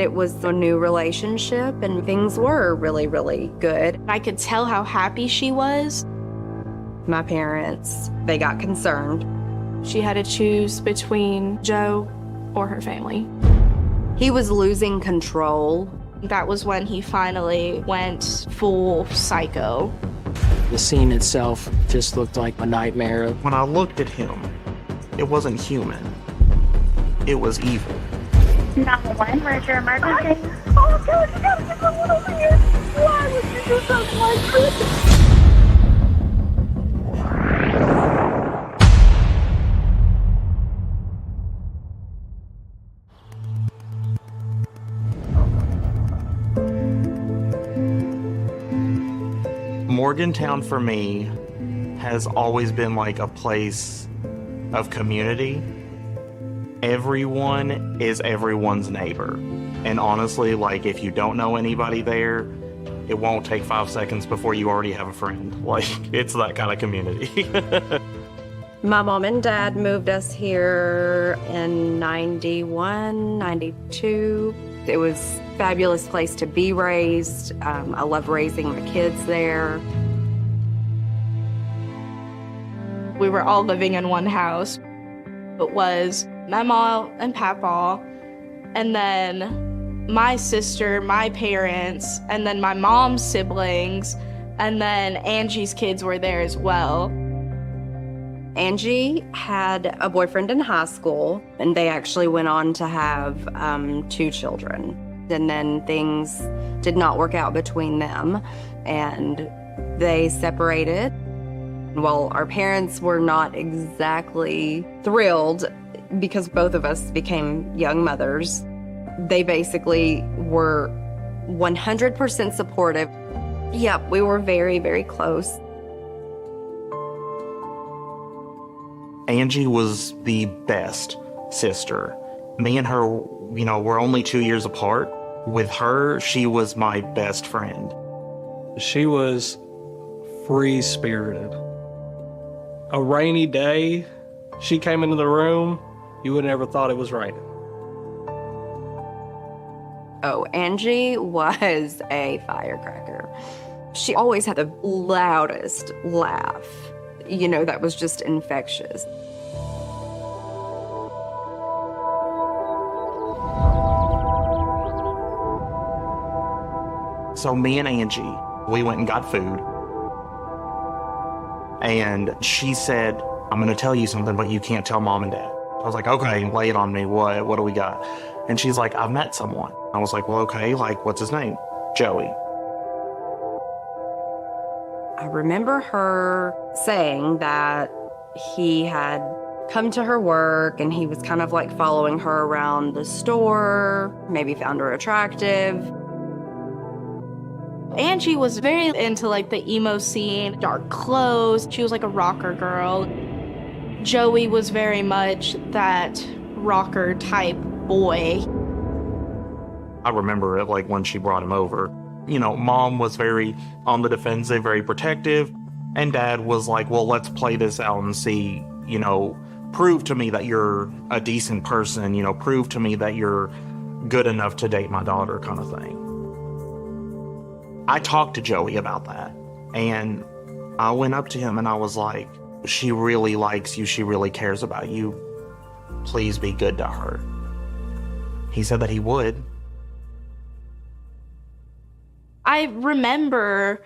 It was a new relationship, and things were really, really good. I could tell how happy she was. My parents, they got concerned. She had to choose between Joe or her family. He was losing control. That was when he finally went full psycho. The scene itself just looked like a nightmare. When I looked at him, it wasn't human. It was evil. 911, where's your emergency? Oh, God, you gotta get someone over here. Why would you do something like this? Morgantown for me has always been like a place of community. Everyone is everyone's neighbor. And honestly, like if you don't know anybody there, it won't take 5 seconds before you already have a friend. Like it's that kind of community. My mom and dad moved us here in 91, 92. It was a fabulous place to be raised. I love raising my kids there. We were all living in one house. It was my mom and papa, and then my sister, my parents, and then my mom's siblings, and then Angie's kids were there as well. Angie had a boyfriend in high school, and they actually went on to have 2 children. And then things did not work out between them, and they separated. Well, our parents were not exactly thrilled because both of us became young mothers. They basically were 100% supportive. Yep, we were very, very close. Angie was the best sister. Me and her, you know, we're only 2 years apart. With her, she was my best friend. She was free-spirited. A rainy day, she came into the room, you would never thought it was raining. Oh, Angie was a firecracker. She always had the loudest laugh. You know, that was just infectious. So me and Angie, we went and got food. And she said, I'm gonna tell you something, but you can't tell mom and dad. I was like, okay, lay it on me. What do we got? And she's like, I've met someone. I was like, well, okay, like, what's his name? Joey. I remember her saying that he had come to her work and he was kind of like following her around the store, maybe found her attractive. Angie was very into like the emo scene, dark clothes. She was like a rocker girl. Joey was very much that rocker type boy. I remember it like when she brought him over. You know, mom was very on the defensive, very protective. And dad was like, well, let's play this out and see, you know, prove to me that you're a decent person, you know, prove to me that you're good enough to date my daughter kind of thing. I talked to Joey about that, and I went up to him and I was like, she really likes you, she really cares about you. Please be good to her. He said that he would. I remember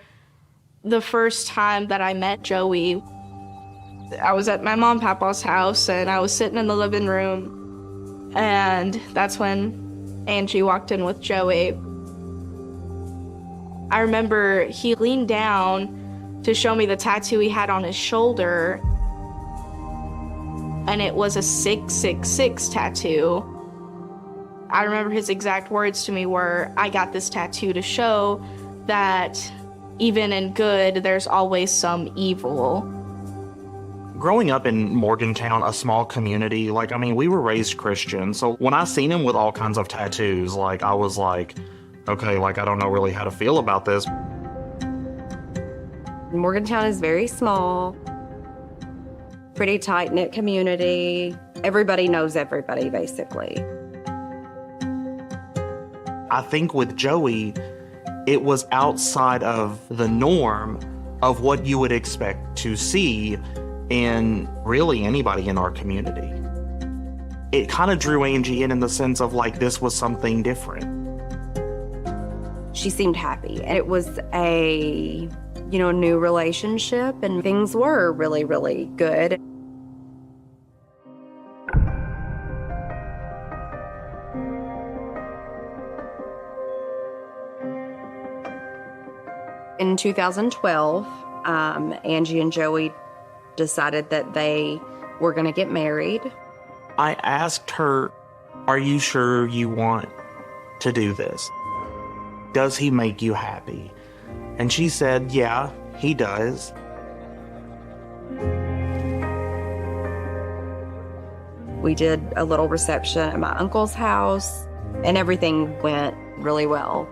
the first time that I met Joey. I was at my mom and papa's house and I was sitting in the living room, and that's when Angie walked in with Joey. I remember he leaned down to show me the tattoo he had on his shoulder, and it was a 666 tattoo. I remember his exact words to me were, I got this tattoo to show that even in good, there's always some evil. Growing up in Morgantown, a small community, like, I mean, we were raised Christian, so when I seen him with all kinds of tattoos, like, I was like, okay, like, I don't know really how to feel about this. Morgantown is very small, pretty tight-knit community. Everybody knows everybody, basically. I think with Joey, it was outside of the norm of what you would expect to see in really anybody in our community. It kind of drew Angie in the sense of like this was something different. She seemed happy. It was a, new relationship, and things were really, really good. In 2012, Angie and Joey decided that they were going to get married. I asked her, "Are you sure you want to do this? Does he make you happy?" And she said, "Yeah, he does." We did a little reception at my uncle's house, and everything went really well.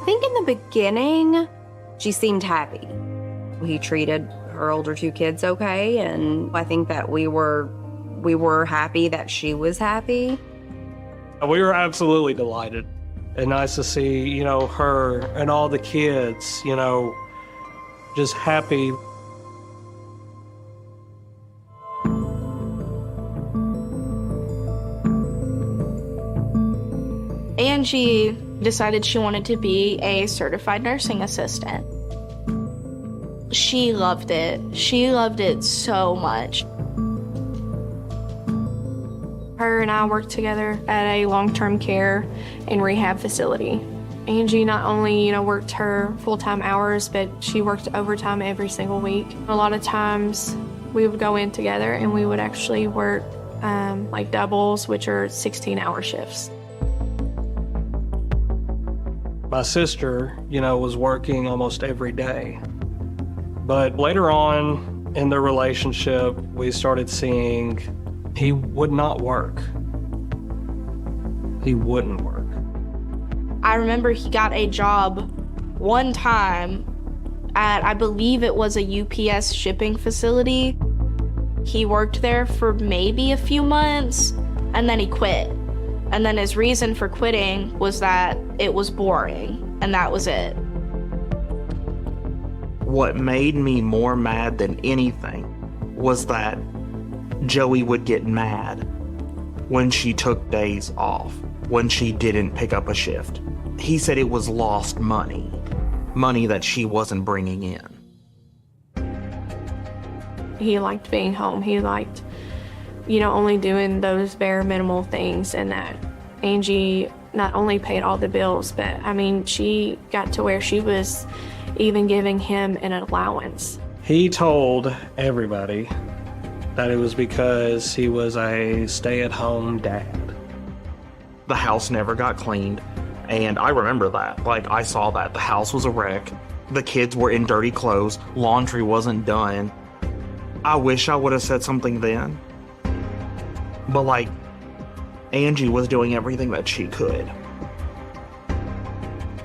I think in the beginning, she seemed happy. He treated her older two kids okay, and I think that we were happy that she was happy. We were absolutely delighted. And nice to see, her and all the kids, just happy. Angie decided she wanted to be a certified nursing assistant. She loved it. She loved it so much. Her and I worked together at a long-term care and rehab facility. Angie not only, worked her full-time hours, but she worked overtime every single week. A lot of times we would go in together and we would actually work like doubles, which are 16-hour shifts. My sister, was working almost every day. But later on in their relationship, we started seeing he would not work. He wouldn't work. I remember he got a job one time at, I believe it was a UPS shipping facility. He worked there for maybe a few months, and then he quit. And then his reason for quitting was that it was boring, and that was it. What made me more mad than anything was that Joey would get mad when she took days off, when she didn't pick up a shift. He said it was lost money that she wasn't bringing in. He liked being home. He liked, only doing those bare minimal things, and that Angie not only paid all the bills, but she got to where she was even giving him an allowance. He told everybody that it was because he was a stay-at-home dad. The house never got cleaned, and I remember that. Like, I saw that. The house was a wreck. The kids were in dirty clothes. Laundry wasn't done. I wish I would have said something then. But, Angie was doing everything that she could.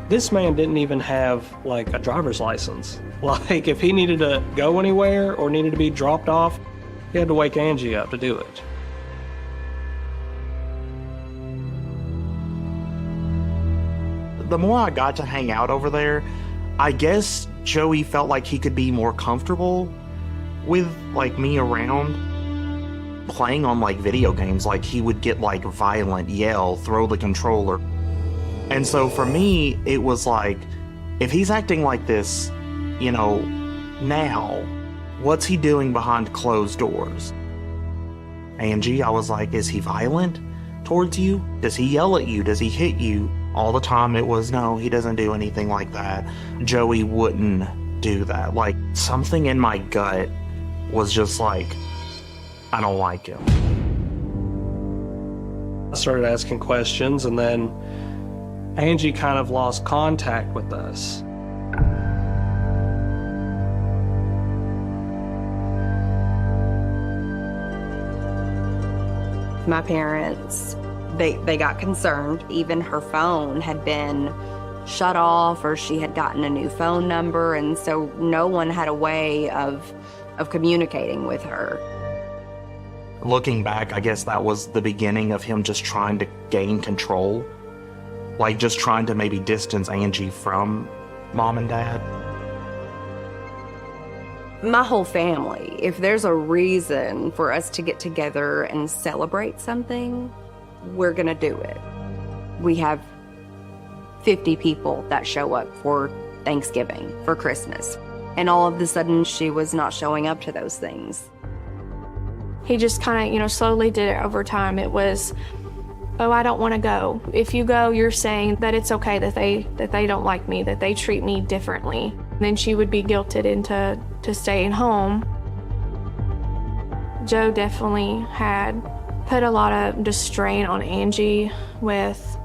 This man didn't even have, a driver's license. If he needed to go anywhere or needed to be dropped off, he had to wake Angie up to do it. The more I got to hang out over there, I guess Joey felt like he could be more comfortable with, me around. Playing on, video games, he would get, violent, yell, throw the controller. And so for me, it was if he's acting like this, now, what's he doing behind closed doors? Angie, I was like, is he violent towards you? Does he yell at you? Does he hit you? All the time it was, no, he doesn't do anything like that. Joey wouldn't do that. Something in my gut was just I don't like him. I started asking questions, and then Angie kind of lost contact with us. My parents, they got concerned. Even her phone had been shut off, or she had gotten a new phone number, and so no one had a way of communicating with her. Looking back, I guess that was the beginning of him just trying to gain control like just trying to maybe distance Angie from mom and dad. My whole family, if there's a reason for us to get together and celebrate something, we're gonna do it. We have 50 people that show up for Thanksgiving, for Christmas, and all of a sudden she was not showing up to those things. He just kind of, slowly did it over time. It was, oh, I don't want to go. If you go, you're saying that it's okay that they don't like me, that they treat me differently. Then she would be guilted into staying home. Joe definitely had put a lot of just strain on Angie with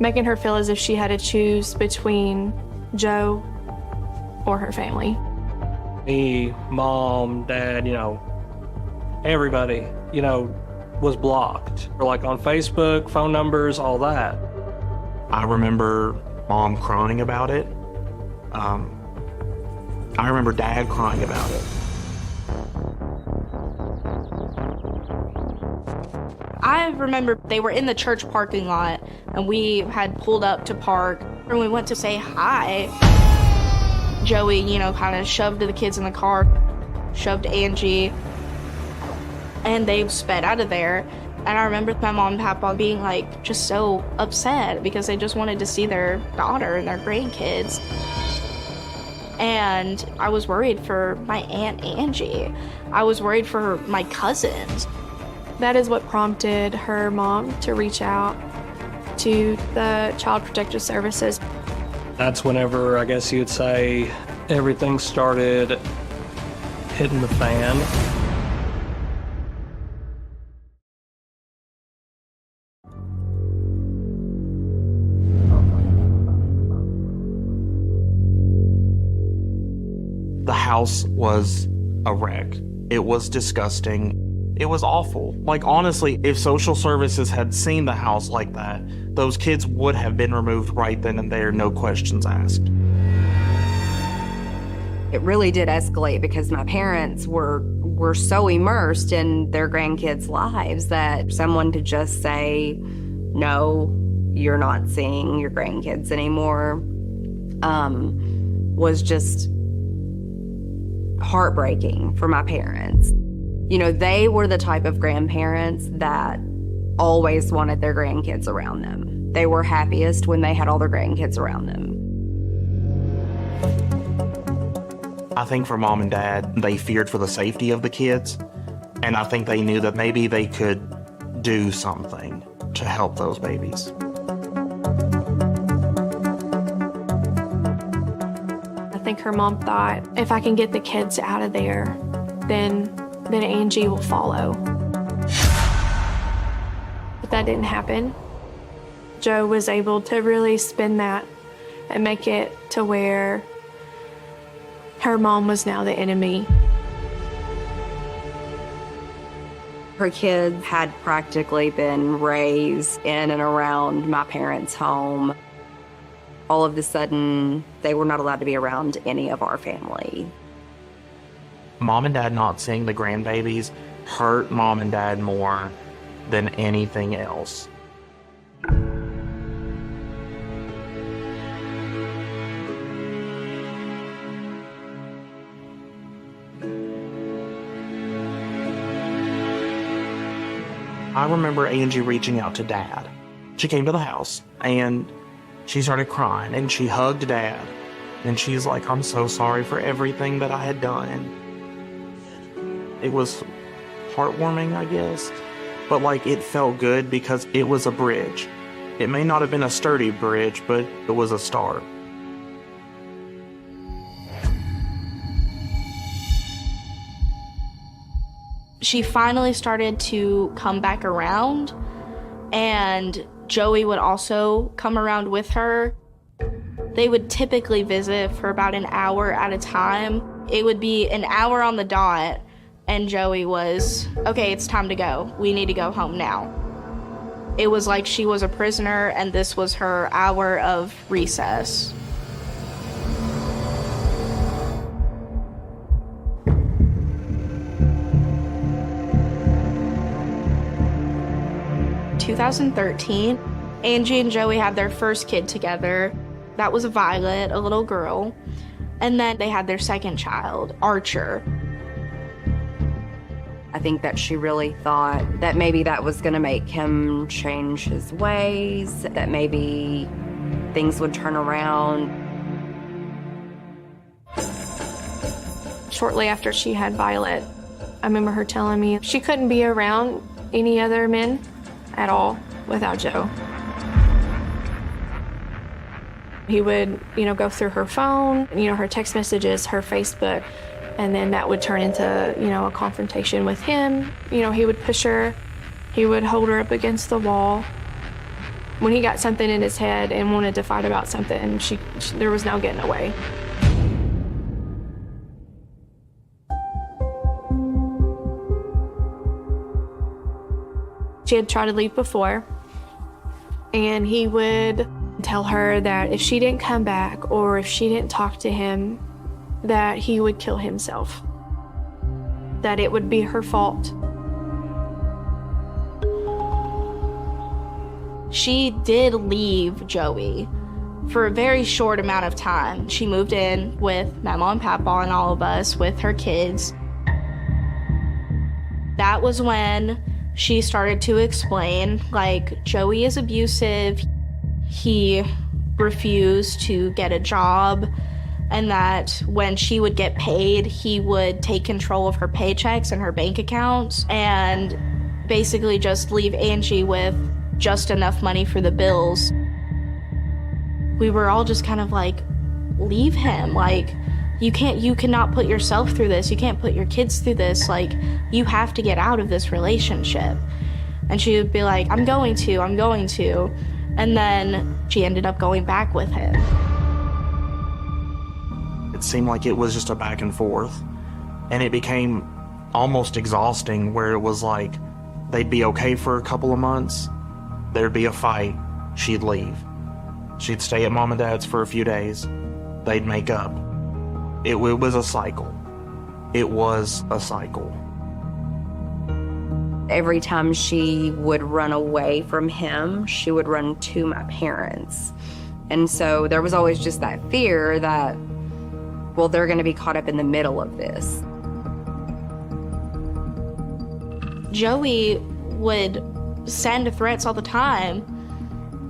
making her feel as if she had to choose between Joe or her family. Me, mom, dad, everybody, was blocked. Or like on Facebook, phone numbers, all that. I remember mom crying about it. I remember dad crying about it. I remember they were in the church parking lot and we had pulled up to park and we went to say hi. Joey, kind of shoved the kids in the car, shoved Angie, and they sped out of there. And I remember my mom and papa being like just so upset because they just wanted to see their daughter and their grandkids. And I was worried for my Aunt Angie. I was worried for my cousins. That is what prompted her mom to reach out to the Child Protective Services. That's whenever, I guess you'd say, everything started hitting the fan. The house was a wreck. It was disgusting. It was awful. Like, honestly, if social services had seen the house like that, those kids would have been removed right then and there, no questions asked. It really did escalate because my parents were so immersed in their grandkids' lives that someone to just say, no, you're not seeing your grandkids anymore, was just heartbreaking for my parents. They were the type of grandparents that always wanted their grandkids around them. They were happiest when they had all their grandkids around them. I think for mom and dad, they feared for the safety of the kids, and I think they knew that maybe they could do something to help those babies. I think her mom thought, if I can get the kids out of there, then Angie will follow. But that didn't happen. Joe was able to really spin that and make it to where her mom was now the enemy. Her kids had practically been raised in and around my parents' home. All of a sudden, they were not allowed to be around any of our family. Mom and dad not seeing the grandbabies hurt mom and dad more than anything else. I remember Angie reaching out to dad. She came to the house and she started crying and she hugged dad. And she's like, I'm so sorry for everything that I had done. It was heartwarming, I guess. But it felt good because it was a bridge. It may not have been a sturdy bridge, but it was a start. She finally started to come back around, and Joey would also come around with her. They would typically visit for about an hour at a time. It would be an hour on the dot, and Joey was, okay, it's time to go. We need to go home now. It was like she was a prisoner, and this was her hour of recess. In 2013, Angie and Joey had their first kid together. That was Violet, a little girl. And then they had their second child, Archer. I think that she really thought that maybe that was going to make him change his ways, that maybe things would turn around. Shortly after she had Violet, I remember her telling me she couldn't be around any other men at all without Joe. He would, go through her phone, her text messages, her Facebook, and then that would turn into, a confrontation with him. He would push her, he would hold her up against the wall. When he got something in his head and wanted to fight about something, there was no getting away. She had tried to leave before, and he would tell her that if she didn't come back or if she didn't talk to him, that he would kill himself, that it would be her fault. She did leave Joey for a very short amount of time. She moved in with Mama and Papa and all of us with her kids. That was when she started to explain, Joey is abusive. He refused to get a job, and that when she would get paid, he would take control of her paychecks and her bank accounts and basically just leave Angie with just enough money for the bills. We were all just kind of leave him. You cannot put yourself through this. You can't put your kids through this. You have to get out of this relationship. And she would be like, I'm going to. And then she ended up going back with him. It seemed like it was just a back and forth. And it became almost exhausting, where it was they'd be okay for a couple of months. There'd be a fight. She'd leave. She'd stay at Mom and Dad's for a few days. They'd make up. It was a cycle. It was a cycle. Every time she would run away from him, she would run to my parents. And so there was always just that fear that, they're going to be caught up in the middle of this. Joey would send threats all the time,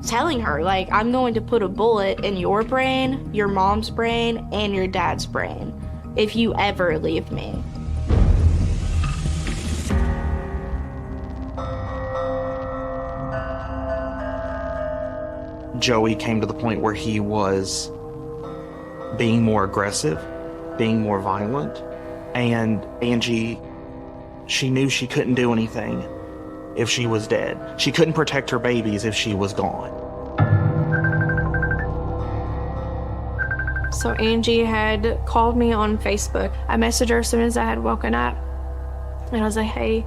telling her, I'm going to put a bullet in your brain, your mom's brain, and your dad's brain if you ever leave me. Joey came to the point where he was being more aggressive, being more violent, and Angie, she knew she couldn't do anything if she was dead. She couldn't protect her babies if she was gone. So Angie had called me on Facebook. I messaged her as soon as I had woken up. And I was like, hey,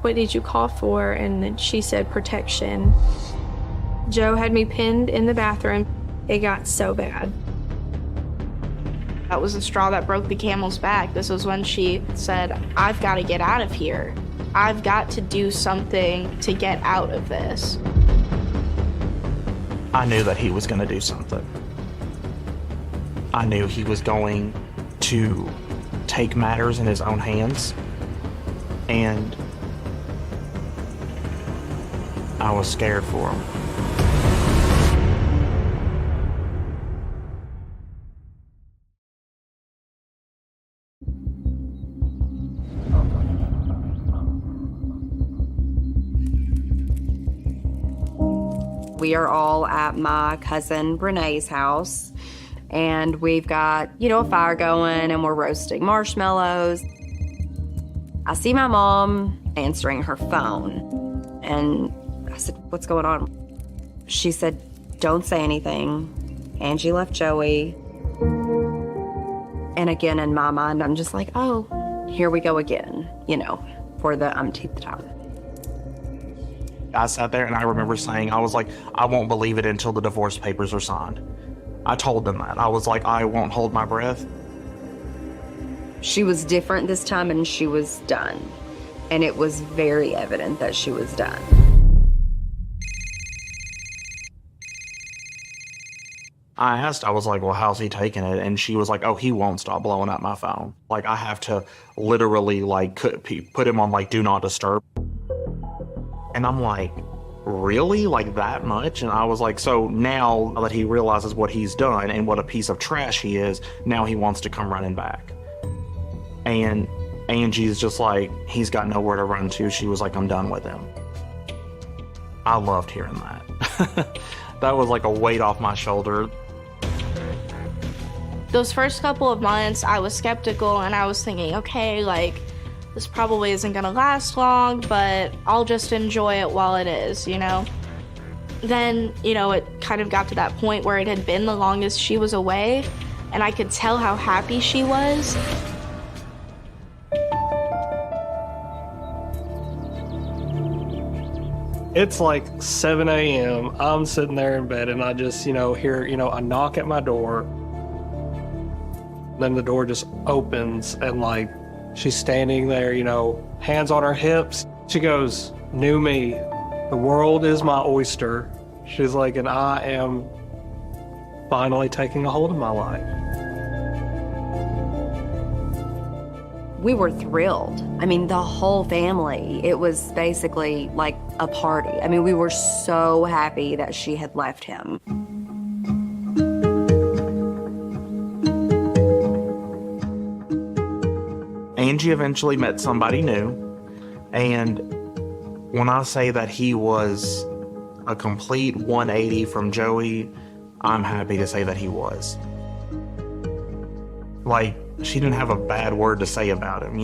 what did you call for? And then she said protection. Joe had me pinned in the bathroom. It got so bad. That was the straw that broke the camel's back. This was when she said, I've got to get out of here. I've got to do something to get out of this. I knew that he was going to do something. I knew he was going to take matters in his own hands, and I was scared for him. We are all at my cousin Renee's house, and we've got, a fire going, and we're roasting marshmallows. I see my mom answering her phone, and I said, what's going on? She said, don't say anything. Angie left Joey. And again, in my mind, I'm just like, oh, here we go again, for the umpteenth time. I sat there and I remember saying, I was like, I won't believe it until the divorce papers are signed. I told them that. I was like, I won't hold my breath. She was different this time, and she was done. And it was very evident that she was done. I asked, I was like, well, how's he taking it? And she was like, oh, he won't stop blowing up my phone. Like, I have to literally, like, put him on, like, do not disturb. And I'm like, really? Like, that much? And I was like, so now that he realizes what he's done and what a piece of trash he is, now he wants to come running back. And Angie's just like, he's got nowhere to run to. She was like, I'm done with him. I loved hearing that. That was like a weight off my shoulder. Those first couple of months, I was skeptical and I was thinking, okay, like, this probably isn't gonna last long, but I'll just enjoy it while it is, you know? Then, you know, it kind of got to that point where it had been the longest she was away, and I could tell how happy she was. It's like 7 a.m. I'm sitting there in bed and I just, hear, a knock at my door. Then the door just opens and like she's standing there, hands on her hips. She goes, "New me. The world is my oyster." She's like, and I am finally taking a hold of my life. We were thrilled. I mean, the whole family, it was basically like a party. I mean, we were so happy that she had left him. Angie eventually met somebody new, and when I say that he was a complete 180 from Joey, I'm happy to say that he was. Like, she didn't have a bad word to say about him,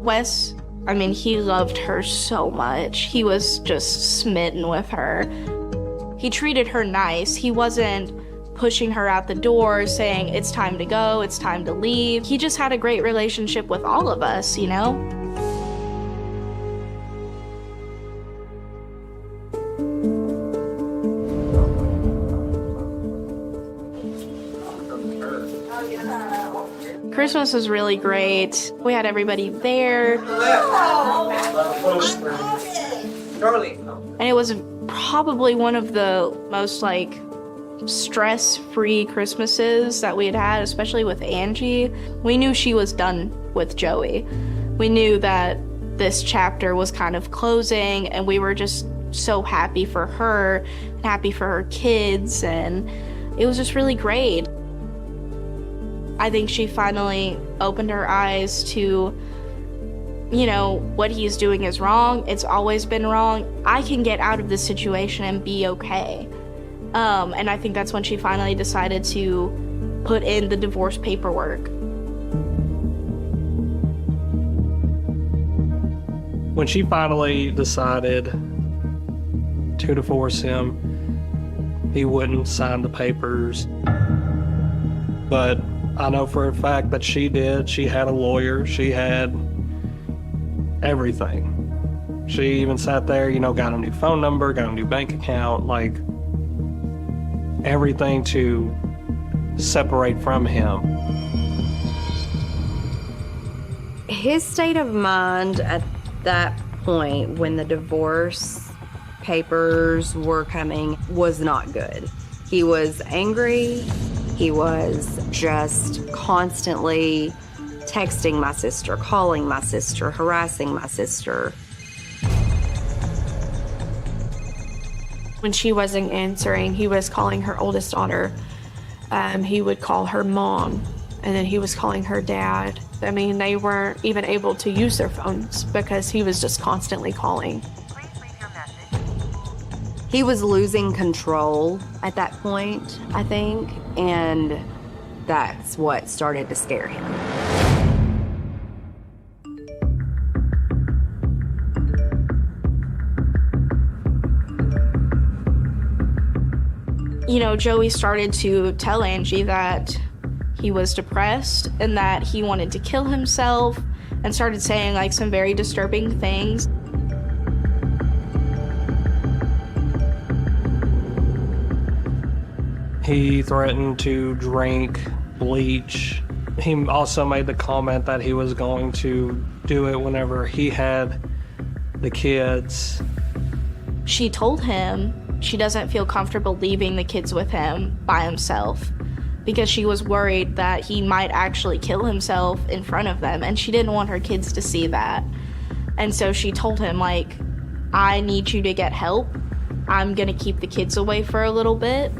Wes, I mean, he loved her so much. He was just smitten with her. He treated her nice. He wasn't pushing her out the door, saying, it's time to go, it's time to leave. He just had a great relationship with all of us, Christmas was really great. We had everybody there. And it was probably one of the most, like, stress-free Christmases that we had, especially with Angie. We knew she was done with Joey. We knew that this chapter was kind of closing, and we were just so happy for her, and happy for her kids, and it was just really great. I think she finally opened her eyes to, what he's doing is wrong. It's always been wrong. I can get out of this situation and be okay. And I think that's when she finally decided to put in the divorce paperwork. When she finally decided to divorce him, he wouldn't sign the papers. But I know for a fact that she did. She had a lawyer. She had everything. She even sat there, got a new phone number, got a new bank account, like everything to separate from him. His state of mind at that point when the divorce papers were coming was not good. He was angry. He was just constantly texting my sister, calling my sister, harassing my sister. When she wasn't answering, he was calling her oldest daughter. He would call her mom, and then he was calling her dad. I mean, they weren't even able to use their phones because he was just constantly calling. He was losing control at that point, I think, and that's what started to scare him. Joey started to tell Angie that he was depressed and that he wanted to kill himself, and started saying, like, some very disturbing things. He threatened to drink bleach. He also made the comment that he was going to do it whenever he had the kids. She told him She doesn't feel comfortable leaving the kids with him by himself because she was worried that he might actually kill himself in front of them, and she didn't want her kids to see that. And so she told him, like, I need you to get help. I'm gonna keep the kids away for a little bit.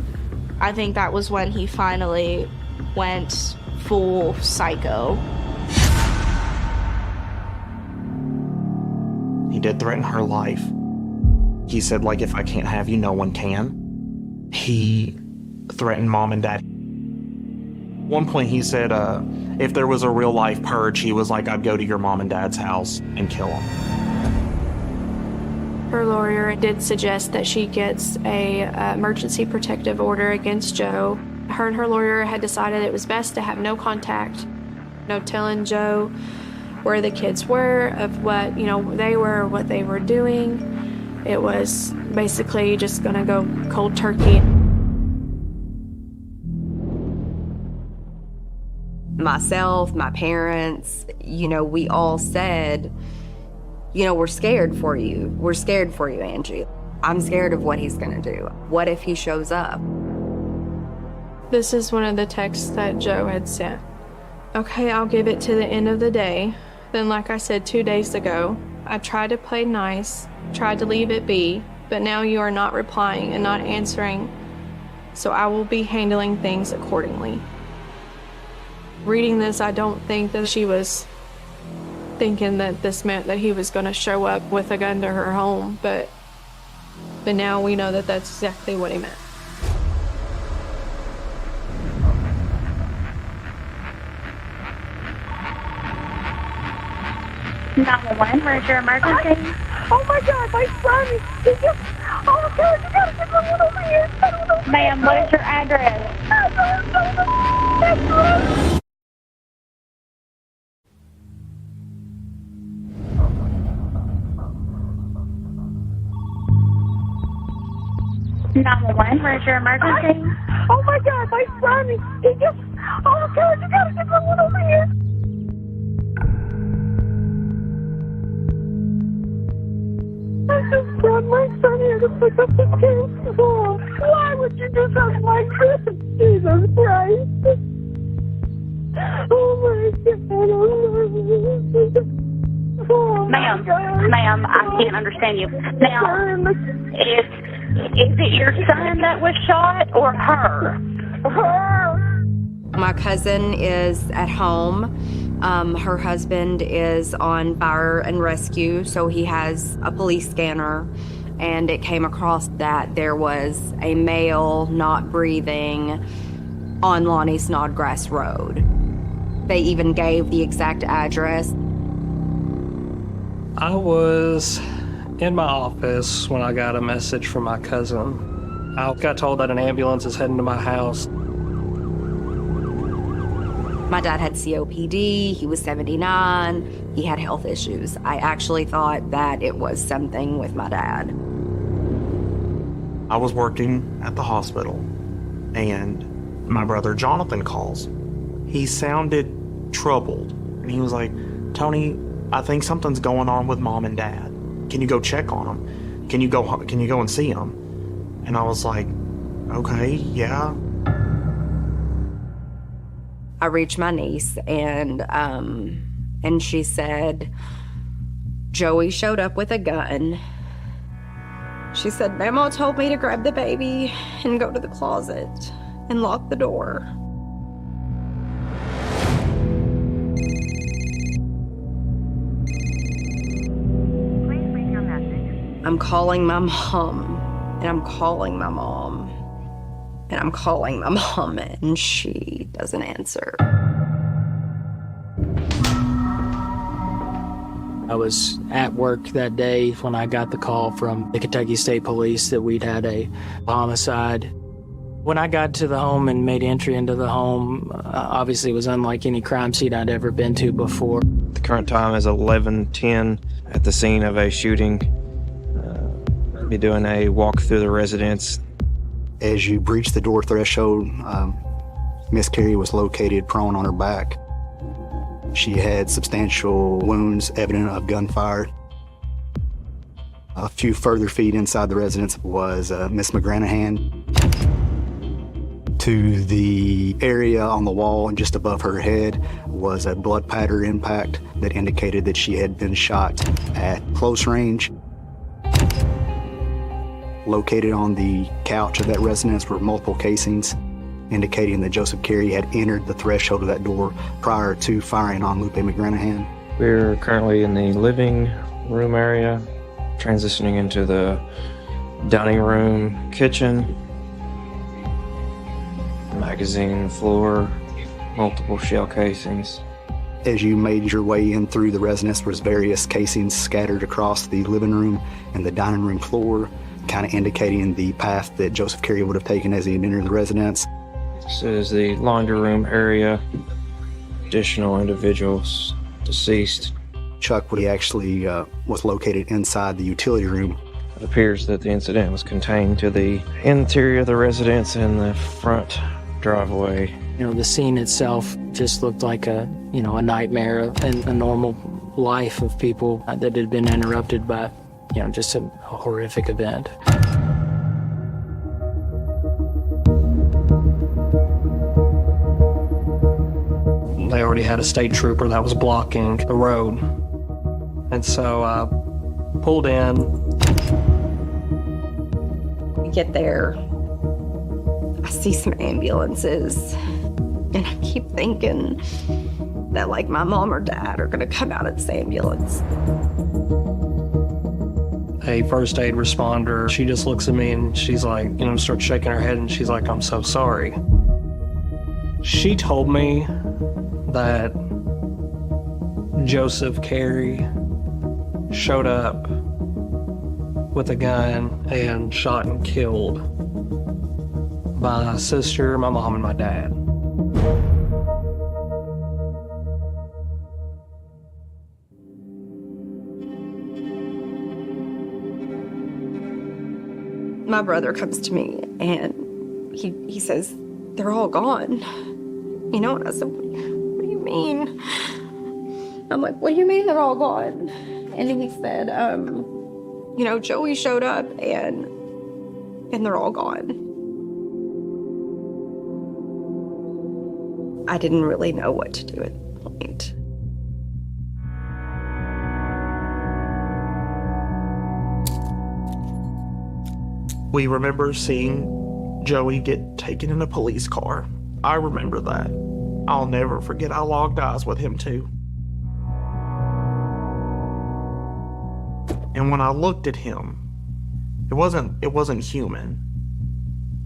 I think that was when he finally went full psycho. He did threaten her life. He said, like, if I can't have you, no one can. He threatened mom and dad. One point he said, if there was a real life purge, he was like, I'd go to your mom and dad's house and kill them. Her lawyer did suggest that she gets a emergency protective order against Joe. Her and her lawyer had decided it was best to have no contact, no telling Joe where the kids were, of what, they were, what they were doing. It was basically just gonna go cold turkey. Myself, my parents, we all said, we're scared for you. We're scared for you, Angie. I'm scared of what he's gonna do. What if he shows up? This is one of the texts that Joe had sent. Okay, I'll give it to the end of the day. Then, like I said 2 days ago, I tried to play nice, tried to leave it be, but now you are not replying and not answering, so I will be handling things accordingly. Reading this, I don't think that she was thinking that this meant that he was going to show up with a gun to her home, but now we know that that's exactly what he meant. Where's your emergency? Oh my God, my son! He just... Oh God, you gotta get someone over here! Ma'am, what is your address? Where's your emergency? Oh my God, my son! He just... Oh God, you gotta get someone over here! I just brought my son here to pick up the kids. Oh, why would you do something like this? Jesus Christ. Oh my God. Oh, Ma'am, I can't understand you. Now, is it your son that was shot or her? Her. My cousin is at home. Her husband is on fire and rescue, so he has a police scanner, and it came across that there was a male not breathing on Lonnie Snodgrass Road. They even gave the exact address. I was in my office when I got a message from my cousin. I got told that an ambulance is heading to my house. My dad had COPD, he was 79, he had health issues. I actually thought that it was something with my dad. I was working at the hospital, and my brother Jonathan calls. He sounded troubled, and he was like, Tony, I think something's going on with mom and dad. Can you go check on them? Can you go and see them? And I was like, okay, yeah. I reached my niece, and she said, Joey showed up with a gun. She said, Mama told me to grab the baby and go to the closet and lock the door. Please leave your message. I'm calling my mom, and I'm calling my mom, and I'm calling my mom, and she doesn't answer. I was at work that day when I got the call from the Kentucky State Police that we'd had a homicide. When I got to the home and made entry into the home, obviously it was unlike any crime scene I'd ever been to before. The current time is 11:10 at the scene of a shooting. Be doing a walk through the residence. As you breach the door threshold, Miss Carey was located prone on her back. She had substantial wounds evident of gunfire. A few further feet inside the residence was Miss McGranahan. To the area on the wall and just above her head was a blood pattern impact that indicated that she had been shot at close range. Located on the couch of that residence were multiple casings, indicating that Joseph Carey had entered the threshold of that door prior to firing on Lupe McGranahan. We're currently in the living room area, transitioning into the dining room, kitchen, magazine floor, multiple shell casings. As you made your way in through the residence, was various casings scattered across the living room and the dining room floor, kind of indicating the path that Joseph Carey would have taken as he had entered the residence. This is the laundry room area. Additional individuals deceased. Chuck Woody actually was located inside the utility room. It appears that the incident was contained to the interior of the residence and the front driveway. You know, the scene itself just looked like a nightmare and a normal life of people that had been interrupted by, just a horrific event. They already had a state trooper that was blocking the road. And so I pulled in. We get there, I see some ambulances, and I keep thinking that like my mom or dad are gonna come out of this ambulance. A first aid responder, she just looks at me and she's like, starts shaking her head and she's like, "I'm so sorry." She told me that Joseph Carey showed up with a gun and shot and killed my sister, my mom, and my dad. My brother comes to me and he says, "They're all gone." And I said, what do you mean? I'm like, "What do you mean they're all gone?" And he said, Joey showed up and they're all gone. I didn't really know what to do at that point. We remember seeing Joey get taken in a police car. I remember that. I'll never forget, I locked eyes with him too. And when I looked at him, it wasn't human.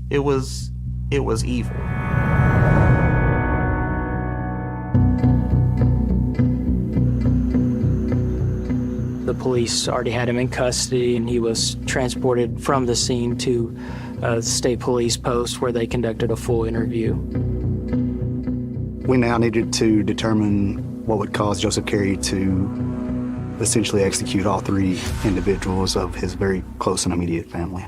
It was evil. The police already had him in custody, and he was transported from the scene to the state police post where they conducted a full interview. We now needed to determine what would cause Joseph Carey to essentially execute all three individuals of his very close and immediate family.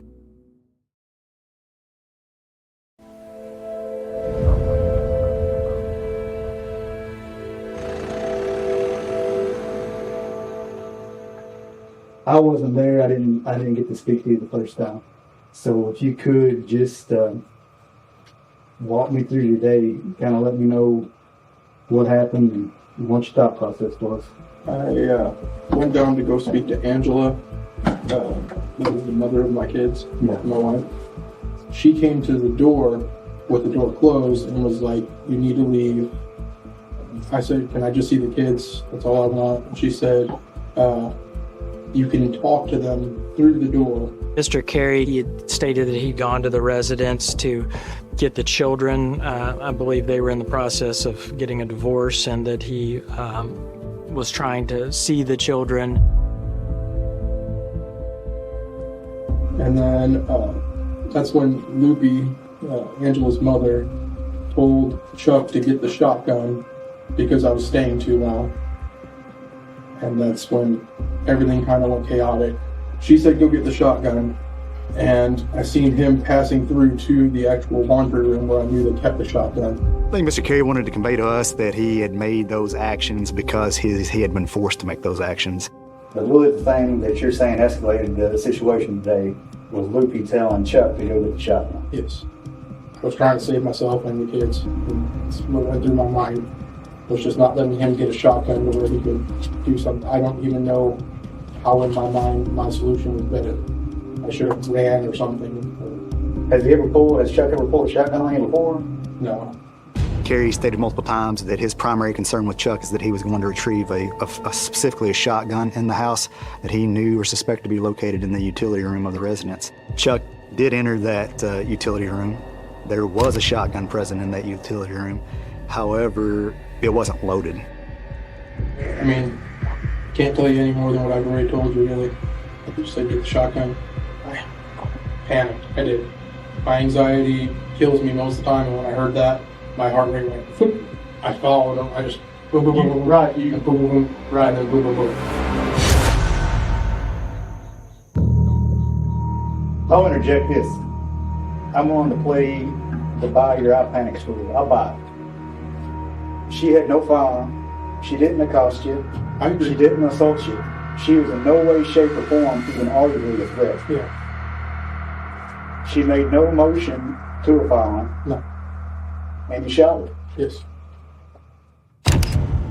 I wasn't there. I didn't get to speak to you the first time. So if you could just walk me through your day, kind of let me know what happened and what your thought process was. I went down to go speak to Angela, the mother of my kids, my wife. She came to the door with the door closed and was like, "You need to leave." I said, "Can I just see the kids? That's all I want." And she said, "You can talk to them through the door." Mr. Carey, he had stated that he'd gone to the residence to get the children. I believe they were in the process of getting a divorce, and that he was trying to see the children. And then that's when Lupe, Angela's mother, told Chuck to get the shotgun because I was staying too long. And that's when everything kind of went chaotic. She said, "Go get the shotgun." And I seen him passing through to the actual laundry room where I knew they kept the shotgun. I think Mr. Carey wanted to convey to us that he had made those actions because he had been forced to make those actions. But really the thing that you're saying escalated the situation today was Loopy telling Chuck to go get the shotgun. Yes. I was trying to save myself and the kids. That's what went through my mind. Was just not letting him get a shotgun to where he could do something. I don't even know how in my mind my solution was better. I should have ran or something. Has Chuck ever pulled a shotgun on you before? No. Kerry stated multiple times that his primary concern with Chuck is that he was going to retrieve specifically a shotgun in the house that he knew or suspected to be located in the utility room of the residence. Chuck did enter that utility room. There was a shotgun present in that utility room. However, it wasn't loaded. I mean, I can't tell you any more than what I've already told you, really. I just said get the shotgun. I panicked. I did. My anxiety kills me most of the time, and when I heard that, my heart rate went boom. I followed him. I just boom, boom, boom, boom, right, you boom, boom, boom, right, and then boom, boom, boom. I'll interject this. I'm willing to play to buy your I panic story. I'll buy it. She had no firearm. She didn't accost you. She didn't assault you. She was in no way, shape, or form even arguably a threat. Yeah. She made no motion to a firearm. No. And you shot her. Yes.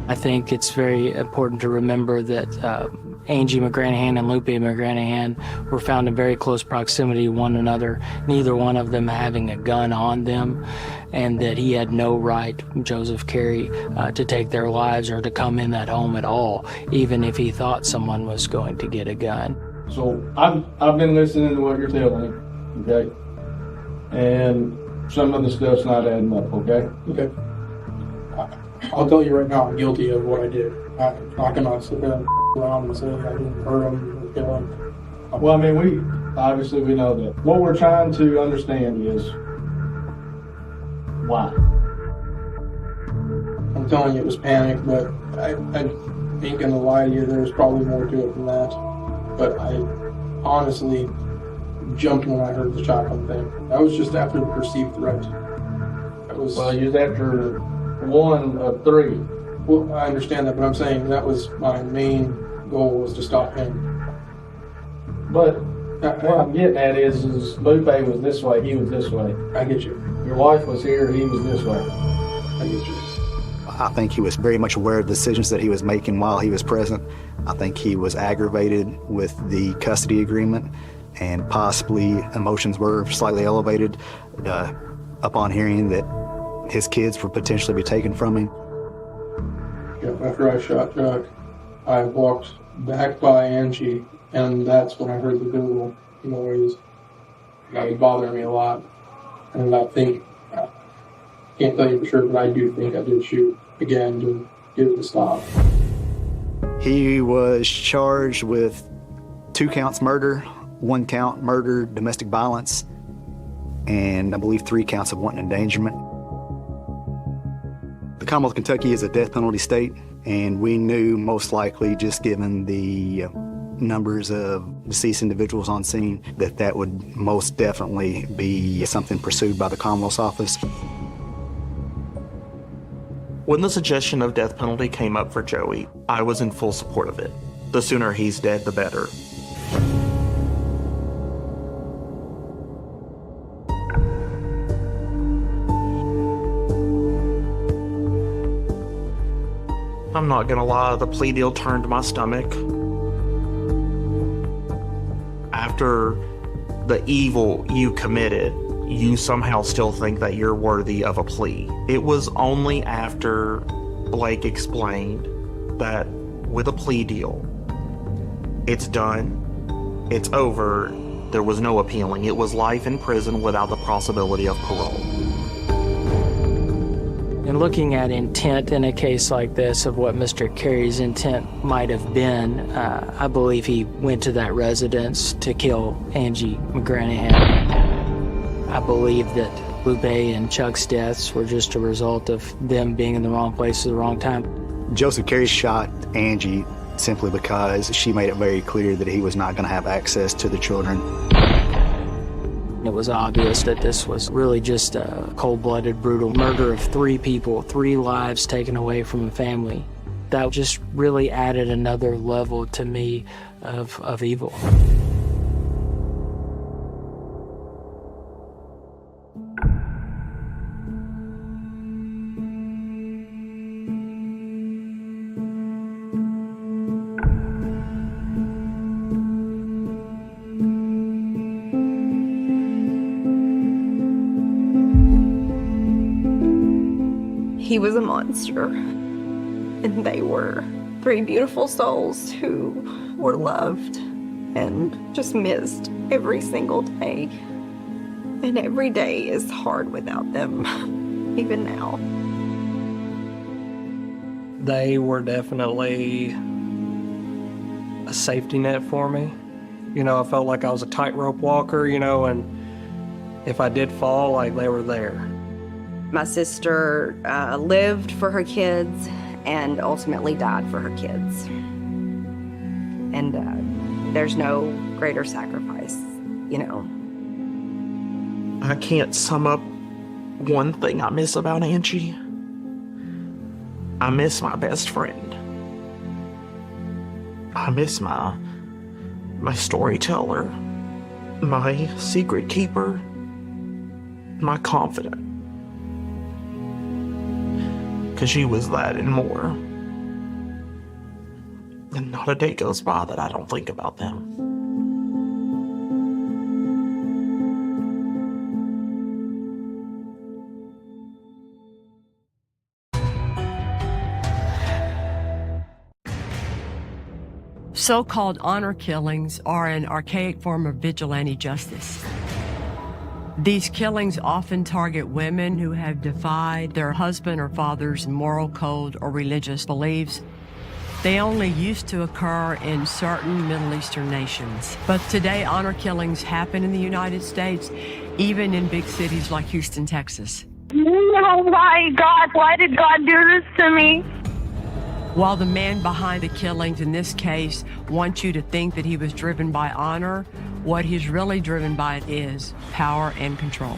I think it's very important to remember that Angie McGranahan and Lupe McGranahan were found in very close proximity to one another, neither one of them having a gun on them, and that he had no right, Joseph Carey, to take their lives or to come in that home at all, even if he thought someone was going to get a gun. So I've been listening to what you're telling me, okay? And some of the stuff's not adding up, okay? Okay. I'll tell you right now, I'm guilty of what I did. I'm not gonna sit there and around and say I didn't hurt him or kill him. Well, I mean, we know that. What we're trying to understand is why. I'm telling you it was panic, but I ain't gonna lie to you, there's probably more to it than that. But I honestly jumped when I heard the shotgun thing. That was just after the perceived threat. Well, you was after one of three. Well, I understand that, but I'm saying that was my main goal, was to stop him. But what I'm getting at is Lupe was this way, he was this way. I get you. Your wife was here, he was this way. I get you. I think he was very much aware of the decisions that he was making while he was present. I think he was aggravated with the custody agreement, and possibly emotions were slightly elevated upon hearing that his kids would potentially be taken from him. Yeah, after I shot Chuck, I walked back by Angie, and that's when I heard the Google noise. That was bothering me a lot. And I think, I can't tell you for sure, but I do think I did shoot again to get it to stop. He was charged with 2 counts murder, 1 count murder, domestic violence, and I believe 3 counts of wanton endangerment. The Commonwealth of Kentucky is a death penalty state, and we knew most likely, just given the numbers of deceased individuals on scene, that would most definitely be something pursued by the Commonwealth's office. When the suggestion of death penalty came up for Joey, I was in full support of it. The sooner he's dead, the better. I'm not gonna lie, the plea deal turned my stomach. After the evil you committed, you somehow still think that you're worthy of a plea. It was only after Blake explained that with a plea deal, it's done, it's over, there was no appealing. It was life in prison without the possibility of parole. In looking at intent in a case like this, of what Mr. Carey's intent might have been, I believe he went to that residence to kill Angie McGranahan. I believe that Lupe and Chuck's deaths were just a result of them being in the wrong place at the wrong time. Joseph Carey shot Angie simply because she made it very clear that he was not going to have access to the children. It was obvious that this was really just a cold-blooded, brutal murder of 3 people, 3 lives taken away from a family. that just really added another level to me of evil. He was a monster, and they were 3 beautiful souls who were loved and just missed every single day. And every day is hard without them, even now. They were definitely a safety net for me. You know, I felt like I was a tightrope walker, you know, and if I did fall, like, they were there. My sister lived for her kids and ultimately died for her kids. And there's no greater sacrifice, you know. I can't sum up one thing I miss about Angie. I miss my best friend. I miss my storyteller, my secret keeper, my confidant. Because she was that and more. And not a day goes by that I don't think about them. So-called honor killings are an archaic form of vigilante justice. These killings often target women who have defied their husband or father's moral code or religious beliefs. They only used to occur in certain Middle Eastern nations. But today, honor killings happen in the United States, even in big cities like Houston, Texas. Oh my God, why did God do this to me? While the man behind the killings in this case wants you to think that he was driven by honor, what he's really driven by is power and control.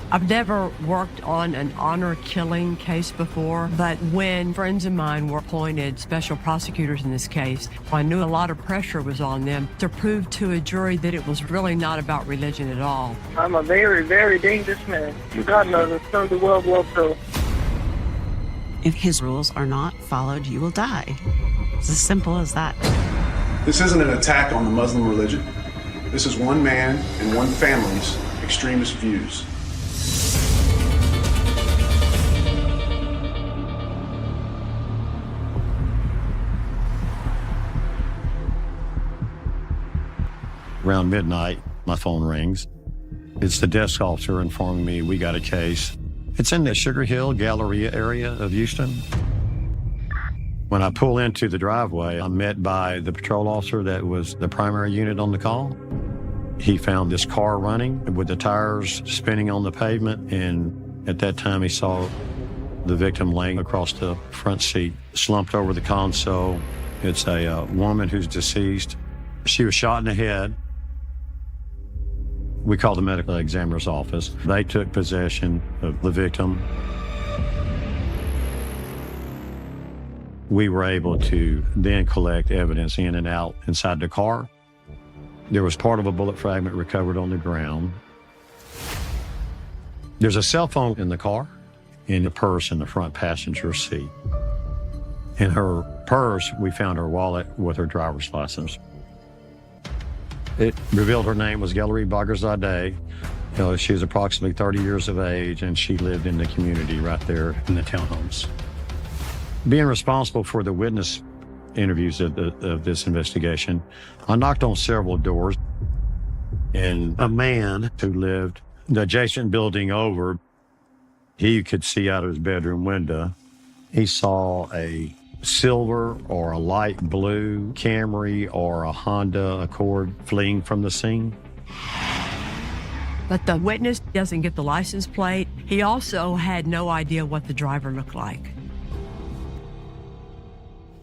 I've never worked on an honor killing case before, but when friends of mine were appointed special prosecutors in this case, I knew a lot of pressure was on them to prove to a jury that it was really not about religion at all. I'm a very, very dangerous man. God knows it's from the World War II. If his rules are not followed, you will die. It's as simple as that. This isn't an attack on the Muslim religion. This is one man and one family's extremist views. Around midnight, my phone rings. It's the desk officer informing me we got a case. It's in the Sugar Hill Galleria area of Houston. When I pull into the driveway, I'm met by the patrol officer that was the primary unit on the call. He found this car running with the tires spinning on the pavement, and at that time he saw the victim laying across the front seat, slumped over the console. It's a woman who's deceased. She was shot in the head. We called the medical examiner's office. They took possession of the victim. We were able to then collect evidence in and out inside the car. There was part of a bullet fragment recovered on the ground. There's a cell phone in the car, in the purse in the front passenger seat. In her purse, we found her wallet with her driver's license. It revealed her name was Gallery Bagherzadeh. She was approximately 30 years of age, and she lived in the community right there in the townhomes. Being responsible for the witness interviews of this investigation, I knocked on several doors, and a man who lived the adjacent building over, he could see out of his bedroom window. He saw a silver or a light blue Camry or a Honda Accord fleeing from the scene. But the witness doesn't get the license plate. He also had no idea what the driver looked like.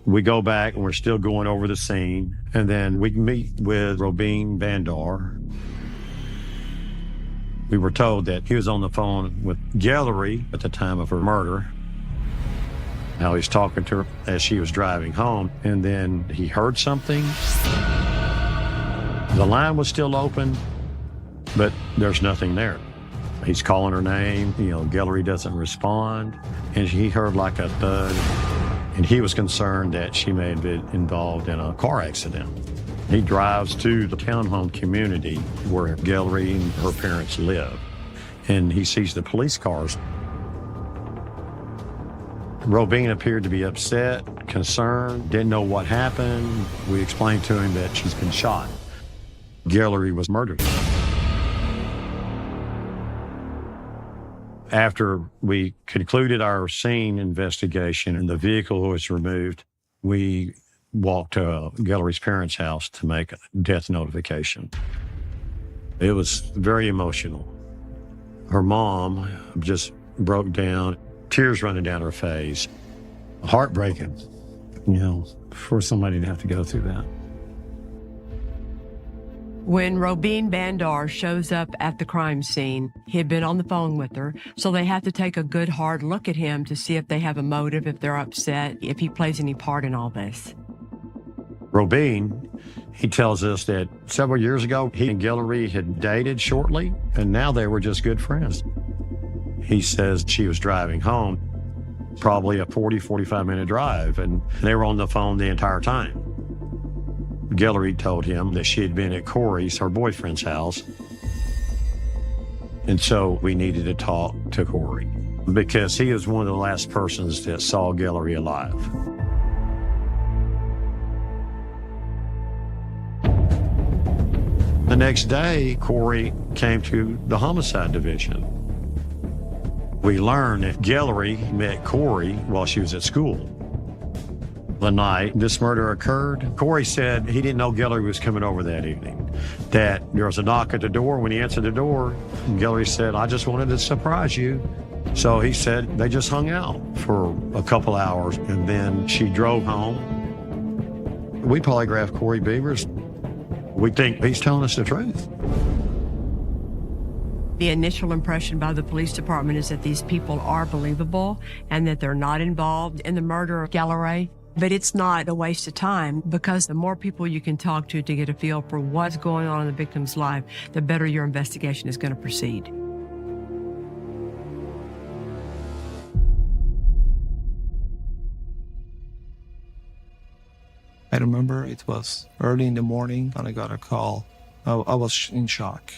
We go back and we're still going over the scene, and then we meet with Robin Bandar. We were told that he was on the phone with Gallery at the time of her murder. how he's talking to her as she was driving home, and then he heard something. The line was still open, but there's nothing there. He's calling her name, Guillory doesn't respond, and he heard like a thud, and he was concerned that she may have been involved in a car accident. He drives to the townhome community where Guillory and her parents live, and he sees the police cars. Robine appeared to be upset, concerned, didn't know what happened. We explained to him that she's been shot. Guillory was murdered. After we concluded our scene investigation and the vehicle was removed, we walked to Guillory's parents' house to make a death notification. It was very emotional. Her mom just broke down, tears running down her face. Heartbreaking, for somebody to have to go through that. When Robine Bandar shows up at the crime scene, he had been on the phone with her, so they have to take a good hard look at him to see if they have a motive, if they're upset, if he plays any part in all this. Robine, he tells us that several years ago, he and Guillory had dated shortly, and now they were just good friends. He says she was driving home, probably a 45-minute drive, and they were on the phone the entire time. Guillory told him that she had been at Corey's, her boyfriend's house, and so we needed to talk to Corey because he was one of the last persons that saw Guillory alive. The next day, Corey came to the homicide division. We learned that Guillory met Corey while she was at school. The night this murder occurred, Corey said he didn't know Guillory was coming over that evening, that there was a knock at the door. When he answered the door, Guillory said, "I just wanted to surprise you." So he said they just hung out for a couple hours, and then she drove home. We polygraphed Corey Beavers. We think he's telling us the truth. The initial impression by the police department is that these people are believable and that they're not involved in the murder of Guillory. But it's not a waste of time, because the more people you can talk to get a feel for what's going on in the victim's life, the better your investigation is going to proceed. I remember it was early in the morning and I got a call. I was in shock.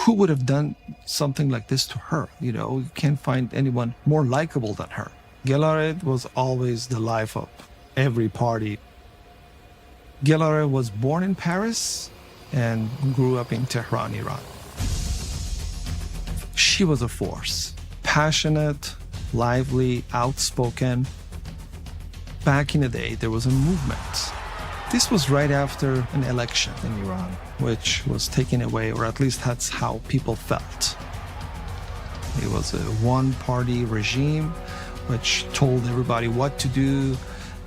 Who would have done something like this to her? You can't find anyone more likable than her. Guillory was always the life of every party. Guillory was born in Paris and grew up in Tehran, Iran. She was a force, passionate, lively, outspoken. Back in the day, there was a movement. This was right after an election in Iran, which was taken away, or at least that's how people felt. It was a one-party regime which told everybody what to do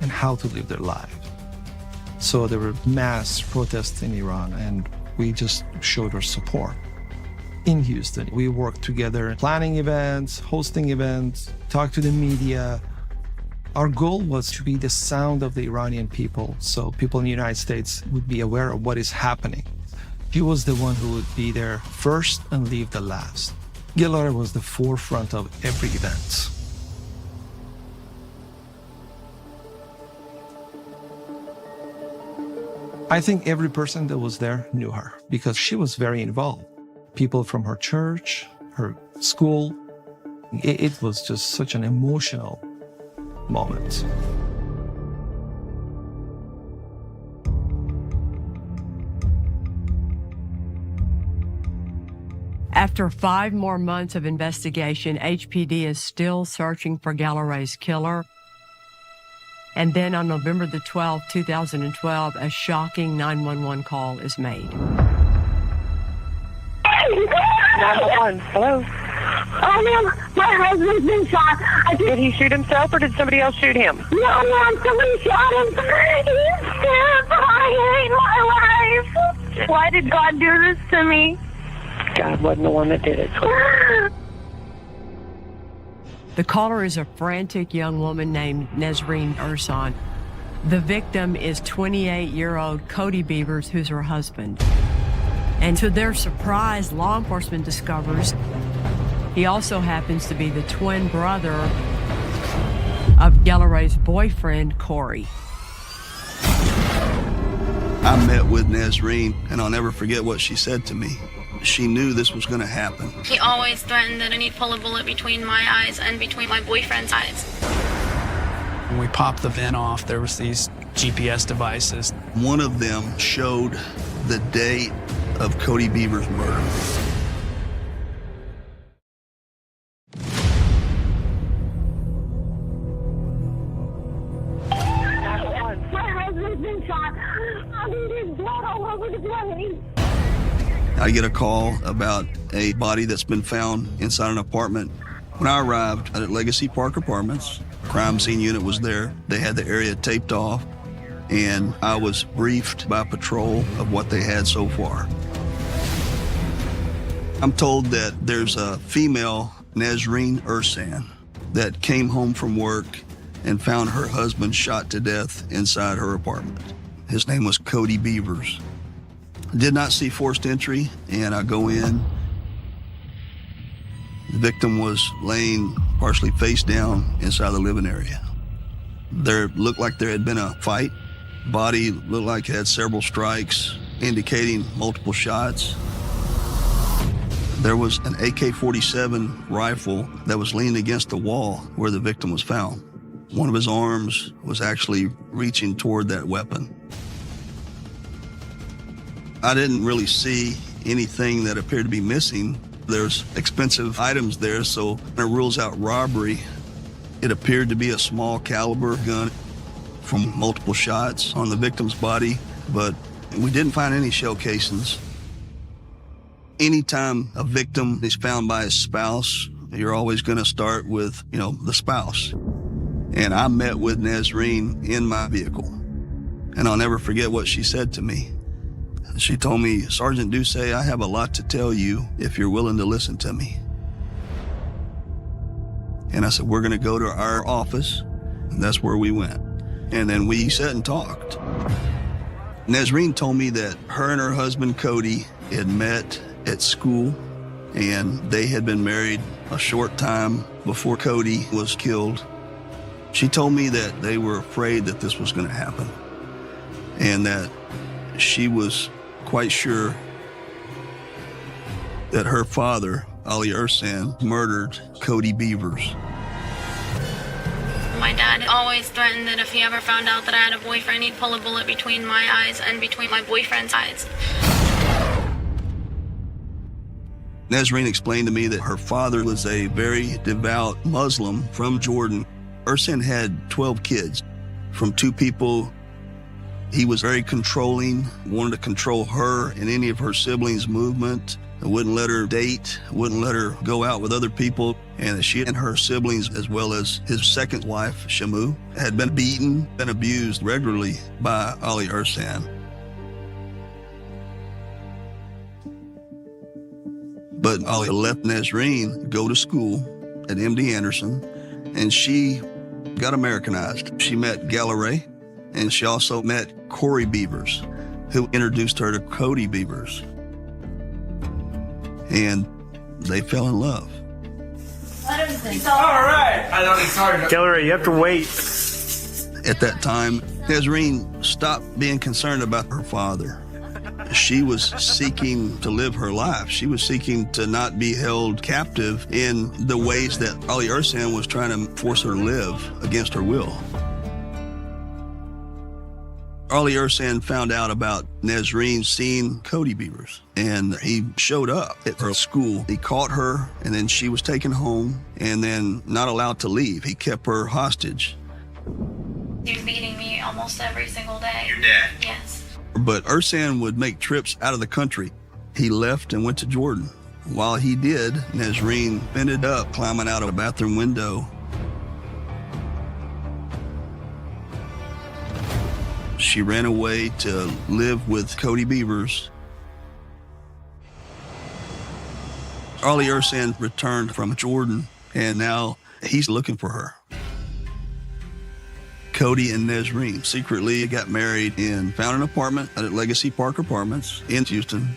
and how to live their life. So there were mass protests in Iran, and we just showed our support. In Houston, we worked together, planning events, hosting events, talked to the media. Our goal was to be the sound of the Iranian people, so people in the United States would be aware of what is happening. She was the one who would be there first and leave the last. Guillory was the forefront of every event. I think every person that was there knew her because she was very involved. People from her church, her school. It was just such an emotional moment. After 5 more months of investigation, HPD is still searching for Guillory's killer. And then on November the 12th, 2012, a shocking 911 call is made. 911, hello? Oh, ma'am, my husband's been shot. Did he shoot himself or did somebody else shoot him? No, ma'am, somebody shot him. He's terrifying. I hate my life. Why did God do this to me? God wasn't the one that did it. The caller is a frantic young woman named Nesreen Ursan. The victim is 28-year-old Cody Beavers, who's her husband. And to their surprise, law enforcement discovers he also happens to be the twin brother of Gelleray's boyfriend, Corey. I met with Nesreen, and I'll never forget what she said to me. She knew this was going to happen. He always threatened that he'd pull a bullet between my eyes and between my boyfriend's eyes. When we popped the vent off, there was these GPS devices. One of them showed the date of Cody Beavers' murder. My husband's been shot. I mean, there's blood all over the place. I get a call about a body that's been found inside an apartment. When I arrived at Legacy Park Apartments, crime scene unit was there. They had the area taped off, and I was briefed by patrol of what they had so far. I'm told that there's a female, Nesreen Ursan, that came home from work and found her husband shot to death inside her apartment. His name was Cody Beavers. Did not see forced entry, and I go in. The victim was laying partially face down inside the living area. There looked like there had been a fight. Body looked like it had several strikes, indicating multiple shots. There was an AK-47 rifle that was leaning against the wall where the victim was found. One of his arms was actually reaching toward that weapon. I didn't really see anything that appeared to be missing. There's expensive items there, so it rules out robbery. It appeared to be a small caliber gun from multiple shots on the victim's body, but we didn't find any shell casings. Anytime a victim is found by his spouse, you're always going to start with, the spouse. And I met with Nesreen in my vehicle, and I'll never forget what she said to me. She told me, "Sergeant Duce, I have a lot to tell you if you're willing to listen to me." And I said, "We're going to go to our office." And that's where we went. And then we sat and talked. Nesreen told me that her and her husband, Cody, had met at school, and they had been married a short time before Cody was killed. She told me that they were afraid that this was going to happen, and that she was quite sure that her father, Ali Ursan, murdered Cody Beavers. My dad always threatened that if he ever found out that I had a boyfriend, he'd pull a bullet between my eyes and between my boyfriend's eyes. Nesreen explained to me that her father was a very devout Muslim from Jordan. Ursan had 12 kids from 2 people. He was very controlling, wanted to control her and any of her siblings' movement, wouldn't let her date, wouldn't let her go out with other people. And she and her siblings, as well as his second wife, Shamu, had been beaten and abused regularly by Ali Ursan. But Ali let Nesreen go to school at MD Anderson, and she got Americanized. She met Gelleray, and she also met Corey Beavers, who introduced her to Cody Beavers. And they fell in love. All right. I know it's hard. Gelleray, you have to wait. At that time, Nesreen stopped being concerned about her father. She was seeking to live her life. She was seeking to not be held captive in the ways that Ali Ursan was trying to force her to live against her will. Ali Ursan found out about Nesreen seeing Cody Beavers, and he showed up at her school. He caught her, and then she was taken home and then not allowed to leave. He kept her hostage. He was beating me almost every single day. Your dad? Yes. But Ursan would make trips out of the country. He left and went to Jordan. While he did, Nesreen ended up climbing out of a bathroom window. She ran away to live with Cody Beavers. Ali Ursan returned from Jordan, and now He's looking for her. Cody and Nazreen secretly got married and found an apartment at Legacy Park Apartments in Houston.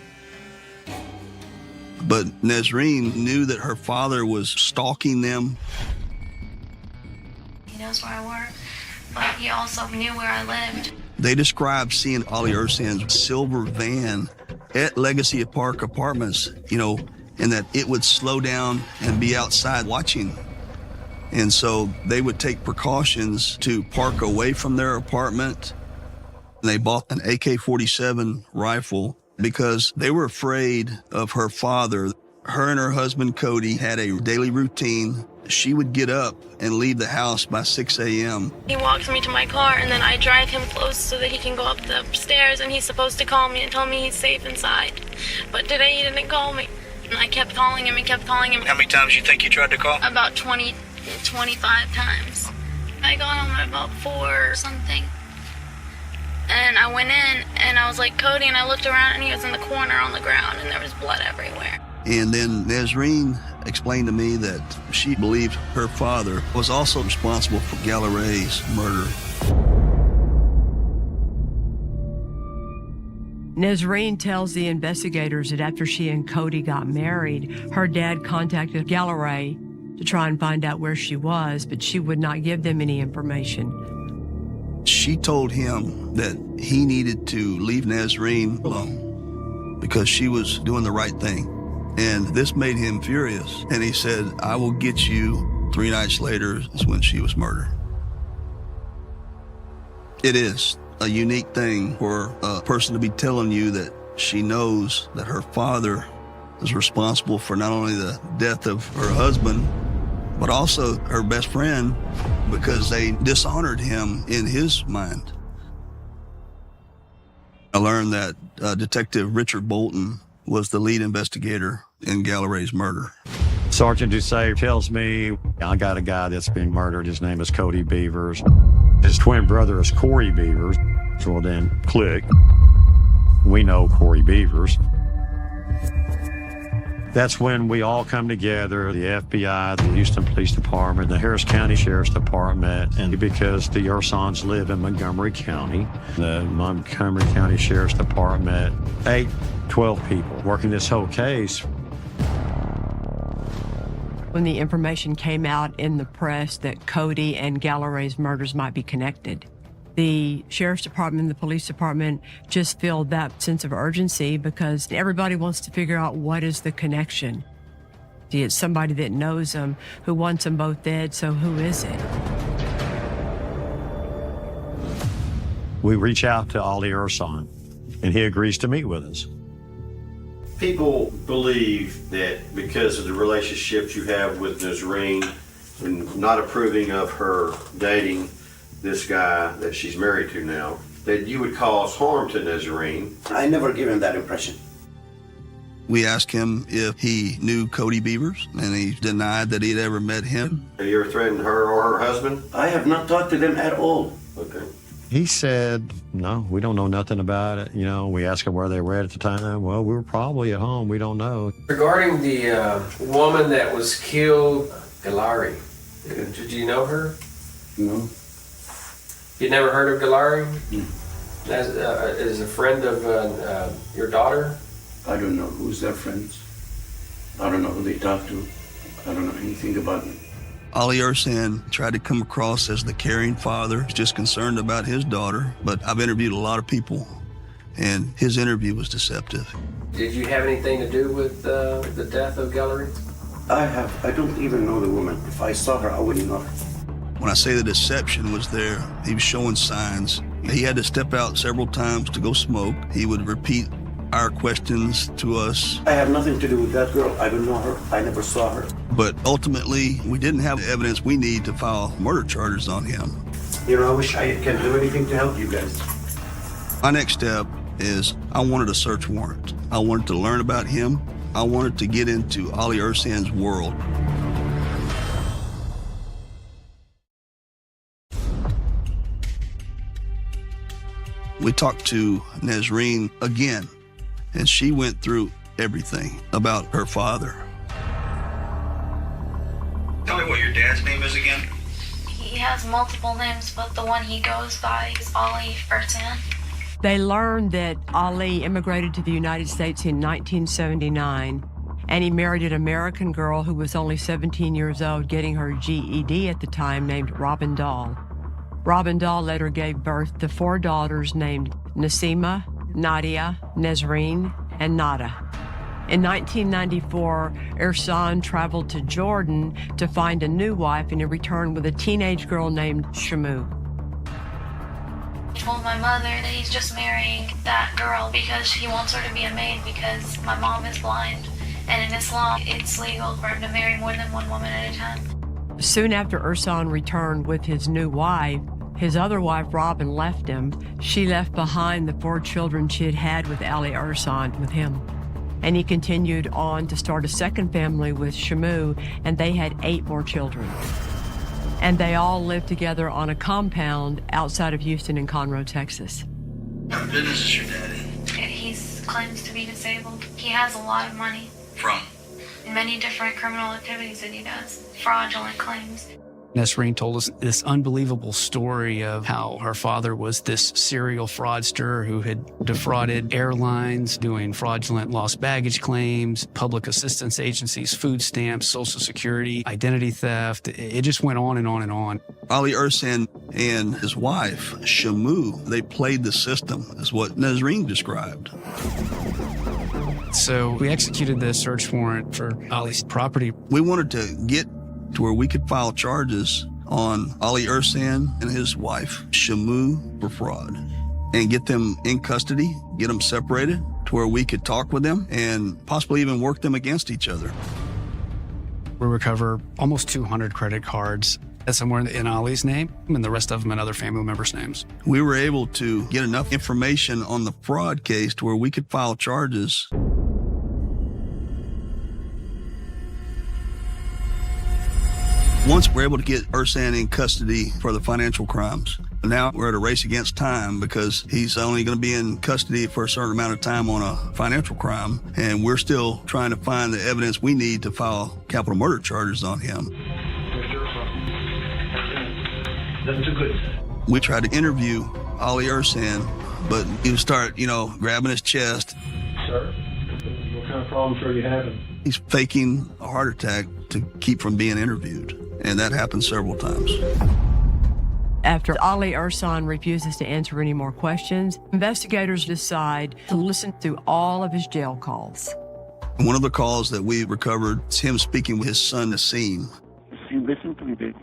But Nazreen knew that her father was stalking them. He knows where I work, but he also knew where I lived. They described seeing Ali Ersan's silver van at Legacy Park Apartments, and that it would slow down and be outside watching. And so they would take precautions to park away from their apartment. They bought an AK-47 rifle because they were afraid of her father. Her and her husband, Cody, had a daily routine. She would get up and leave the house by 6 a.m. He walks me to my car, and then I drive him close so that he can go up the stairs, and he's supposed to call me and tell me he's safe inside. But today he didn't call me. And I kept calling him and kept calling him. How many times do you think you tried to call? About 20, 25 times. I got home at about 4 or something. And I went in, and I was like, Cody, and I looked around, and he was in the corner on the ground, and there was blood everywhere. And then Nazreen explained to me that she believed her father was also responsible for Galleray's murder. Nazreen tells the investigators that after she and Cody got married, her dad contacted Galleray to try and find out where she was, but she would not give them any information. She told him that he needed to leave Nazreen alone because she was doing the right thing. And this made him furious. And he said, I will get you. 3 nights later is when she was murdered. It is a unique thing for a person to be telling you that she knows that her father is responsible for not only the death of her husband, but also her best friend, because they dishonored him in his mind. I learned that Detective Richard Bolton was the lead investigator in Galleray's murder. Sergeant Doucet tells me, I got a guy that's being murdered. His name is Cody Beavers. His twin brother is Corey Beavers. So then, click. We know Corey Beavers. That's when we all come together, the FBI, the Houston Police Department, the Harris County Sheriff's Department, and because the Ursons live in Montgomery County, the Montgomery County Sheriff's Department, 12 people working this whole case. When the information came out in the press that Cody and Galleray's murders might be connected, the Sheriff's Department, the Police Department just feel that sense of urgency because everybody wants to figure out what is the connection. It's somebody that knows them, who wants them both dead, so who is it? We reach out to Ali Ersan, and he agrees to meet with us. People believe that because of the relationships you have with Nazreen and not approving of her dating this guy that she's married to now, that you would cause harm to Nazreen. I never given that impression. We asked him if he knew Cody Beavers, and he denied that he'd ever met him. Have you ever threatened her or her husband? I have not talked to them at all. Okay. He said, no, we don't know nothing about it. We asked him where they were at the time. Well, we were probably at home. We don't know. Regarding the woman that was killed, Galari, did you know her? No. You never heard of Galari? No. As a friend of your daughter? I don't know who's their friends. I don't know who they talk to. I don't know anything about them. Ali Ersan tried to come across as the caring father, just concerned about his daughter, but I've interviewed a lot of people, and his interview was deceptive. Did you have anything to do with the death of Gallery? I don't even know the woman. If I saw her, I wouldn't know her. When I say the deception was there, he was showing signs. He had to step out several times to go smoke. He would repeat our questions to us. I have nothing to do with that girl. I don't know her. I never saw her. But ultimately, we didn't have the evidence we need to file murder charges on him. I wish I can do anything to help you guys. My next step is I wanted a search warrant. I wanted to learn about him. I wanted to get into Ali Ersan's world. We talked to Nazreen again, and she went through everything about her father. Tell me what you're your dad's name is again? He has multiple names, but the one he goes by is Ali Ersan. They learned that Ali immigrated to the United States in 1979, and he married an American girl who was only 17 years old, getting her GED at the time, named Robin Dahl. Robin Dahl later gave birth to 4 daughters named Nasima, Nadia, Nezreen, and Nada. In 1994, Ersan traveled to Jordan to find a new wife, and he returned with a teenage girl named Shamu. He told my mother that he's just marrying that girl because he wants her to be a maid because my mom is blind. And in Islam, it's legal for him to marry more than one woman at a time. Soon after Ersan returned with his new wife, his other wife, Robin, left him. She left behind the 4 children she had had with Ali Ersan with him. And he continued on to start a second family with Shamu, and they had 8 more children. And they all lived together on a compound outside of Houston in Conroe, Texas. What business is your dad in? He claims to be disabled. He has a lot of money. From? Many different criminal activities that he does. Fraudulent claims. Nesreen told us this unbelievable story of how her father was this serial fraudster who had defrauded airlines, doing fraudulent lost baggage claims, public assistance agencies, food stamps, Social Security, identity theft. It just went on and on and on. Ali Ersan and his wife, Shamu, they played the system, is what Nesreen described. So we executed the search warrant for Ali's property. We wanted to get to where we could file charges on Ali Ersan and his wife, Shamu, for fraud, and get them in custody, get them separated to where we could talk with them and possibly even work them against each other. We recover almost 200 credit cards. That's somewhere in Ali's name, and the rest of them in other family members' names. We were able to get enough information on the fraud case to where we could file charges. Once we're able to get Ersan in custody for the financial crimes, now we're at a race against time because he's only going to be in custody for a certain amount of time on a financial crime, and we're still trying to find the evidence we need to file capital murder charges on him. That's too good. We tried to interview Ali Ersan, but he would start, grabbing his chest. Sir, what kind of problems are you having? He's faking a heart attack to keep from being interviewed, and that happened several times. After Ali Ersan refuses to answer any more questions, investigators decide to listen to all of his jail calls. One of the calls that we recovered is him speaking with his son, Nassim. You listen to me, baby.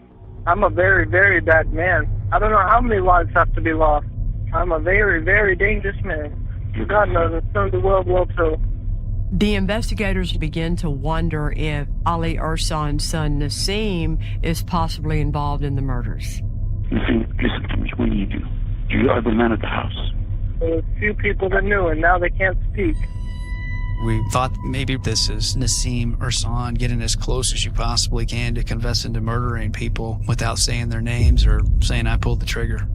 I'm a very, very bad man. I don't know how many lives have to be lost. I'm a very, very dangerous man. God knows it's soon to World War II. The investigators begin to wonder if Ali Ersan's son Nassim is possibly involved in the murders. Listen to me. We need you. You are the man of the house. There were a few people that knew, and now they can't speak. We thought maybe this is Nassim Ersan getting as close as you possibly can to confessing to murdering people without saying their names or saying I pulled the trigger.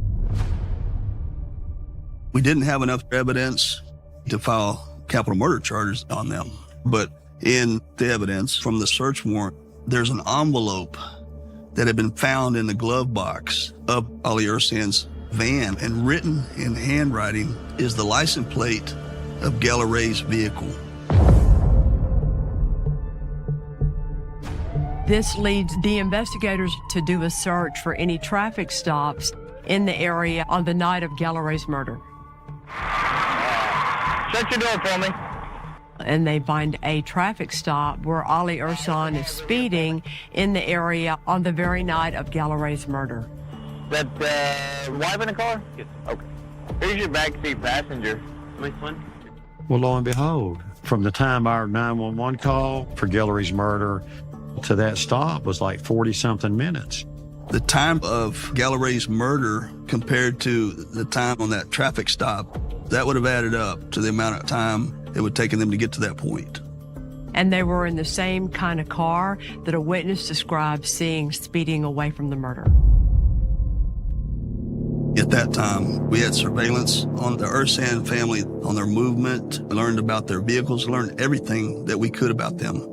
We didn't have enough evidence to file capital murder charges on them, but in the evidence from the search warrant, there's an envelope that had been found in the glove box of Ali Ersan's van, and written in handwriting is the license plate of Gallaray's vehicle. This leads the investigators to do a search for any traffic stops in the area on the night of Gallaray's murder. Shut your door for me. And they find a traffic stop where Ali Ersan is speeding in the area on the very night of Gallaray's murder. That wife in the car? Yes. Okay. Here's your backseat passenger. Which one? Well, lo and behold, from the time our 911 call for Gallaray's murder to that stop was like 40-something minutes. The time of Gallaray's murder compared to the time on that traffic stop, that would have added up to the amount of time it would have taken them to get to that point. And they were in the same kind of car that a witness described seeing speeding away from the murder. At that time, we had surveillance on the Ersan family, on their movement, learned about their vehicles, learned everything that we could about them.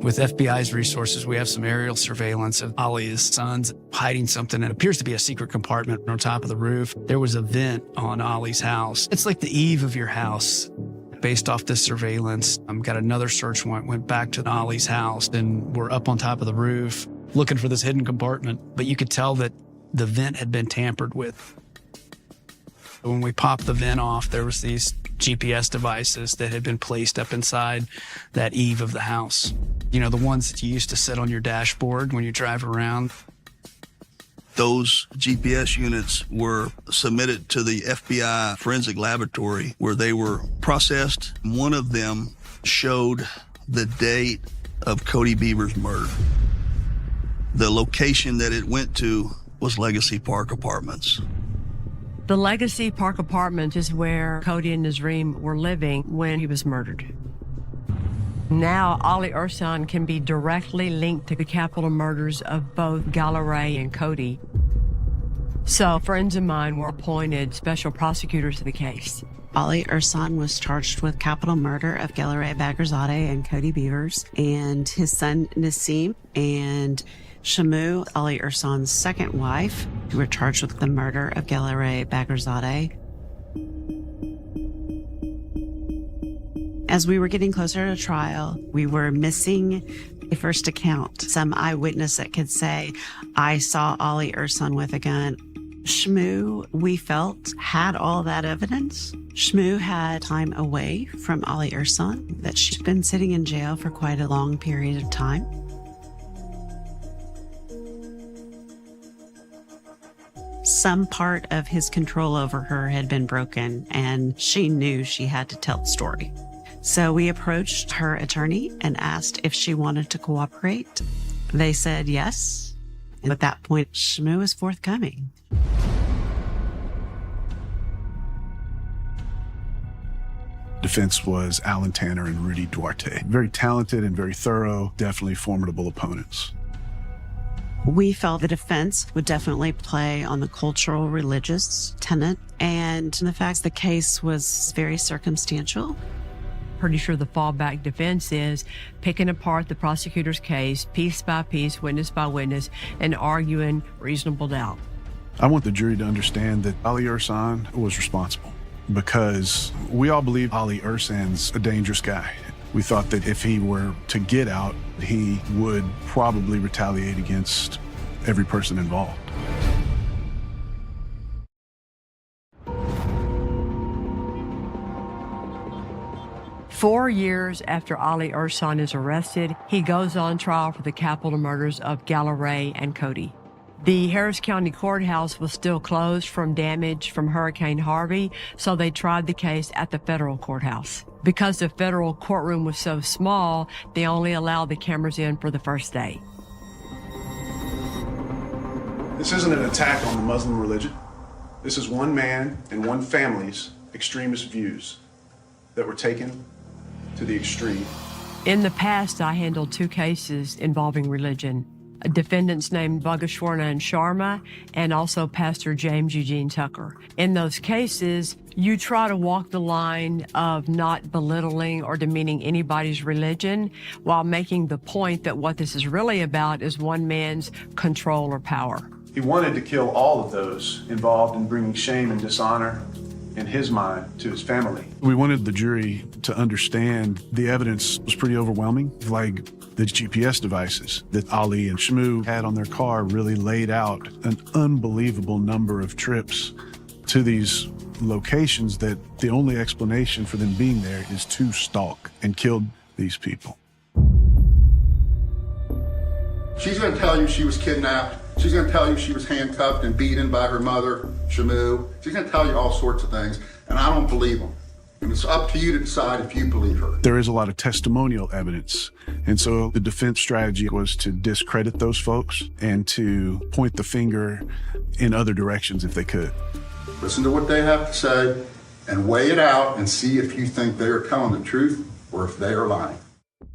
With FBI's resources, we have some aerial surveillance of Ali's sons hiding something that appears to be a secret compartment on top of the roof. There was a vent on Ali's house. It's like the eve of your house. Based off this surveillance, got another search warrant, went back to Ali's house, and we're up on top of the roof looking for this hidden compartment. But you could tell that the vent had been tampered with. When we popped the vent off, there was these GPS devices that had been placed up inside that eave of the house. You know, the ones that you used to sit on your dashboard when you drive around. Those GPS units were submitted to the FBI forensic laboratory where they were processed. One of them showed the date of Cody Beaver's murder. The location that it went to was Legacy Park Apartments. The Legacy Park Apartments is where Cody and Nazreen were living when he was murdered. Now, Ali Ersan can be directly linked to the capital murders of both Galaray and Cody. So, friends of mine were appointed special prosecutors to the case. Ali Ersan was charged with capital murder of Galaray Bagherzadeh and Cody Beavers, and his son Nassim and Shamu, Ali Ersan's second wife, who were charged with the murder of Galaray Bagherzadeh. As we were getting closer to trial, we were missing a first account, some eyewitness that could say, I saw Ali Ersan with a gun. Shmu, we felt, had all that evidence. Shmu had time away from Ali Ersan, that she'd been sitting in jail for quite a long period of time. Some part of his control over her had been broken, and she knew she had to tell the story. So we approached her attorney and asked if she wanted to cooperate. They said yes. And at that point, Shmu was forthcoming. Defense was Alan Tanner and Rudy Duarte. Very talented and very thorough, definitely formidable opponents. We felt the defense would definitely play on the cultural religious tenet, and the fact the case was very circumstantial. Pretty sure the fallback defense is picking apart the prosecutor's case piece by piece, witness by witness, and arguing reasonable doubt. I want the jury to understand that Ali Ersan was responsible because we all believe Ali Ersan's a dangerous guy. We thought that if he were to get out, he would probably retaliate against every person involved. Four years after Ali Ersan is arrested, he goes on trial for the capital murders of Galaray and Cody. The Harris County Courthouse was still closed from damage from Hurricane Harvey, so they tried the case at the federal courthouse. Because the federal courtroom was so small, they only allowed the cameras in for the first day. This isn't an attack on the Muslim religion. This is one man and one family's extremist views that were taken to the extreme. In the past, I handled 2 cases involving religion. Defendants named Bhageshwarna and Sharma, and also Pastor James Eugene Tucker. In those cases, you try to walk the line of not belittling or demeaning anybody's religion while making the point that what this is really about is one man's control or power. He wanted to kill all of those involved in bringing shame and dishonor in his mind to his family. We wanted the jury to understand the evidence was pretty overwhelming, like the GPS devices that Ali and Shmu had on their car really laid out an unbelievable number of trips to these locations that the only explanation for them being there is to stalk and kill these people. She's going to tell you she was kidnapped. She's going to tell you she was handcuffed and beaten by her mother, Shamu. She's going to tell you all sorts of things, and I don't believe them. And it's up to you to decide if you believe her. There is a lot of testimonial evidence, and so the defense strategy was to discredit those folks and to point the finger in other directions if they could. Listen to what they have to say and weigh it out and see if you think they are telling the truth or if they are lying.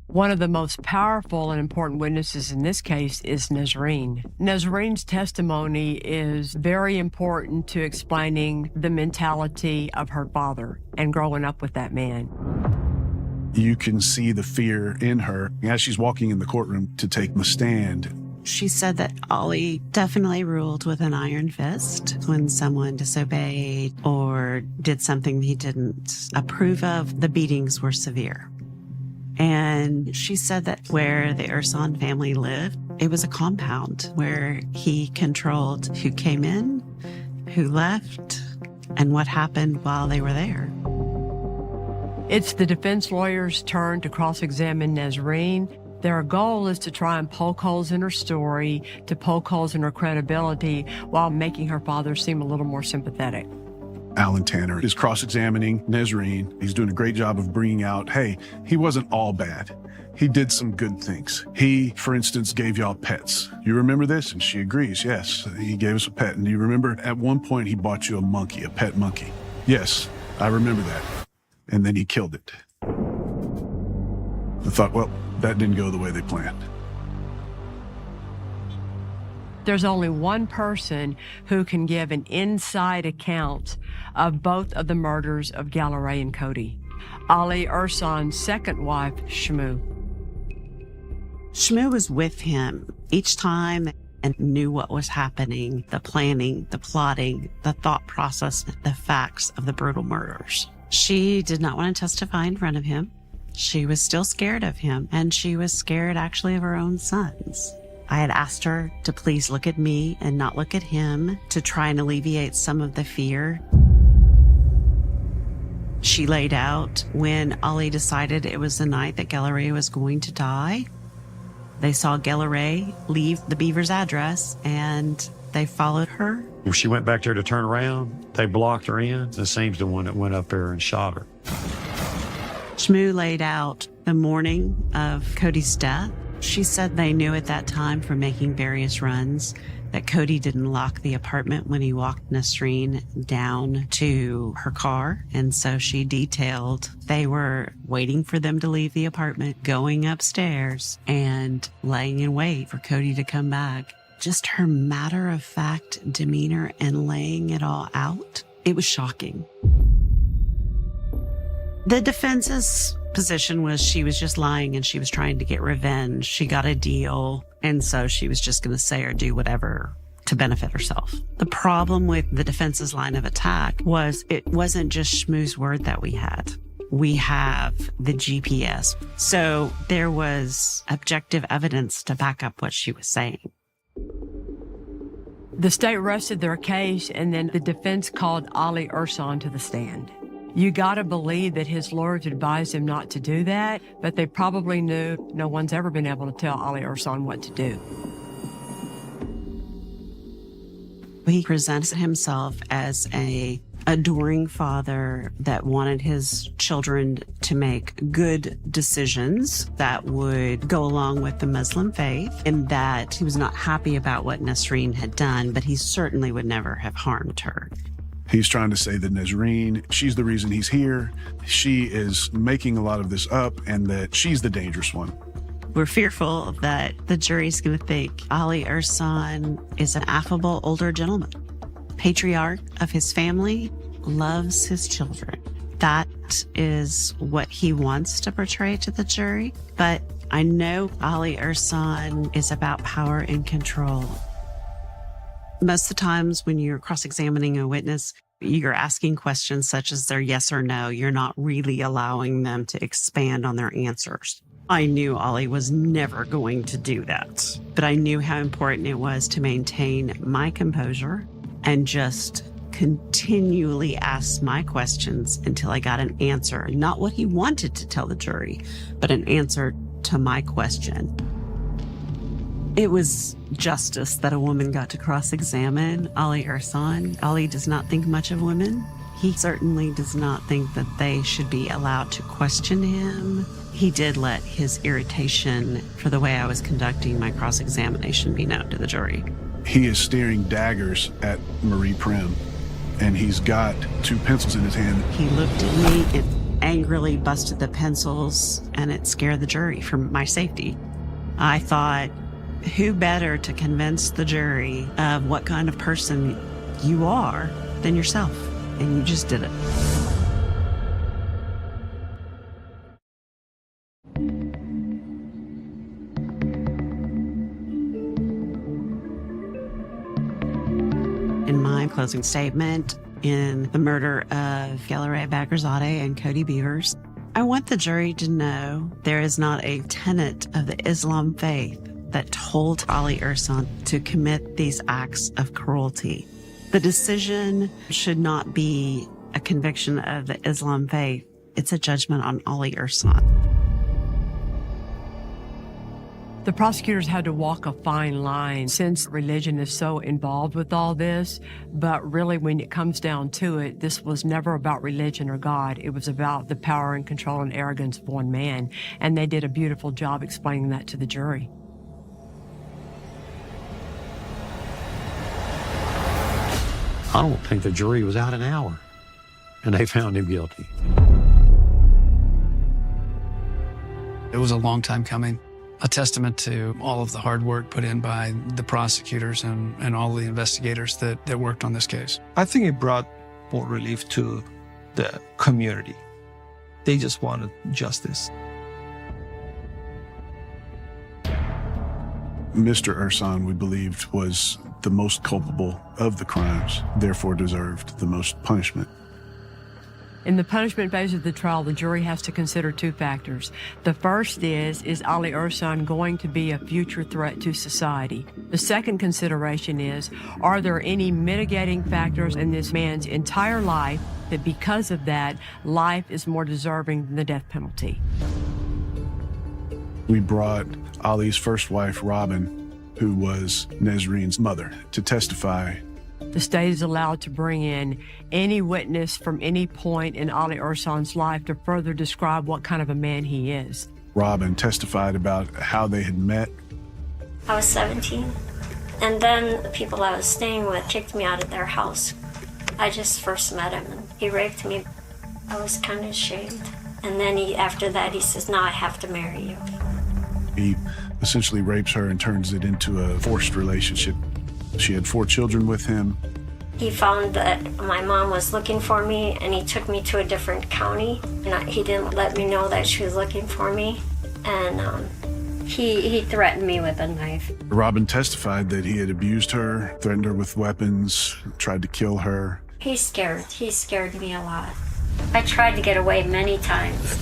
One of the most powerful and important witnesses in this case is Nazreen. Nazreen's testimony is very important to explaining the mentality of her father and growing up with that man. You can see the fear in her as she's walking in the courtroom to take the stand. She said that Ollie definitely ruled with an iron fist when someone disobeyed or did something he didn't approve of. The beatings were severe. And she said that where the Urson family lived, it was a compound where he controlled who came in, who left, and what happened while they were there. It's the defense lawyer's turn to cross-examine Nazreen. Their goal is to try and poke holes in her story, to poke holes in her credibility, while making her father seem a little more sympathetic. Alan Tanner is cross-examining Nazreen. He's doing a great job of bringing out, hey, he wasn't all bad. He did some good things. He, for instance, gave y'all pets. You remember this? And she agrees, yes, he gave us a pet. And you remember at one point he bought you a monkey, a pet monkey. Yes, I remember that. And then he killed it. I thought, well, that didn't go the way they planned. There's only one person who can give an inside account of both of the murders of Galaray and Cody. Ali Urson's second wife, Shmoo. Shmoo was with him each time and knew what was happening, the planning, the plotting, the thought process, the facts of the brutal murders. She did not want to testify in front of him. She was still scared of him, and she was scared actually of her own sons. I had asked her to please look at me and not look at him to try and alleviate some of the fear. She laid out when Ollie decided it was the night that Galaray was going to die. They saw Galaray leave the Beaver's address, and they followed her. When she went back there to turn around, they blocked her in. The same's the one that went up there and shot her. Shmoo laid out the morning of Cody's death. She said they knew at that time from making various runs that Cody didn't lock the apartment when he walked Nazreen down to her car. And so she detailed they were waiting for them to leave the apartment, going upstairs, and laying in wait for Cody to come back. Just her matter-of-fact demeanor and laying it all out, it was shocking. The defense's position was she was just lying and she was trying to get revenge. She got a deal, and so she was just going to say or do whatever to benefit herself. The problem with the defense's line of attack was it wasn't just Shmoo's word that we had. We have the GPS. So there was objective evidence to back up what she was saying. The state rested their case, and then the defense called Ali Urson to the stand. You gotta believe that his lawyers advised him not to do that, but they probably knew no one's ever been able to tell Ali Urson what to do. He presents himself as a adoring father that wanted his children to make good decisions that would go along with the Muslim faith, and that he was not happy about what Nazreen had done, but he certainly would never have harmed her. He's trying to say that Nazreen, she's the reason he's here. She is making a lot of this up, and that she's the dangerous one. We're fearful that the jury's going to think Ali Urson is an affable older gentleman, patriarch of his family, loves his children. That is what he wants to portray to the jury. But I know Ali Urson is about power and control. Most of the times when you're cross-examining a witness, you're asking questions such as their yes or no. You're not really allowing them to expand on their answers. I knew Ollie was never going to do that, but I knew how important it was to maintain my composure and just continually ask my questions until I got an answer, not what he wanted to tell the jury, but an answer to my question. It was justice that a woman got to cross-examine Ali Urson. Ali does not think much of women. He certainly does not think that they should be allowed to question him. He did let his irritation for the way I was conducting my cross-examination be known to the jury. He is staring daggers at Marie Prim, and he's got 2 pencils in his hand. He looked at me and angrily busted the pencils, and it scared the jury for my safety. I thought, who better to convince the jury of what kind of person you are than yourself? And you just did it. closing statement in the murder of Galilei Bagherzadeh and Cody Beavers. I want the jury to know there is not a tenet of the Islam faith that told Ali Ersan to commit these acts of cruelty. The decision should not be a conviction of the Islam faith. It's a judgment on Ali Ersan. The prosecutors had to walk a fine line since religion is so involved with all this, but really when it comes down to it, this was never about religion or God. It was about the power and control and arrogance of one man, and they did a beautiful job explaining that to the jury. I don't think the jury was out an hour, and they found him guilty. It was a long time coming. A testament to all of the hard work put in by the prosecutors and all the investigators that worked on this case. I think it brought more relief to the community. They just wanted justice. Mr. Ersan, we believed, was the most culpable of the crimes, therefore deserved the most punishment. In the punishment phase of the trial, the jury has to consider two factors. The first is Ali Ersan going to be a future threat to society? The second consideration is, are there any mitigating factors in this man's entire life that because of that, life is more deserving than the death penalty? We brought Ali's first wife, Robin, who was Nesreen's mother, to testify. The state is allowed to bring in any witness from any point in Ali Ersan's life to further describe what kind of a man he is. Robin testified about how they had met. I was 17, and then the people I was staying with kicked me out of their house. I just first met him, and he raped me. I was kind of ashamed. And then after that, he says, "Now I have to marry you." He essentially rapes her and turns it into a forced relationship. She had 4 children with him. He found that my mom was looking for me, and he took me to a different county. And he didn't let me know that she was looking for me. And he threatened me with a knife. Robin testified that he had abused her, threatened her with weapons, tried to kill her. He scared me a lot. I tried to get away many times.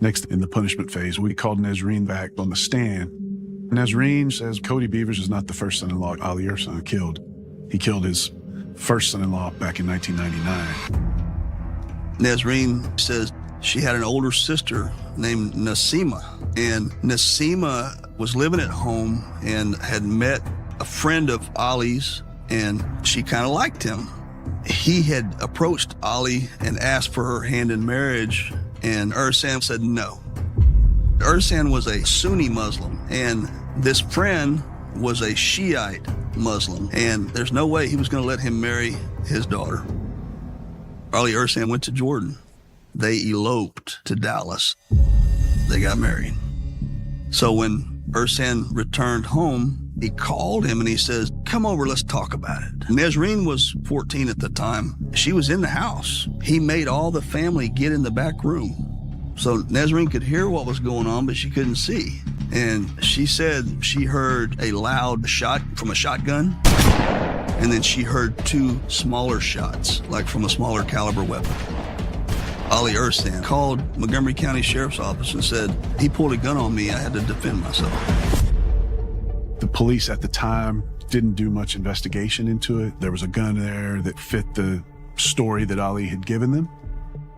Next, in the punishment phase, we called Nesreen back on the stand. Nesreen says Cody Beavers is not the first son-in-law Ali Ersan killed. He killed his first son-in-law back in 1999. Nesreen says she had an older sister named Nasima, and Nasima was living at home and had met a friend of Ali's, and she kind of liked him. He had approached Ali and asked for her hand in marriage, and Ersan said no. Ersan was a Sunni Muslim, and this friend was a Shiite Muslim, and there's no way he was going to let him marry his daughter. Ali Ersan went to Jordan. They eloped to Dallas. They got married. So when Ersan returned home, he called him and he says, "Come over, let's talk about it." Nesreen was 14 at the time. She was in the house. He made all the family get in the back room. So Nesreen could hear what was going on, but she couldn't see. And she said she heard a loud shot from a shotgun, and then she heard 2 smaller shots, like from a smaller caliber weapon. Ali Ersan called Montgomery County Sheriff's Office and said, "He pulled a gun on me, I had to defend myself." The police at the time didn't do much investigation into it. There was a gun there that fit the story that Ali had given them.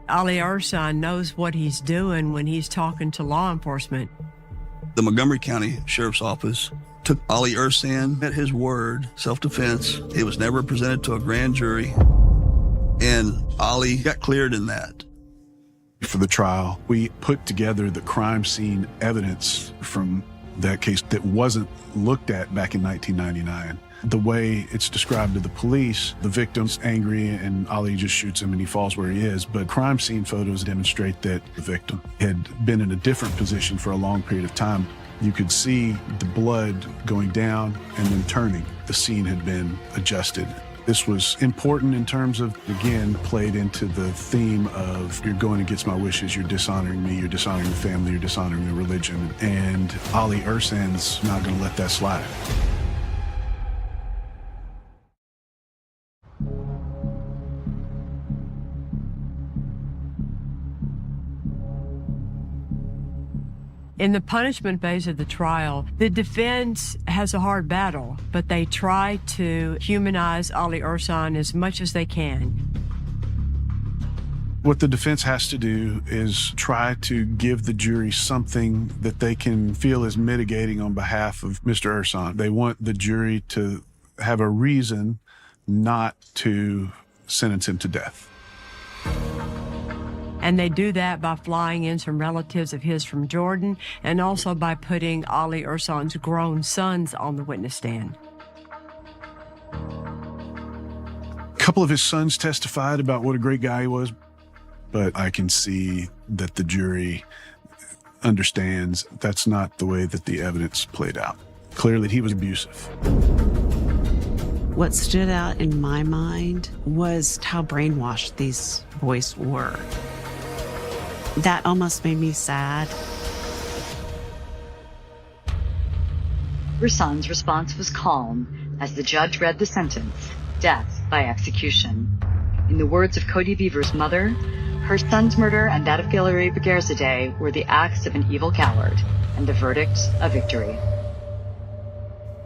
Ali Ersan knows what he's doing when he's talking to law enforcement. The Montgomery County Sheriff's Office took Ali Ersan at his word, self-defense. It was never presented to a grand jury, and Ali got cleared in that. For the trial, we put together the crime scene evidence from that case that wasn't looked at back in 1999. The way it's described to the police, the victim's angry and Ali just shoots him and he falls where he is. But crime scene photos demonstrate that the victim had been in a different position for a long period of time. You could see the blood going down and then turning. The scene had been adjusted. This was important in terms of, again, played into the theme of you're going against my wishes, you're dishonoring me, you're dishonoring the family, you're dishonoring the religion. And Ali Ersan's not going to let that slide. In the punishment phase of the trial, the defense has a hard battle, but they try to humanize Ali Ersan as much as they can. What the defense has to do is try to give the jury something that they can feel is mitigating on behalf of Mr. Ersan. They want the jury to have a reason not to sentence him to death. And they do that by flying in some relatives of his from Jordan and also by putting Ali Ersan's grown sons on the witness stand. A couple of his sons testified about what a great guy he was, but I can see that the jury understands that's not the way that the evidence played out. Clearly, he was abusive. What stood out in my mind was how brainwashed these boys were. That almost made me sad. Ersan's response was calm as the judge read the sentence, death by execution. In the words of Cody Beaver's mother, her son's murder and that of Gilary Bagherzadeh were the acts of an evil coward, and the verdict a victory.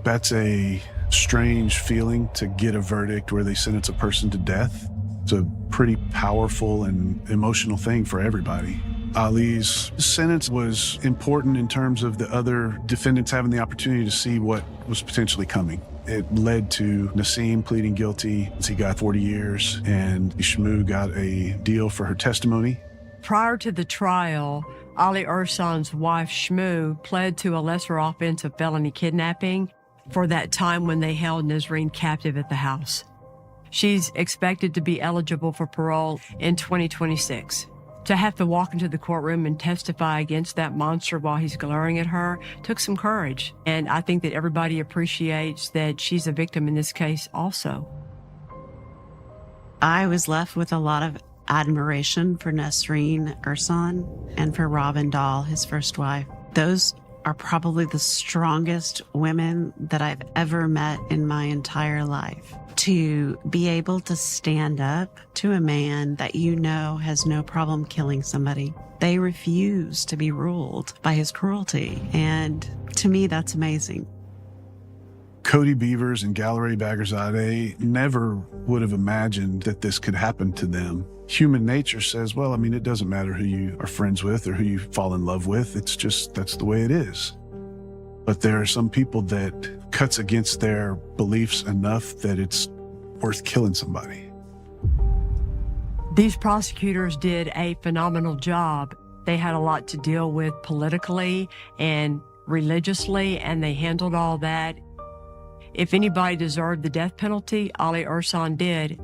That's a strange feeling to get a verdict where they sentence a person to death. It's a pretty powerful and emotional thing for everybody. Ali's sentence was important in terms of the other defendants having the opportunity to see what was potentially coming. It led to Nassim pleading guilty. He got 40 years, and Shmoo got a deal for her testimony. Prior to the trial, Ali Ersan's wife, Shmoo, pled to a lesser offense of felony kidnapping for that time when they held Nazreen captive at the house. She's expected to be eligible for parole in 2026. To have to walk into the courtroom and testify against that monster while he's glaring at her took some courage. And I think that everybody appreciates that she's a victim in this case also. I was left with a lot of admiration for Nasreen Ersan and for Robin Dahl, his first wife. Those are probably the strongest women that I've ever met in my entire life. To be able to stand up to a man that you know has no problem killing somebody. They refuse to be ruled by his cruelty. And to me, that's amazing. Cody Beavers and Gilary Bagherzadeh never would have imagined that this could happen to them. Human nature says, well, I mean, it doesn't matter who you are friends with or who you fall in love with. It's just, that's the way it is. But there are some people that cuts against their beliefs enough that it's worth killing somebody. These prosecutors did a phenomenal job. They had a lot to deal with politically and religiously, and they handled all that. If anybody deserved the death penalty, Ali Ersan did.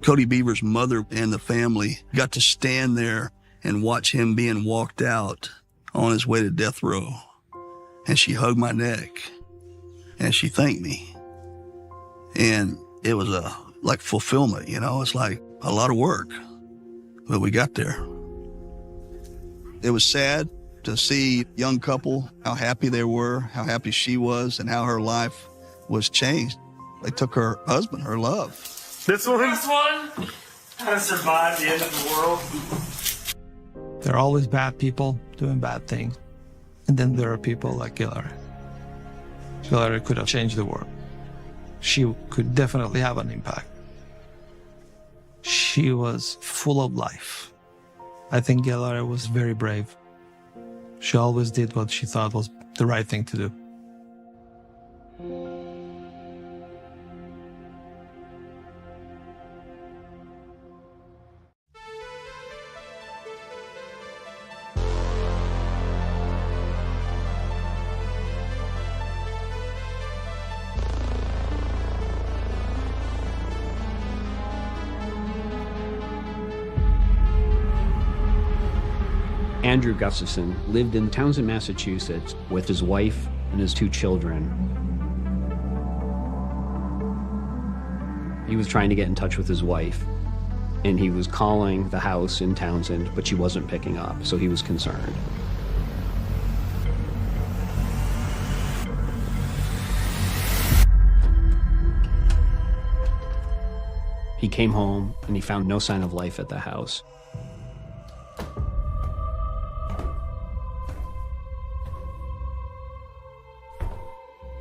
Cody Beaver's mother and the family got to stand there and watch him being walked out on his way to death row. And she hugged my neck and she thanked me. And it was like fulfillment, you know, it's like a lot of work, but we got there. It was sad to see a young couple, how happy they were, how happy she was, and how her life was changed. They took her husband, her love. This one? How to survive the end of the world. There are always bad people doing bad things. And then there are people like Gilary. Gilary could have changed the world. She could definitely have an impact. She was full of life. I think Gilary was very brave. She always did what she thought was the right thing to do. Andrew Gustafson lived in Townsend, Massachusetts with his wife and his 2 children. He was trying to get in touch with his wife, and he was calling the house in Townsend, but she wasn't picking up, so he was concerned. He came home and he found no sign of life at the house.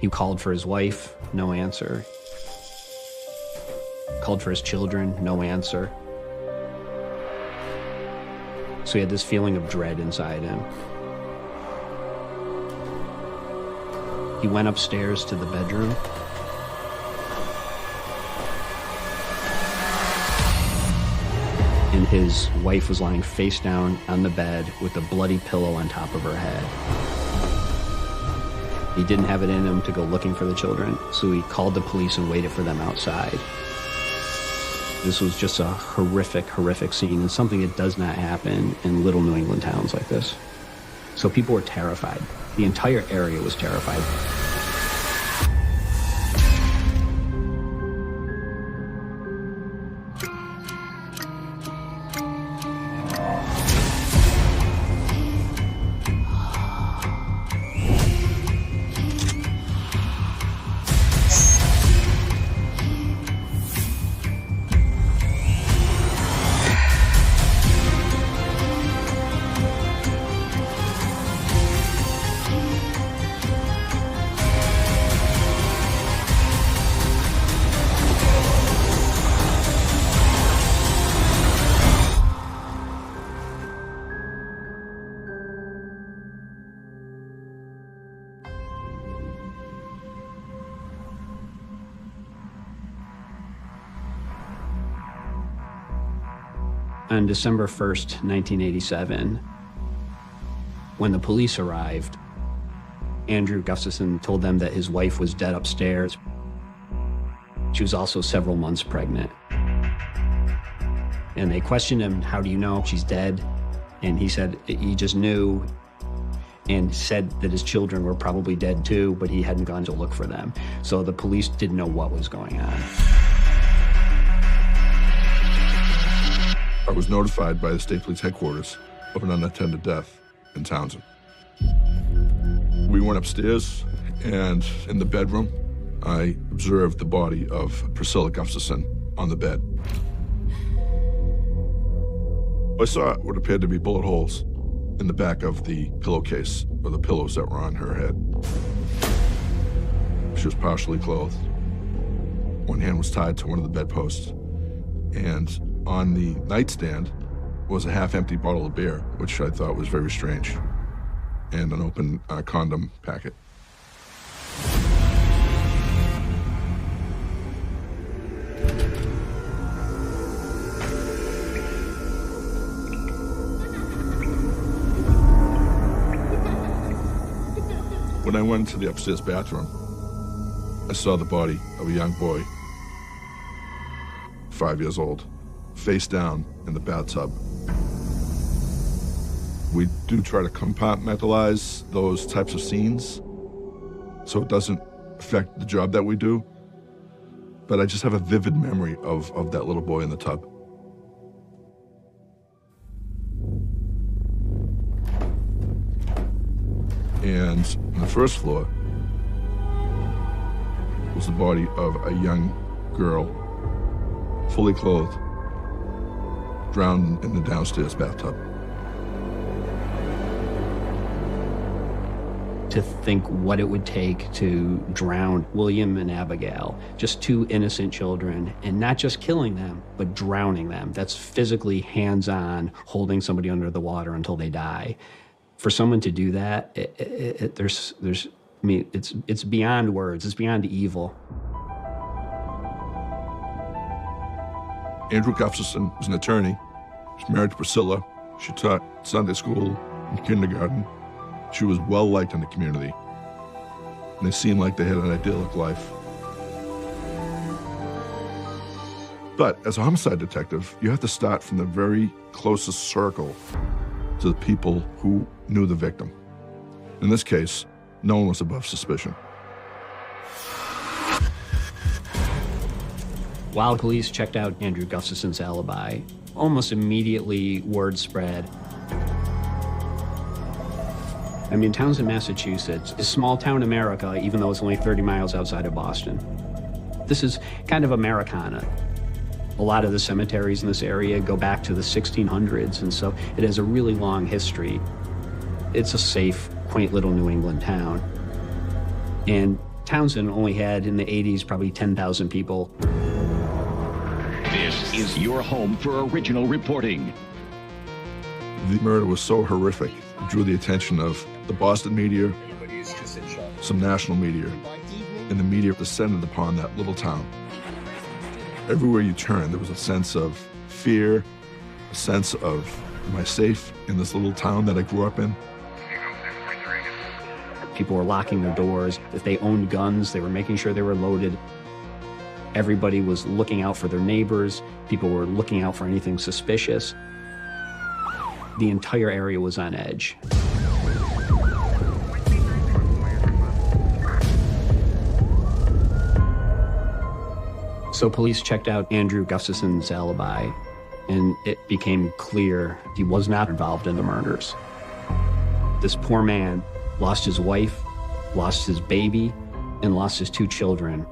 He called for his wife, no answer. Called for his children, no answer. So he had this feeling of dread inside him. He went upstairs to the bedroom. And his wife was lying face down on the bed with a bloody pillow on top of her head. He didn't have it in him to go looking for the children, so he called the police and waited for them outside. This was just a horrific, horrific scene, and something that does not happen in little New England towns like this. So people were terrified. The entire area was terrified. On December 1st, 1987, when the police arrived, Andrew Gustafson told them that his wife was dead upstairs. She was also several months pregnant. And they questioned him, "How do you know she's dead?" And he said he just knew, and said that his children were probably dead too, but he hadn't gone to look for them. So the police didn't know what was going on. I was notified by the state police headquarters of an unattended death in Townsend. We went upstairs, and in the bedroom, I observed the body of Priscilla Gustafson on the bed. I saw what appeared to be bullet holes in the back of the pillowcase, or the pillows that were on her head. She was partially clothed. One hand was tied to one of the bedposts, and on the nightstand was a half-empty bottle of beer, which I thought was very strange, and an open condom packet. When I went into the upstairs bathroom, I saw the body of a young boy, 5 years old, face down in the bathtub. We do try to compartmentalize those types of scenes so it doesn't affect the job that we do, but I just have a vivid memory of that little boy in the tub. And on the first floor was the body of a young girl, fully clothed, drowned in the downstairs bathtub. To think what it would take to drown William and Abigail, just two innocent children, and not just killing them, but drowning them. That's physically hands-on, holding somebody under the water until they die. For someone to do that, it's beyond words. It's beyond evil. Andrew Gustafson was an attorney. He was married to Priscilla. She taught Sunday school and kindergarten. She was well-liked in the community. And they seemed like they had an idyllic life. But as a homicide detective, you have to start from the very closest circle to the people who knew the victim. In this case, no one was above suspicion. While police checked out Andrew Gustafson's alibi, almost immediately word spread. I mean, Townsend, Massachusetts is small town America, even though it's only 30 miles outside of Boston. This is kind of Americana. A lot of the cemeteries in this area go back to the 1600s, and so it has a really long history. It's a safe, quaint little New England town. And Townsend only had, in the 80s, probably 10,000 people. This is your home for original reporting. The murder was so horrific, it drew the attention of the Boston media, some national media, and the media descended upon that little town. Everywhere you turned, there was a sense of fear, a sense of, am I safe in this little town that I grew up in? People were locking their doors. If they owned guns, they were making sure they were loaded. Everybody was looking out for their neighbors. People were looking out for anything suspicious. The entire area was on edge. So police checked out Andrew Gustafson's alibi, and it became clear he was not involved in the murders. This poor man lost his wife, lost his baby, and lost his 2 children,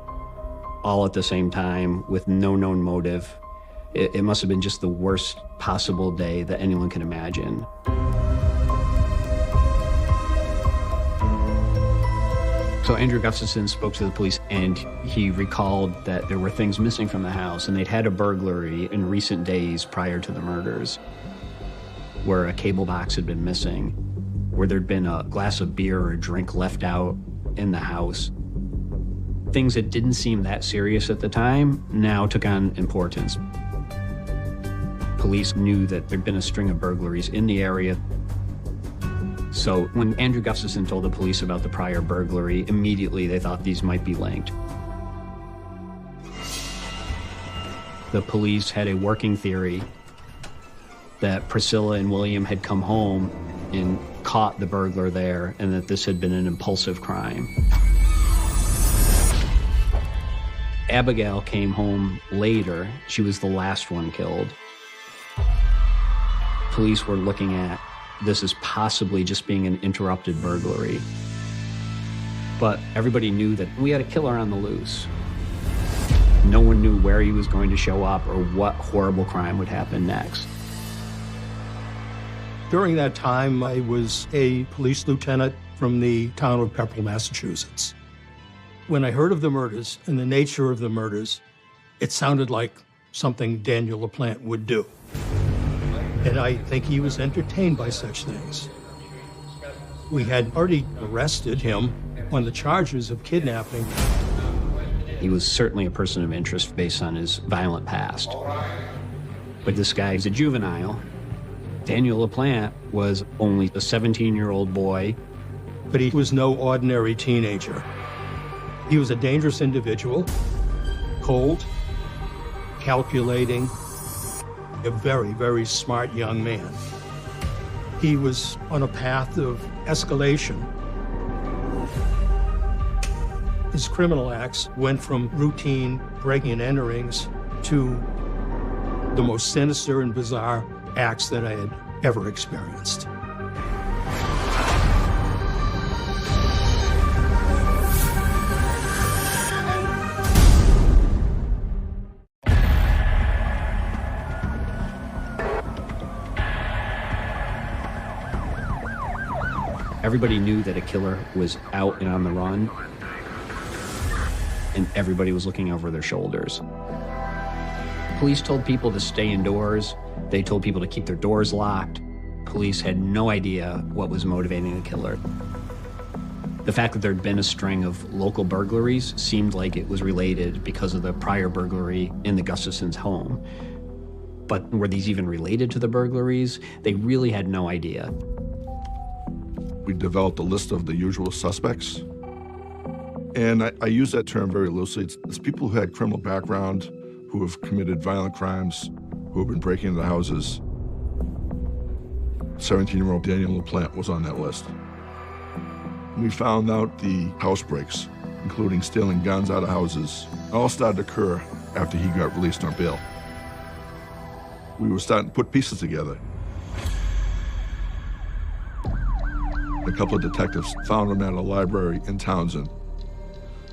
all at the same time with no known motive. It must have been just the worst possible day that anyone can imagine. So Andrew Gustafson spoke to the police, and he recalled that there were things missing from the house, and they'd had a burglary in recent days prior to the murders where a cable box had been missing, where there'd been a glass of beer or a drink left out in the house. Things that didn't seem that serious at the time now took on importance. Police knew that there'd been a string of burglaries in the area. So when Andrew Gustafson told the police about the prior burglary, immediately they thought these might be linked. The police had a working theory that Priscilla and William had come home and caught the burglar there, and that this had been an impulsive crime. Abigail came home later. She was the last one killed. Police were looking at this as possibly just being an interrupted burglary. But everybody knew that we had a killer on the loose. No one knew where he was going to show up or what horrible crime would happen next. During that time, I was a police lieutenant from the town of Pepperell, Massachusetts. When I heard of the murders and the nature of the murders, it sounded like something Daniel LaPlante would do. And I think he was entertained by such things. We had already arrested him on the charges of kidnapping. He was certainly a person of interest based on his violent past. But this guy is a juvenile. Daniel LaPlante was only a 17-year-old boy. But he was no ordinary teenager. He was a dangerous individual, cold, calculating, a very, very smart young man. He was on a path of escalation. His criminal acts went from routine breaking and enterings to the most sinister and bizarre acts that I had ever experienced. Everybody knew that a killer was out and on the run, and everybody was looking over their shoulders. Police told people to stay indoors. They told people to keep their doors locked. Police had no idea what was motivating the killer. The fact that there'd been a string of local burglaries seemed like it was related because of the prior burglary in the Gustafsons' home. But were these even related to the burglaries? They really had no idea. We developed a list of the usual suspects. And I use that term very loosely. It's people who had criminal background, who have committed violent crimes, who have been breaking into houses. 17-year-old Daniel LaPlante was on that list. We found out the house breaks, including stealing guns out of houses, all started to occur after he got released on bail. We were starting to put pieces together. A couple of detectives found him at a library in Townsend.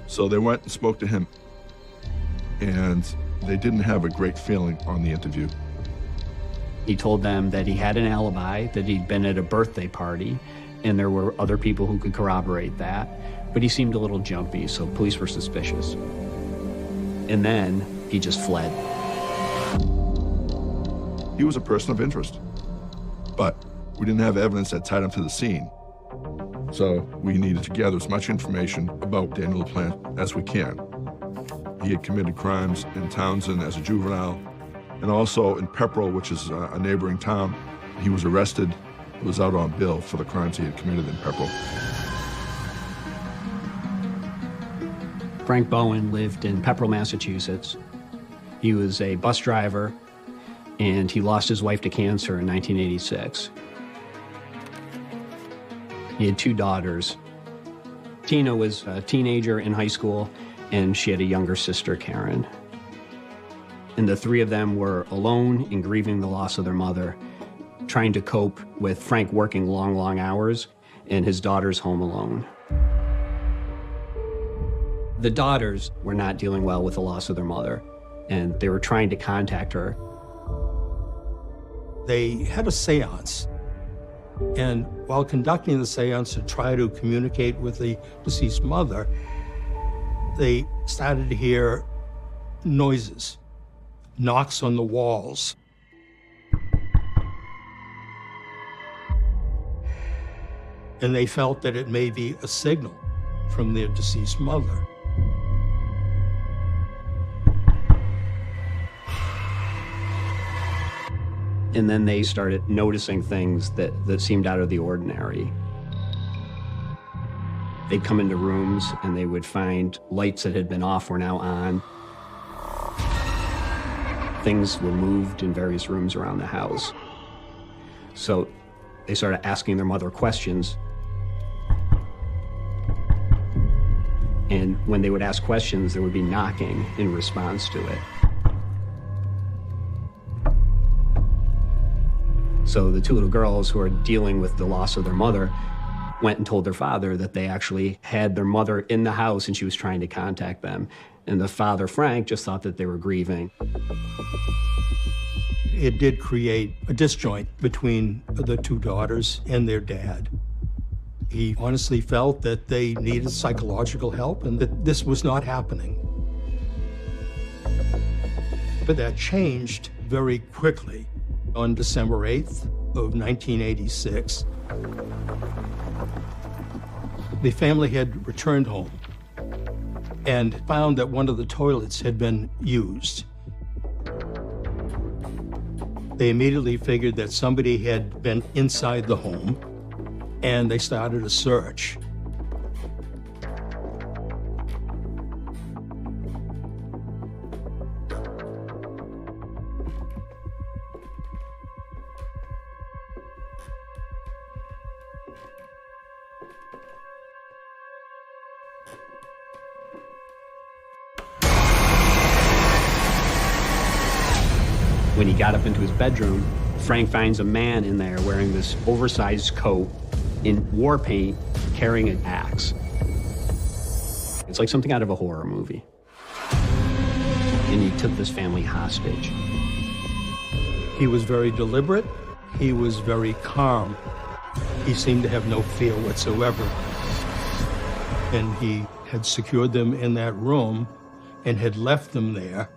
So they went and spoke to him, and they didn't have a great feeling on the interview. He told them that he had an alibi, that he'd been at a birthday party, and there were other people who could corroborate that. But he seemed a little jumpy, so police were suspicious. And then he just fled. He was a person of interest, but we didn't have evidence that tied him to the scene. So we needed to gather as much information about Daniel LaPlante as we can. He had committed crimes in Townsend as a juvenile, and also in Pepperell, which is a neighboring town. He was arrested, was out on bail for the crimes he had committed in Pepperell. Frank Bowen lived in Pepperell, Massachusetts. He was a bus driver, and he lost his wife to cancer in 1986. He had 2 daughters. Tina was a teenager in high school, and she had a younger sister, Karen. And the 3 of them were alone and grieving the loss of their mother, trying to cope with Frank working long, long hours and his daughters home alone. The daughters were not dealing well with the loss of their mother, and they were trying to contact her. They had a seance, and while conducting the seance to try to communicate with the deceased mother, they started to hear noises, knocks on the walls. And they felt that it may be a signal from their deceased mother. And then they started noticing things that seemed out of the ordinary. They'd come into rooms and they would find lights that had been off were now on. Things were moved in various rooms around the house. So they started asking their mother questions. And when they would ask questions, there would be knocking in response to it. So the 2 little girls who are dealing with the loss of their mother went and told their father that they actually had their mother in the house and she was trying to contact them. And the father, Frank, just thought that they were grieving. It did create a disjoint between the 2 daughters and their dad. He honestly felt that they needed psychological help and that this was not happening. But that changed very quickly. On December 8th of 1986, the family had returned home and found that one of the toilets had been used. They immediately figured that somebody had been inside the home, and they started a search. When he got up into his bedroom, Frank finds a man in there wearing this oversized coat in war paint, carrying an axe. It's like something out of a horror movie. And he took this family hostage. He was very deliberate. He was very calm. He seemed to have no fear whatsoever. And he had secured them in that room and had left them there.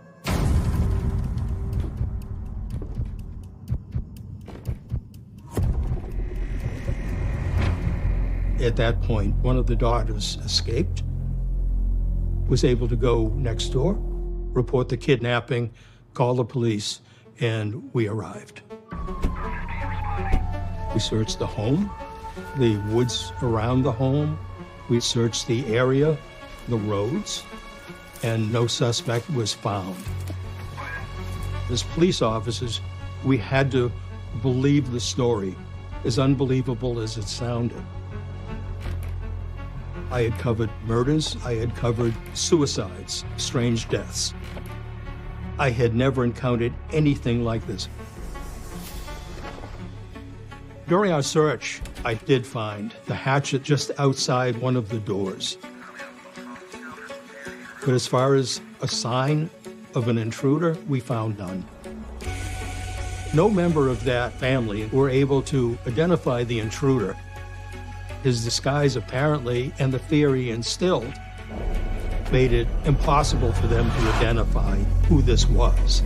At that point, one of the daughters escaped, was able to go next door, report the kidnapping, call the police, and we arrived. We searched the home, the woods around the home. We searched the area, the roads, and no suspect was found. As police officers, we had to believe the story, as unbelievable as it sounded. I had covered murders, I had covered suicides, strange deaths. I had never encountered anything like this. During our search, I did find the hatchet just outside one of the doors. But as far as a sign of an intruder, we found none. No member of that family were able to identify the intruder. His disguise, apparently, and the fear he instilled made it impossible for them to identify who this was.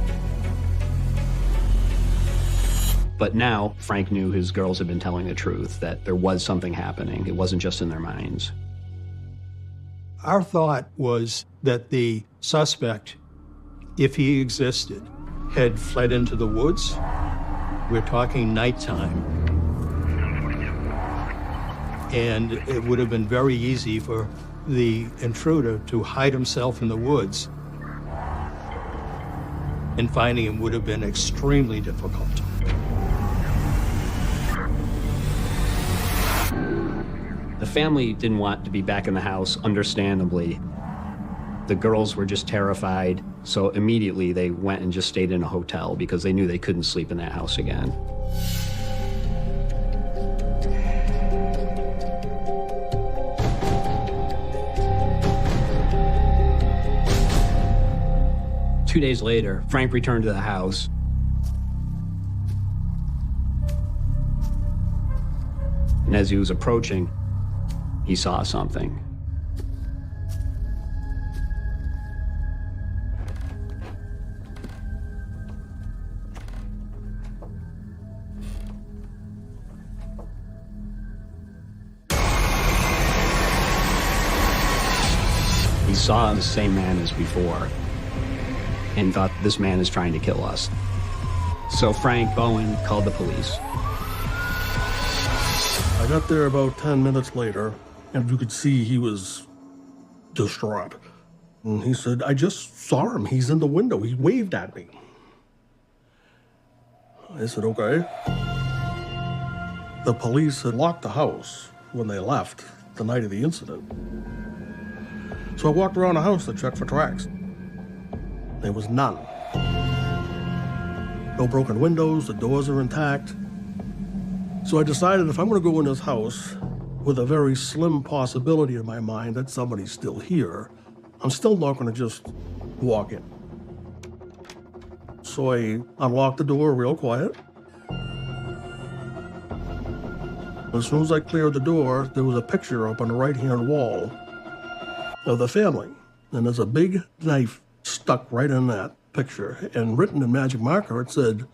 But now Frank knew his girls had been telling the truth, that there was something happening. It wasn't just in their minds. Our thought was that the suspect, if he existed, had fled into the woods. We're talking nighttime. And it would have been very easy for the intruder to hide himself in the woods. And finding him would have been extremely difficult. The family didn't want to be back in the house, understandably. The girls were just terrified, so immediately they went and just stayed in a hotel because they knew they couldn't sleep in that house again. Two days later, Frank returned to the house. And as he was approaching, he saw something. He saw the same man as before and thought, this man is trying to kill us. So Frank Bowen called the police. I got there about 10 minutes later, and you could see he was distraught. And he said, I just saw him. He's in the window. He waved at me. I said, okay. The police had locked the house when they left the night of the incident. So I walked around the house to check for tracks. There was none. No broken windows, the doors are intact. So I decided if I'm going to go in this house with a very slim possibility in my mind that somebody's still here, I'm still not going to just walk in. So I unlocked the door real quiet. As soon as I cleared the door, there was a picture up on the right-hand wall of the family. And there's a big knife stuck right in that picture. And written in magic marker, it said,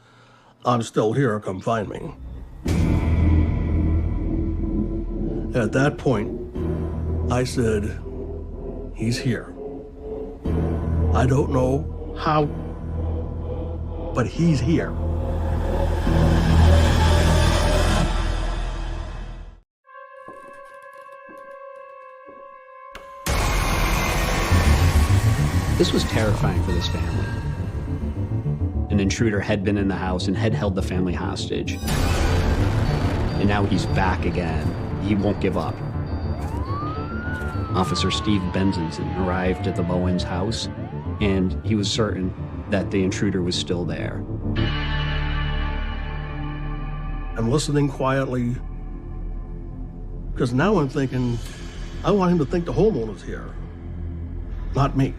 I'm still here, come find me. At that point, I said, he's here. I don't know how, but he's here. This was terrifying for this family. An intruder had been in the house and had held the family hostage. And now he's back again. He won't give up. Officer Steve Benzenson arrived at the Bowens' house, and he was certain that the intruder was still there. I'm listening quietly, because now I'm thinking, I want him to think the homeowner's here, not me.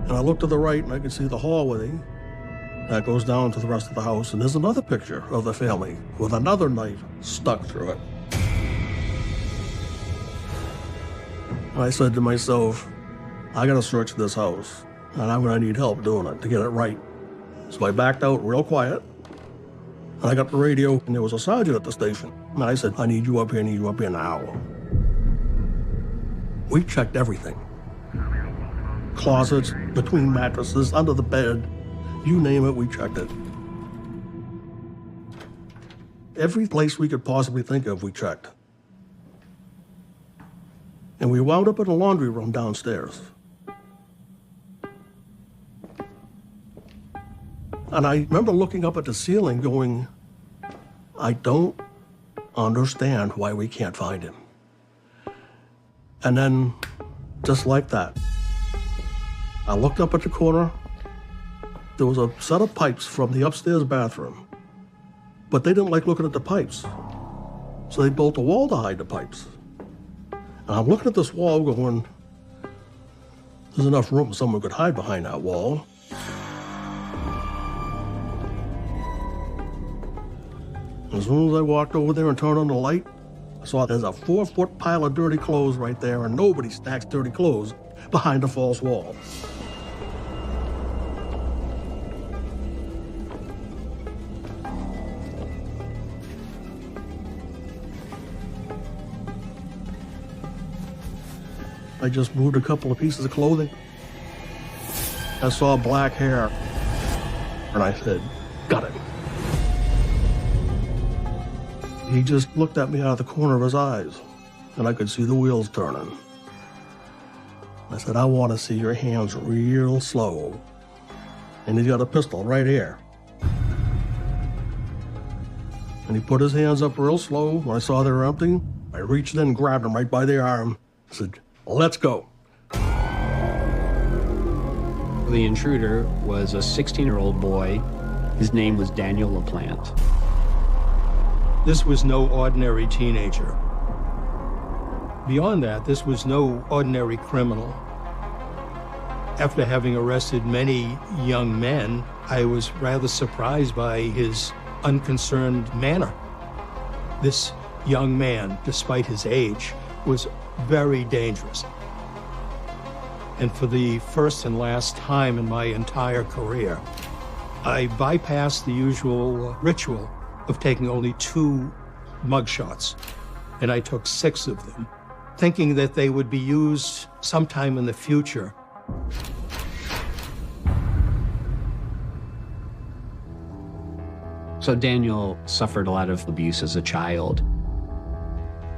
And I look to the right, and I can see the hallway that goes down to the rest of the house, and there's another picture of the family with another knife stuck through it. And I said to myself, I gotta search this house, and I'm gonna need help doing it to get it right. So I backed out real quiet, and I got the radio, and there was a sergeant at the station. And I said, I need you up here now. We checked everything. Closets, between mattresses, under the bed, you name it, we checked it. Every place we could possibly think of, we checked. And we wound up in a laundry room downstairs. And I remember looking up at the ceiling going, I don't understand why we can't find him. And then, just like that, I looked up at the corner. There was a set of pipes from the upstairs bathroom, but they didn't like looking at the pipes. So they built a wall to hide the pipes. And I'm looking at this wall going, there's enough room someone could hide behind that wall. As soon as I walked over there and turned on the light, I saw there's a 4-foot pile of dirty clothes right there, and nobody stacks dirty clothes behind a false wall. I just moved a couple of pieces of clothing. I saw black hair, and I said, got it. He just looked at me out of the corner of his eyes, and I could see the wheels turning. I said, I want to see your hands real slow. And he's got a pistol right here. And he put his hands up real slow. When I saw they were empty, I reached in and grabbed him right by the arm. I said, let's go. The intruder was a 16-year-old boy. His name was Daniel LaPlante. This was no ordinary teenager. Beyond that, this was no ordinary criminal. After having arrested many young men, I was rather surprised by his unconcerned manner. This young man, despite his age, was very dangerous. And for the first and last time in my entire career, I bypassed the usual ritual of taking only 2 mugshots, and I took 6 of them, thinking that they would be used sometime in the future. So Daniel suffered a lot of abuse as a child.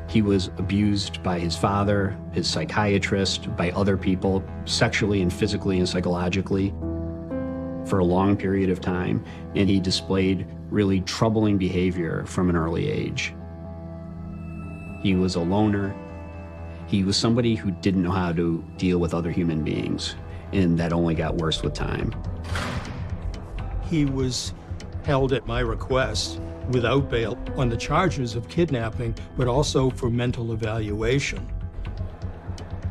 He was abused by his father, his psychiatrist, by other people, sexually and physically and psychologically, for a long period of time, and he displayed really troubling behavior from an early age. He was a loner. He was somebody who didn't know how to deal with other human beings, and that only got worse with time. He was held at my request without bail on the charges of kidnapping, but also for mental evaluation.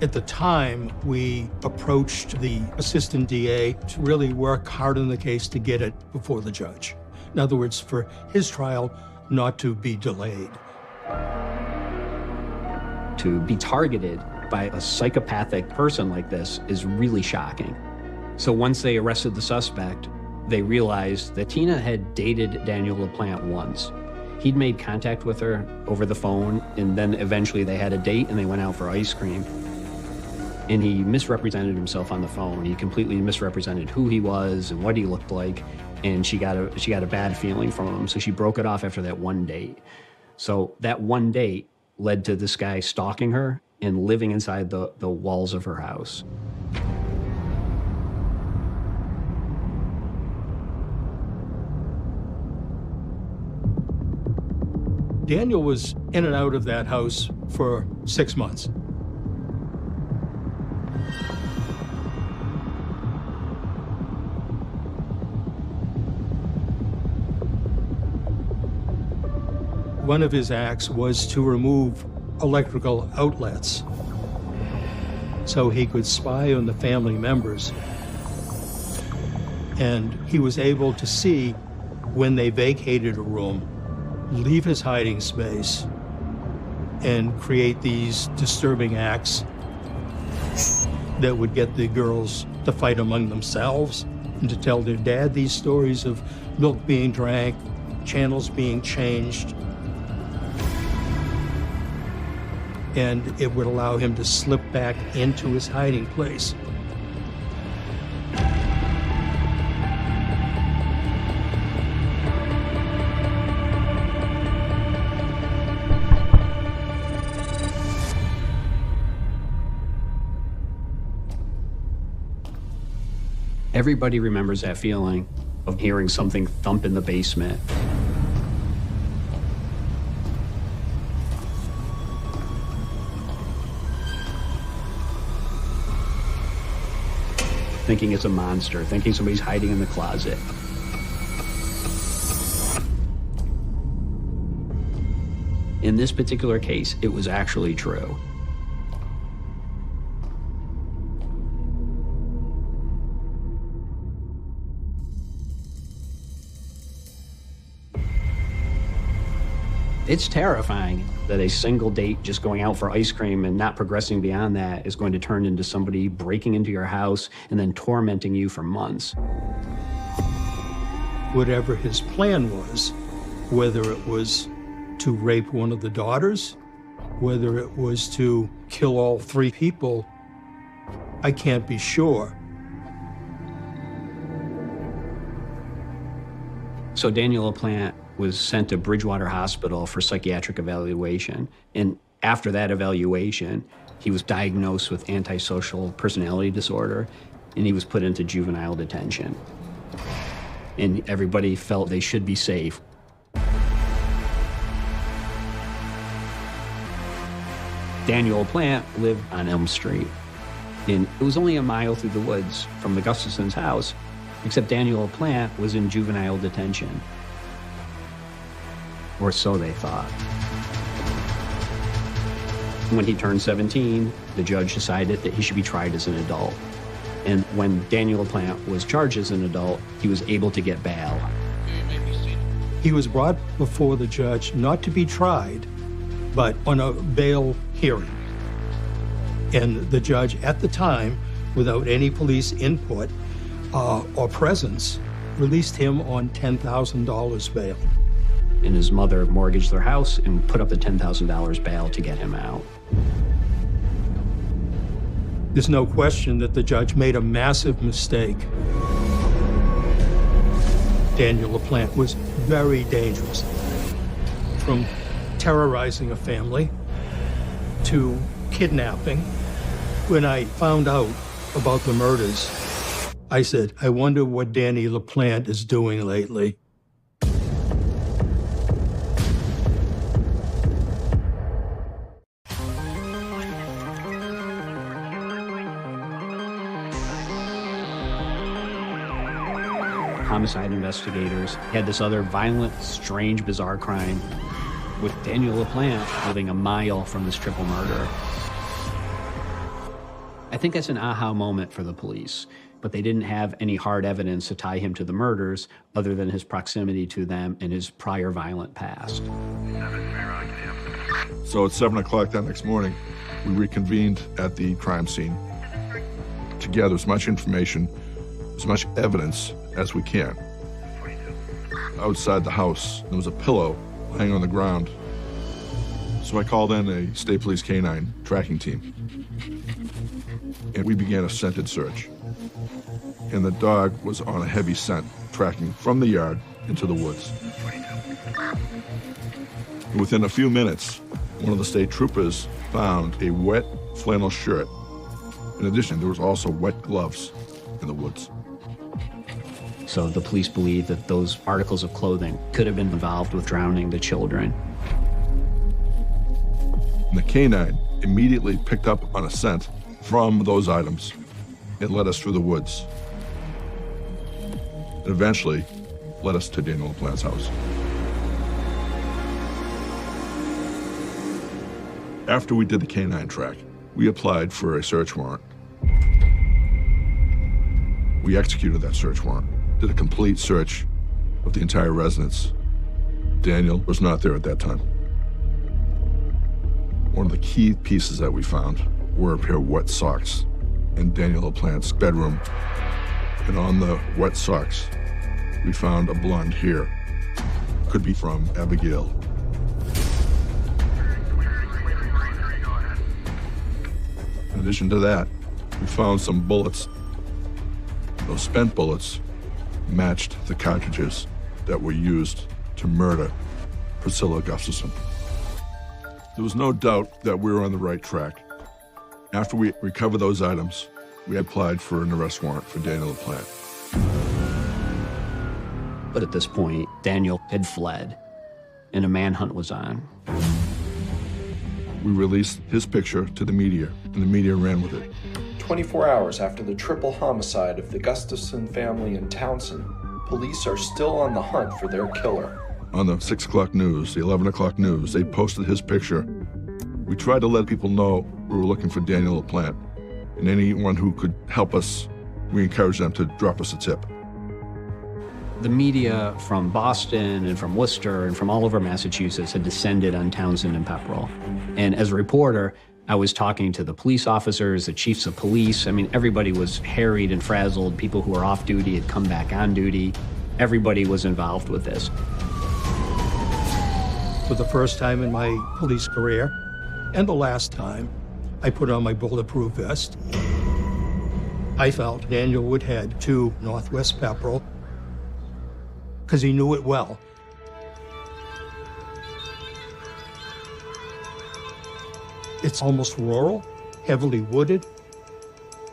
At the time, we approached the assistant DA to really work hard on the case to get it before the judge. In other words, for his trial not to be delayed. To be targeted by a psychopathic person like this is really shocking. So once they arrested the suspect, they realized that Tina had dated Daniel LaPlante once. He'd made contact with her over the phone, and then eventually they had a date and they went out for ice cream. And he misrepresented himself on the phone. He completely misrepresented who he was and what he looked like, and she got a bad feeling from him, so she broke it off after that one date. So that one date led to this guy stalking her and living inside the walls of her house. Daniel was in and out of that house for 6 months. One of his acts was to remove electrical outlets so he could spy on the family members. And he was able to see when they vacated a room, leave his hiding space, and create these disturbing acts that would get the girls to fight among themselves and to tell their dad these stories of milk being drank, channels being changed. And it would allow him to slip back into his hiding place. Everybody remembers that feeling of hearing something thump in the basement. Thinking it's a monster, thinking somebody's hiding in the closet. In this particular case, it was actually true. It's terrifying that a single date just going out for ice cream and not progressing beyond that is going to turn into somebody breaking into your house and then tormenting you for months. Whatever his plan was, whether it was to rape one of the daughters, whether it was to kill all 3 people, I can't be sure. So Daniel LaPlante was sent to Bridgewater Hospital for psychiatric evaluation. And after that evaluation, he was diagnosed with antisocial personality disorder, and he was put into juvenile detention. And everybody felt they should be safe. Daniel LaPlante lived on Elm Street, and it was only a mile through the woods from the Gustafsons' house, except Daniel LaPlante was in juvenile detention. Or so they thought. When he turned 17, the judge decided that he should be tried as an adult. And when Daniel LaPlante was charged as an adult, he was able to get bail. He was brought before the judge not to be tried, but on a bail hearing. And the judge at the time, without any police input or presence, released him on $10,000 bail. And his mother mortgaged their house and put up the $10,000 bail to get him out. There's no question that the judge made a massive mistake. Daniel LaPlante was very dangerous. From terrorizing a family to kidnapping. When I found out about the murders, I said, I wonder what Danny LaPlante is doing lately. Homicide investigators had this other violent, strange, bizarre crime with Daniel LaPlante living a mile from this triple murder. I think that's an aha moment for the police, but they didn't have any hard evidence to tie him to the murders other than his proximity to them and his prior violent past. So at 7 o'clock that next morning, we reconvened at the crime scene to gather as much information, as much evidence as we can. Outside the house, there was a pillow lying on the ground. So I called in a state police canine tracking team, and we began a scented search. And the dog was on a heavy scent, tracking from the yard into the woods. And within a few minutes, one of the state troopers found a wet flannel shirt. In addition, there was also wet gloves in the woods. So the police believe that those articles of clothing could have been involved with drowning the children. And the canine immediately picked up on a scent from those items. It led us through the woods. And eventually led us to Daniel LaPlante's house. After we did the canine track, we applied for a search warrant. We executed that search warrant, did a complete search of the entire residence. Daniel was not there at that time. One of the key pieces that we found were a pair of wet socks in Daniel LaPlante's bedroom. And on the wet socks, we found a blonde hair. Could be from Abigail. In addition to that, we found some bullets. Those spent bullets matched the cartridges that were used to murder Priscilla Gustafson. There was no doubt that we were on the right track. After we recovered those items, we applied for an arrest warrant for Daniel LaPlante. But at this point, Daniel had fled, and a manhunt was on. We released his picture to the media, and the media ran with it. 24 hours after the triple homicide of the Gustafson family in Townsend, police are still on the hunt for their killer. On the 6 o'clock news, the 11 o'clock news, they posted his picture. We tried to let people know we were looking for Daniel LaPlante, and anyone who could help us, we encouraged them to drop us a tip. The media from Boston and from Worcester and from all over Massachusetts had descended on Townsend and Pepperell. And as a reporter, I was talking to the police officers, the chiefs of police. I mean, everybody was harried and frazzled. People who were off duty had come back on duty. Everybody was involved with this. For the first time in my police career, and the last time, I put on my bulletproof vest. I felt Daniel would head to Northwest Pepperell because he knew it well. It's almost rural, heavily wooded,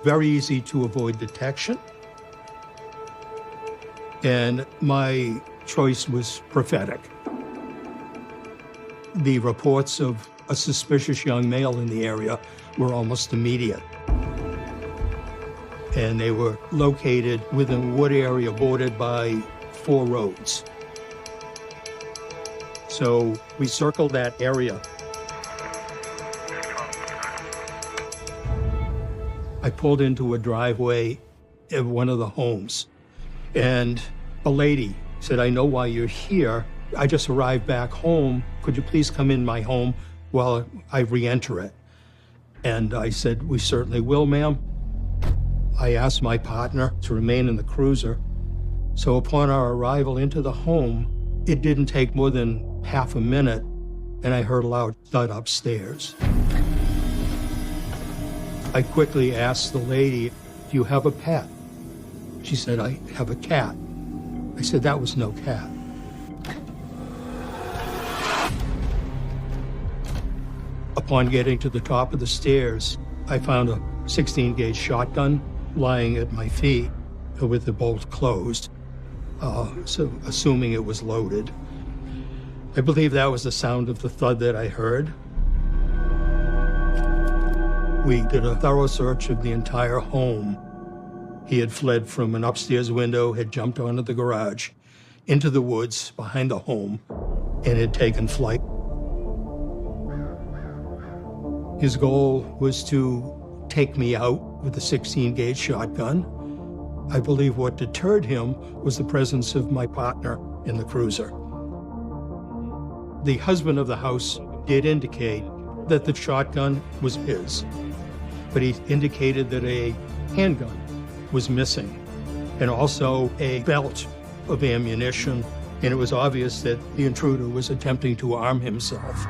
very easy to avoid detection. And my choice was prophetic. The reports of a suspicious young male in the area were almost immediate. And they were located within a wood area bordered by 4 roads. So we circled that area. I pulled into a driveway of one of the homes, and a lady said, "I know why you're here. I just arrived back home. Could you please come in my home while I re-enter it?" And I said, "We certainly will, ma'am." I asked my partner to remain in the cruiser. So upon our arrival into the home, it didn't take more than half a minute, and I heard a loud thud upstairs. I quickly asked the lady, "Do you have a pet?" She said, "I have a cat." I said, "That was no cat." Upon getting to the top of the stairs, I found a 16-gauge shotgun lying at my feet with the bolt closed, so assuming it was loaded. I believe that was the sound of the thud that I heard. We did a thorough search of the entire home. He had fled from an upstairs window, had jumped onto the garage, into the woods behind the home, and had taken flight. His goal was to take me out with a 16-gauge shotgun. I believe what deterred him was the presence of my partner in the cruiser. The husband of the house did indicate that the shotgun was his, but he indicated that a handgun was missing and also a belt of ammunition, and it was obvious that the intruder was attempting to arm himself.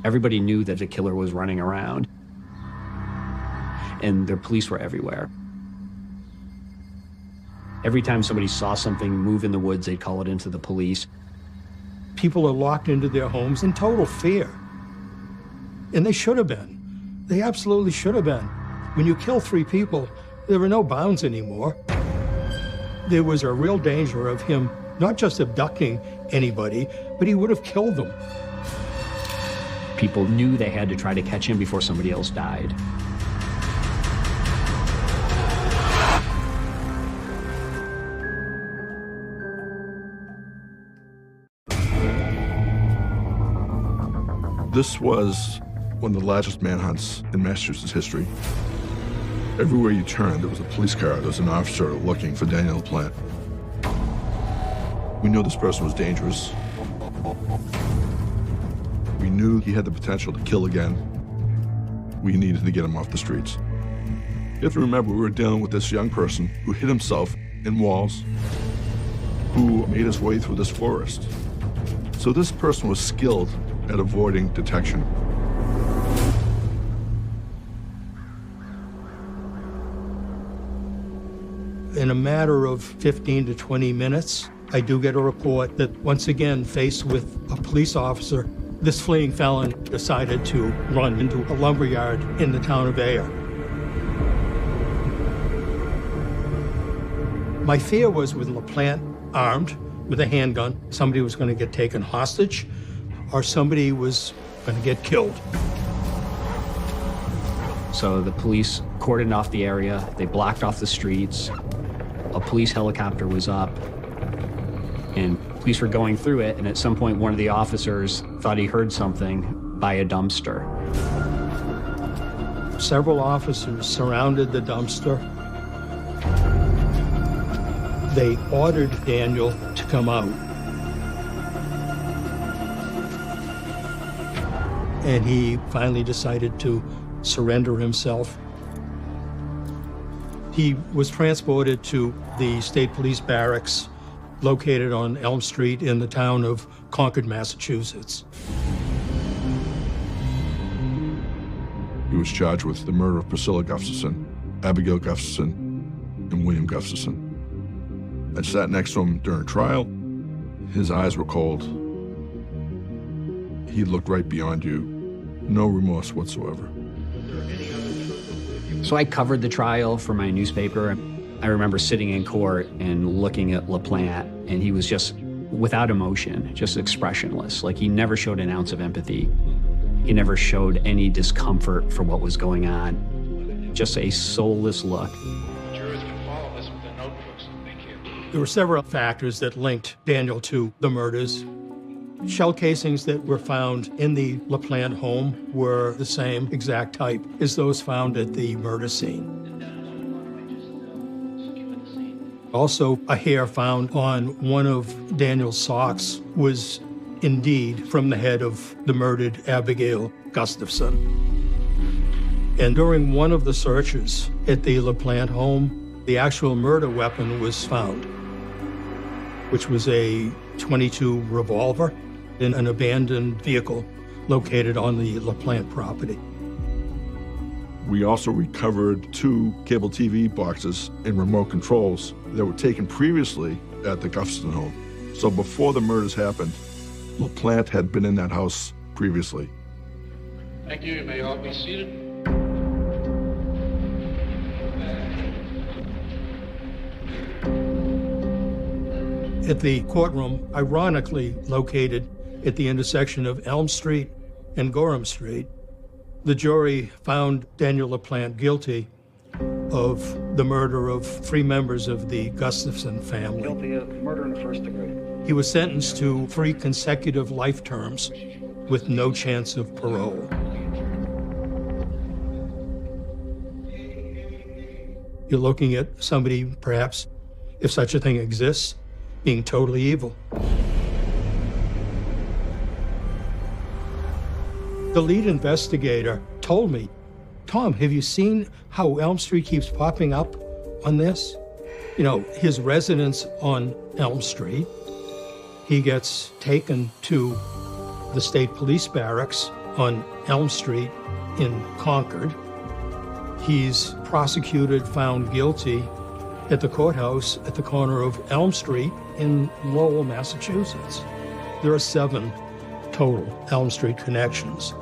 Everybody knew that the killer was running around, and the police were everywhere. Every time somebody saw something move in the woods, they'd call it into the police. People are locked into their homes in total fear, and they should have been. They absolutely should have been. When you kill 3 people, there are no bounds anymore. There was a real danger of him not just abducting anybody, but he would have killed them. People knew they had to try to catch him before somebody else died. This was one of the largest manhunts in Massachusetts history. Everywhere you turned, there was a police car, there was an officer looking for Daniel LaPlante. We knew this person was dangerous. We knew he had the potential to kill again. We needed to get him off the streets. You have to remember, we were dealing with this young person who hid himself in walls, who made his way through this forest. So this person was skilled at avoiding detection. In a matter of 15 to 20 minutes, I do get a report that once again, faced with a police officer, this fleeing felon decided to run into a lumberyard in the town of Ayer. My fear was with LaPlante armed with a handgun, somebody was going to get taken hostage or somebody was going to get killed. So the police cordoned off the area, they blocked off the streets, a police helicopter was up, and police were going through it, and at some point one of the officers thought he heard something by a dumpster. Several officers surrounded the dumpster. They ordered Daniel to come out. And he finally decided to surrender himself. He was transported to the state police barracks located on Elm Street in the town of Concord, Massachusetts. He was charged with the murder of Priscilla Gustafson, Abigail Gustafson, and William Gustafson. I sat next to him during trial. His eyes were cold. He looked right beyond you. No remorse whatsoever. So I covered the trial for my newspaper. I remember sitting in court and looking at LaPlante, and he was just without emotion, just expressionless. Like, he never showed an ounce of empathy. He never showed any discomfort for what was going on. Just a soulless look. There were several factors that linked Daniel to the murders. Shell casings that were found in the LaPlante home were the same exact type as those found at the murder scene. Also, a hair found on one of Daniel's socks was indeed from the head of the murdered Abigail Gustafson. And during one of the searches at the LaPlante home, the actual murder weapon was found, which was a .22 revolver in an abandoned vehicle located on the LaPlante property. We also recovered 2 cable TV boxes and remote controls that were taken previously at the Gustafson home. So before the murders happened, LaPlante had been in that house previously. Thank you. You may all be seated. At the courtroom, ironically located at the intersection of Elm Street and Gorham Street, the jury found Daniel LaPlante guilty of the murder of 3 members of the Gustafson family. Guilty of murder in the first degree. He was sentenced to 3 consecutive life terms with no chance of parole. You're looking at somebody, perhaps, if such a thing exists, being totally evil. The lead investigator told me, "Tom, have you seen how Elm Street keeps popping up on this?" You know, his residence on Elm Street, he gets taken to the state police barracks on Elm Street in Concord. He's prosecuted, found guilty at the courthouse at the corner of Elm Street in Lowell, Massachusetts. There are 7 total Elm Street connections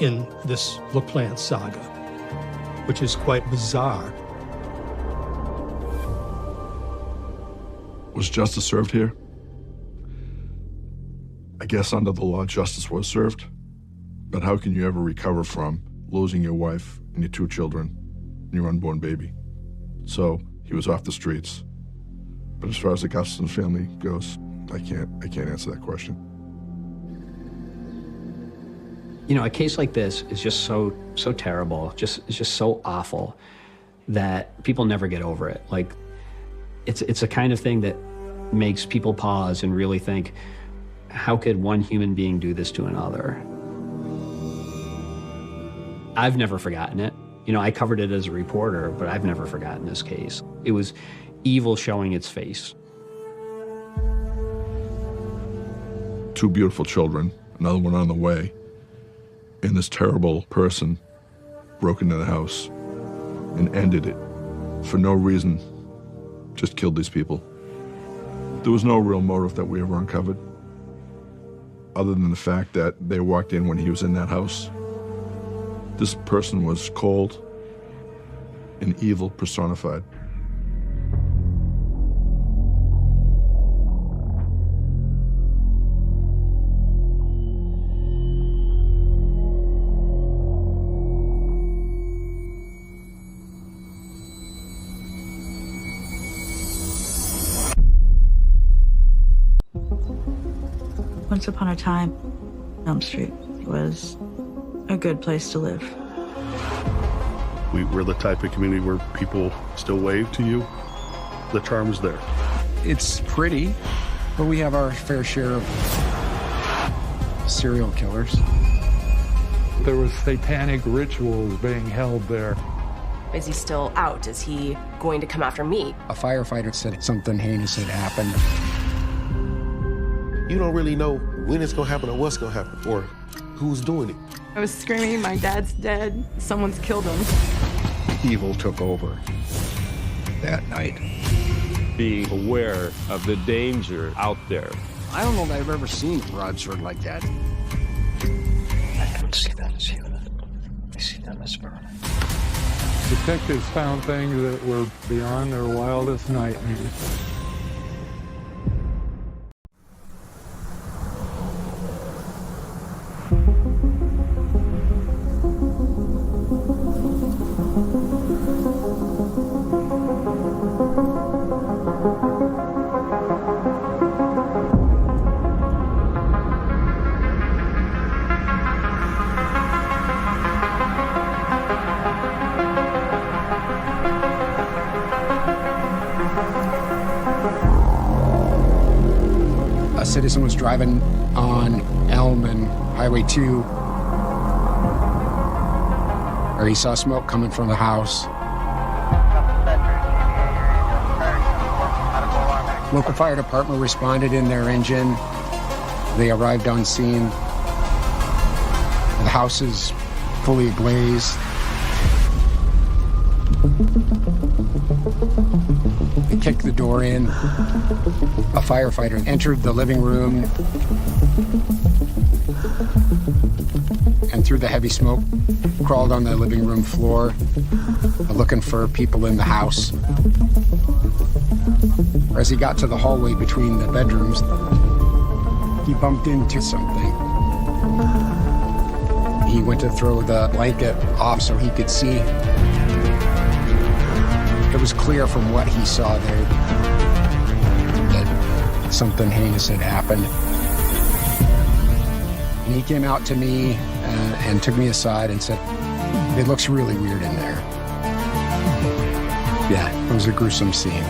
in this LaPlante saga, which is quite bizarre. Was justice served here? I guess under the law, justice was served. But how can you ever recover from losing your wife and your 2 children and your unborn baby? So he was off the streets. But as far as the Gustafson family goes, I can't answer that question. You know, a case like this is just so terrible, it's just so awful that people never get over it. Like, it's a kind of thing that makes people pause and really think, how could one human being do this to another? I've never forgotten it. You know, I covered it as a reporter, but I've never forgotten this case. It was evil showing its face. 2 beautiful children, another one on the way, and this terrible person broke into the house and ended it for no reason, just killed these people. There was no real motive that we ever uncovered, other than the fact that they walked in when he was in that house. This person was cold and evil personified. Once upon a time, Elm Street was a good place to live. We're the type of community where people still wave to you. the charm was there. It's pretty, but we have our fair share of serial killers. There was satanic rituals being held there. Is he still out? Is he going to come after me? A firefighter said something heinous had happened. You don't really know when it's gonna happen or what's gonna happen or who's doing it. I was screaming, my dad's dead. Someone's killed him. Evil took over that night. Being aware of the danger out there. I don't know that I've ever seen a broadsword like that. I don't see them as human. I see them as vermin. Detectives found things that were beyond their wildest nightmares. A citizen was driving on Elm and Highway 2, where he saw smoke coming from the house. Local fire department responded in their engine. They arrived on scene. The house is fully ablaze. They kicked the door in. A firefighter entered the living room and through the heavy smoke crawled on the living room floor looking for people in the house. As he got to the hallway between the bedrooms, he bumped into something. He went to throw the blanket off so he could see. It was clear from what he saw there that something heinous had happened. And he came out to me and took me aside and said, "It looks really weird in there." Yeah, it was a gruesome scene.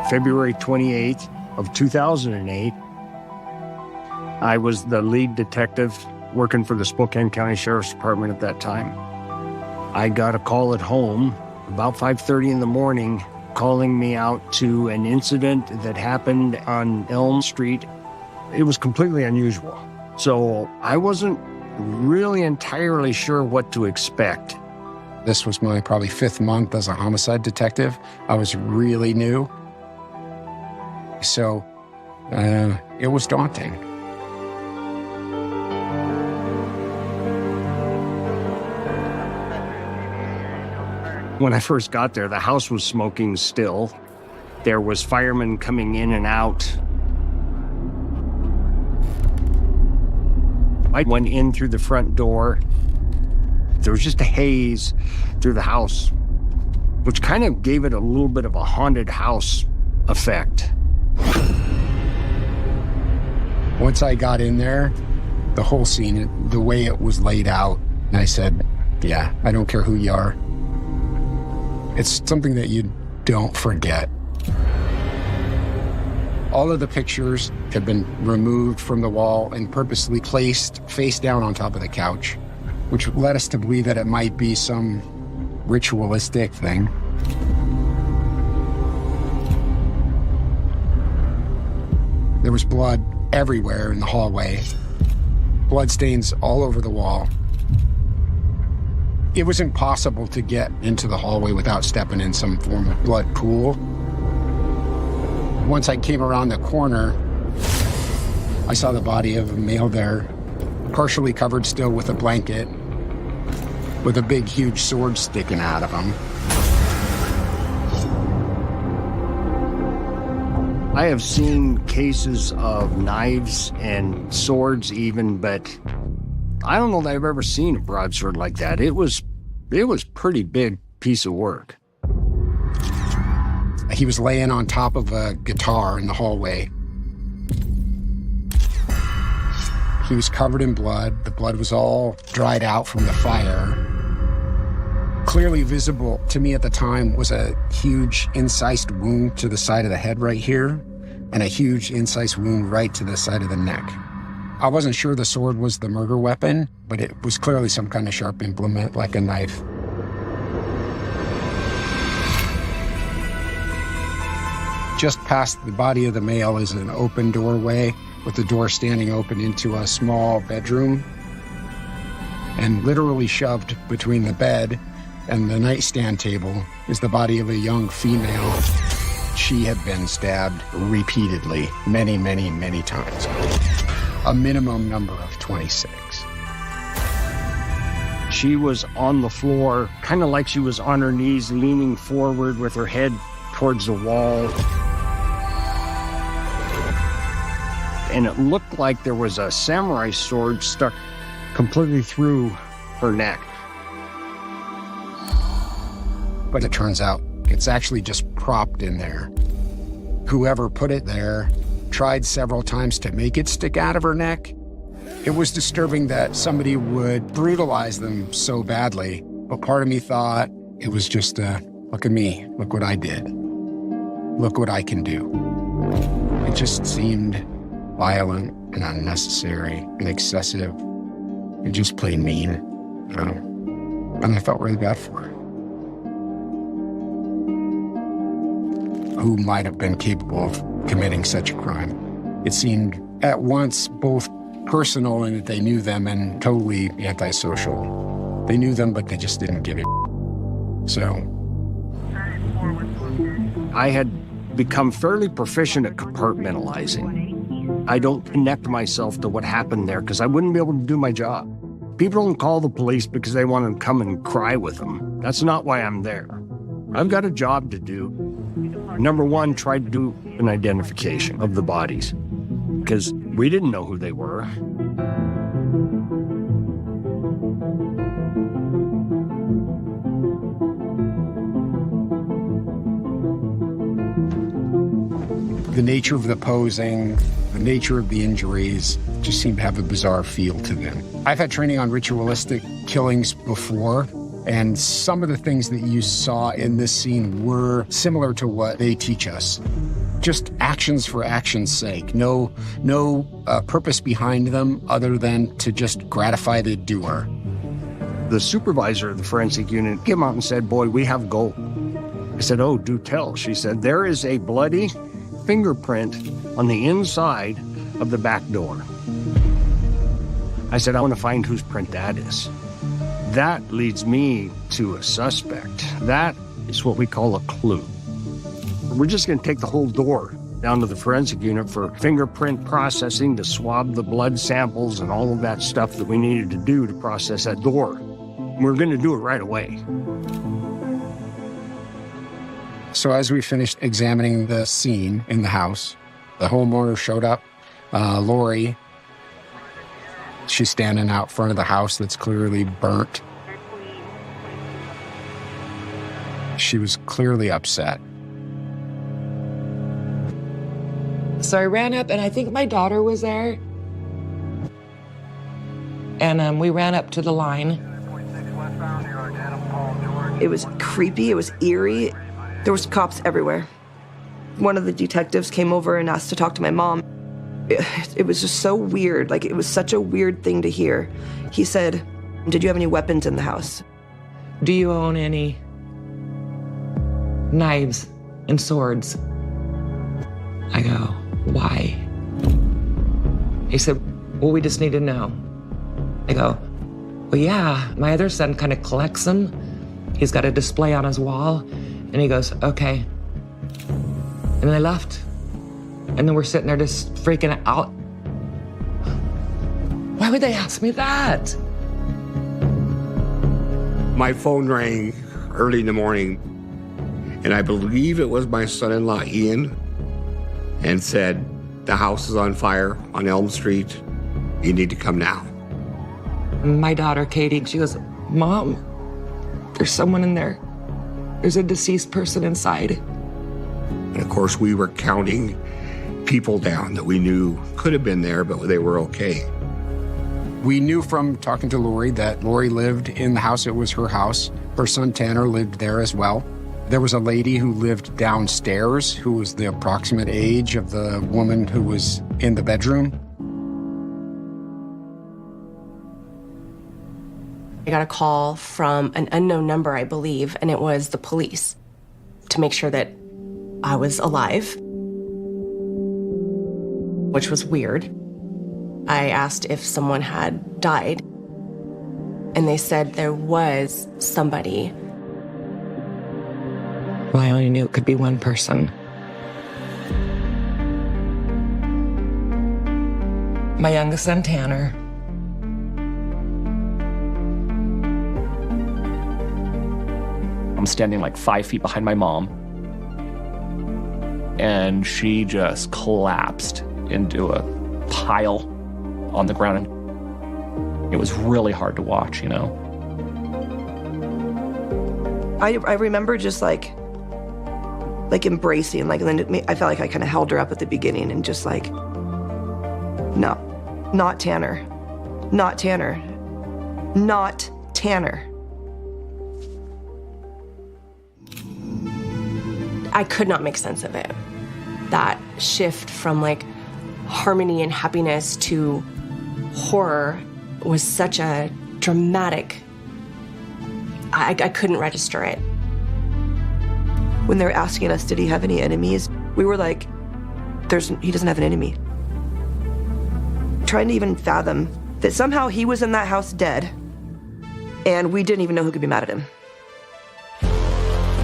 February 28th of 2008, I was the lead detective working for the Spokane County Sheriff's Department at that time. I got a call at home about 5:30 in the morning calling me out to an incident that happened on Elm Street. It was completely unusual. So I wasn't really entirely sure what to expect. This was my probably 5th month as a homicide detective. I was really new. So it was daunting. When I first got there, the house was smoking still. There was firemen coming in and out. I went in through the front door. There was just a haze through the house, which kind of gave it a little bit of a haunted house effect. Once I got in there, the whole scene, the way it was laid out, and I said, yeah, I don't care who you are. It's something that you don't forget. All of the pictures had been removed from the wall and purposely placed face down on top of the couch, which led us to believe that it might be some ritualistic thing. There was blood everywhere in the hallway, blood stains all over the wall. It was impossible to get into the hallway without stepping in some form of blood pool. Once I came around the corner, I saw the body of a male there, partially covered still with a blanket, with a big, huge sword sticking out of him. I have seen cases of knives and swords even, but I don't know that I've ever seen a broadsword like that. It was pretty big piece of work. He was laying on top of a guitar in the hallway. He was covered in blood. The blood was all dried out from the fire. Clearly visible to me at the time was a huge incised wound to the side of the head right here, and a huge incised wound right to the side of the neck. I wasn't sure the sword was the murder weapon, but it was clearly some kind of sharp implement, like a knife. Just past the body of the male is an open doorway with the door standing open into a small bedroom. And literally shoved between the bed and the nightstand table is the body of a young female. She had been stabbed repeatedly, many, many, many times. A minimum number of 26. She was on the floor, kind of like she was on her knees, leaning forward with her head towards the wall. And it looked like there was a samurai sword stuck completely through her neck. But it turns out it's actually just propped in there. Whoever put it there tried several times to make it stick out of her neck. It was disturbing that somebody would brutalize them so badly, but part of me thought it was just look at me, look what I did. Look what I can do. It just seemed violent and unnecessary and excessive and just plain mean. And I felt really bad for her. Who might have been capable of committing such a crime? It seemed at once both personal in that they knew them and totally antisocial. They knew them, but they just didn't give a So. I had become fairly proficient at compartmentalizing. I don't connect myself to what happened there because I wouldn't be able to do my job. People don't call the police because they want to come and cry with them. That's not why I'm there. I've got a job to do. Number one, try to do an identification of the bodies because we didn't know who they were. The nature of the posing, the nature of the injuries just seemed to have a bizarre feel to them. I've had training on ritualistic killings before, and some of the things that you saw in this scene were similar to what they teach us. Just actions for action's sake. No purpose behind them other than to just gratify the doer. The supervisor of the forensic unit came out and said, "Boy, we have gold." I said, "Oh, do tell." She said, "There is a bloody fingerprint on the inside of the back door." I said, "I want to find whose print that is." That leads me to a suspect. That is what we call a clue. We're just going to take the whole door down to the forensic unit for fingerprint processing to swab the blood samples and all of that stuff that we needed to do to process that door. We're going to do it right away. So as we finished examining the scene in the house, the homeowner showed up. Lori, she's standing out front of the house that's clearly burnt. She was clearly upset. So I ran up, and I think my daughter was there. And we ran up to the line. It was creepy, it was eerie. There was cops everywhere. One of the detectives came over and asked to talk to my mom. It was just so weird. Like, it was such a weird thing to hear. He said, "Did you have any weapons in the house?" do you own any knives and swords? I go, why? He said, well, we just need to know. I go, well, yeah, my other son kind of collects them. He's got a display on his wall. And he goes, okay. And they left. And then we're sitting there just freaking out. Why would they ask me that? My phone rang early in the morning, and I believe it was my son-in-law, Ian, and said, the house is on fire on Elm Street. You need to come now. My daughter, Katie, she goes, Mom, there's someone in there. There's a deceased person inside. And of course, we were counting people down that we knew could have been there, but they were okay. We knew from talking to Lori that Lori lived in the house. It was her house. Her son Tanner lived there as well. There was a lady who lived downstairs who was the approximate age of the woman who was in the bedroom. I got a call from an unknown number, I believe, and it was the police to make sure that I was alive, which was weird. I asked if someone had died, and they said there was somebody. Well, I only knew it could be one person. My youngest son, Tanner. I'm standing like 5 feet behind my mom, and she just collapsed into a pile on the ground. It was really hard to watch, you know. I remember just like embracing, like, and then I felt like I kind of held her up at the beginning and just like, no, not Tanner, not Tanner, not Tanner. I could not make sense of it. That shift from like harmony and happiness to horror was such a dramatic, I couldn't register it. When they were asking us, did he have any enemies? We were like, he doesn't have an enemy. Trying to even fathom that somehow he was in that house dead, and we didn't even know who could be mad at him.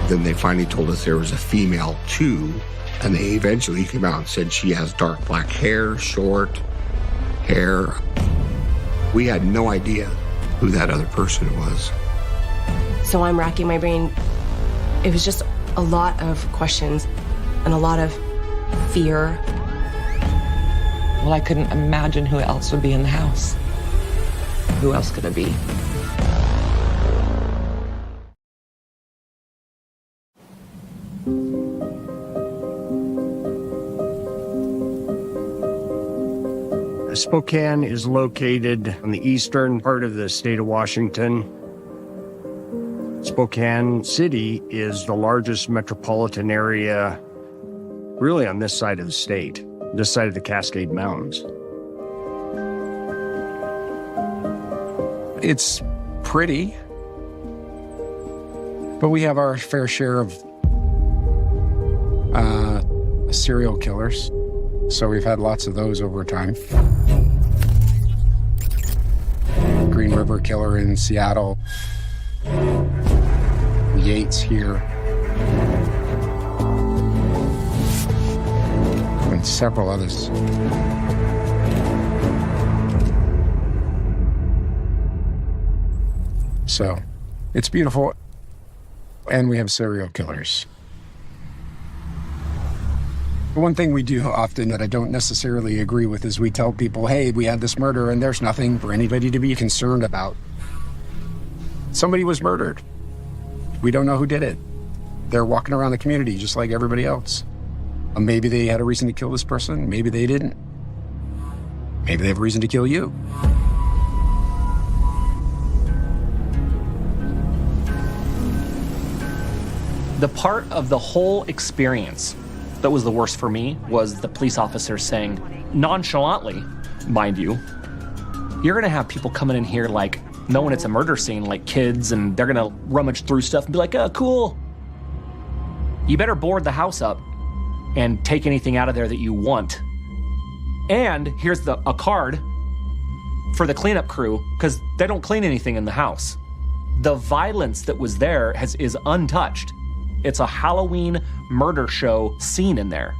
Then they finally told us there was a female too, and they eventually came out and said she has dark black hair, short hair. We had no idea who that other person was. So I'm racking my brain. It was just a lot of questions and a lot of fear. Well, I couldn't imagine who else would be in the house. Who else could it be? Spokane is located on the eastern part of the state of Washington. Spokane City is the largest metropolitan area really on this side of the state, this side of the Cascade Mountains. It's pretty, but we have our fair share of serial killers. So we've had lots of those over time. Green River Killer in Seattle. Yates here. And several others. So it's beautiful. And we have serial killers. One thing we do often that I don't necessarily agree with is we tell people, hey, we had this murder and there's nothing for anybody to be concerned about. Somebody was murdered. We don't know who did it. They're walking around the community just like everybody else. Maybe they had a reason to kill this person. Maybe they didn't. Maybe they have a reason to kill you. The part of the whole experience that was the worst for me was the police officer saying, nonchalantly, mind you, you're gonna have people coming in here like knowing it's a murder scene, like kids, and they're gonna rummage through stuff and be like, oh, cool. You better board the house up and take anything out of there that you want. And here's a card for the cleanup crew, because they don't clean anything in the house. The violence that was there is untouched. It's a Halloween murder show scene in there.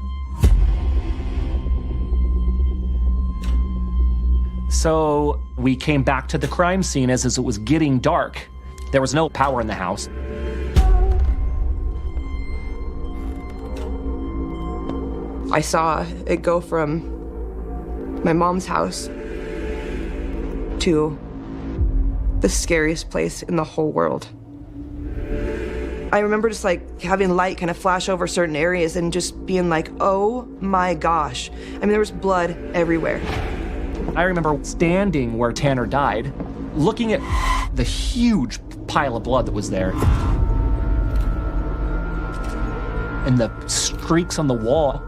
So we came back to the crime scene as it was getting dark. There was no power in the house. I saw it go from my mom's house to the scariest place in the whole world. I remember just like having light kind of flash over certain areas and just being like, oh my gosh. I mean, there was blood everywhere. I remember standing where Tanner died, looking at the huge pile of blood that was there. And the streaks on the wall.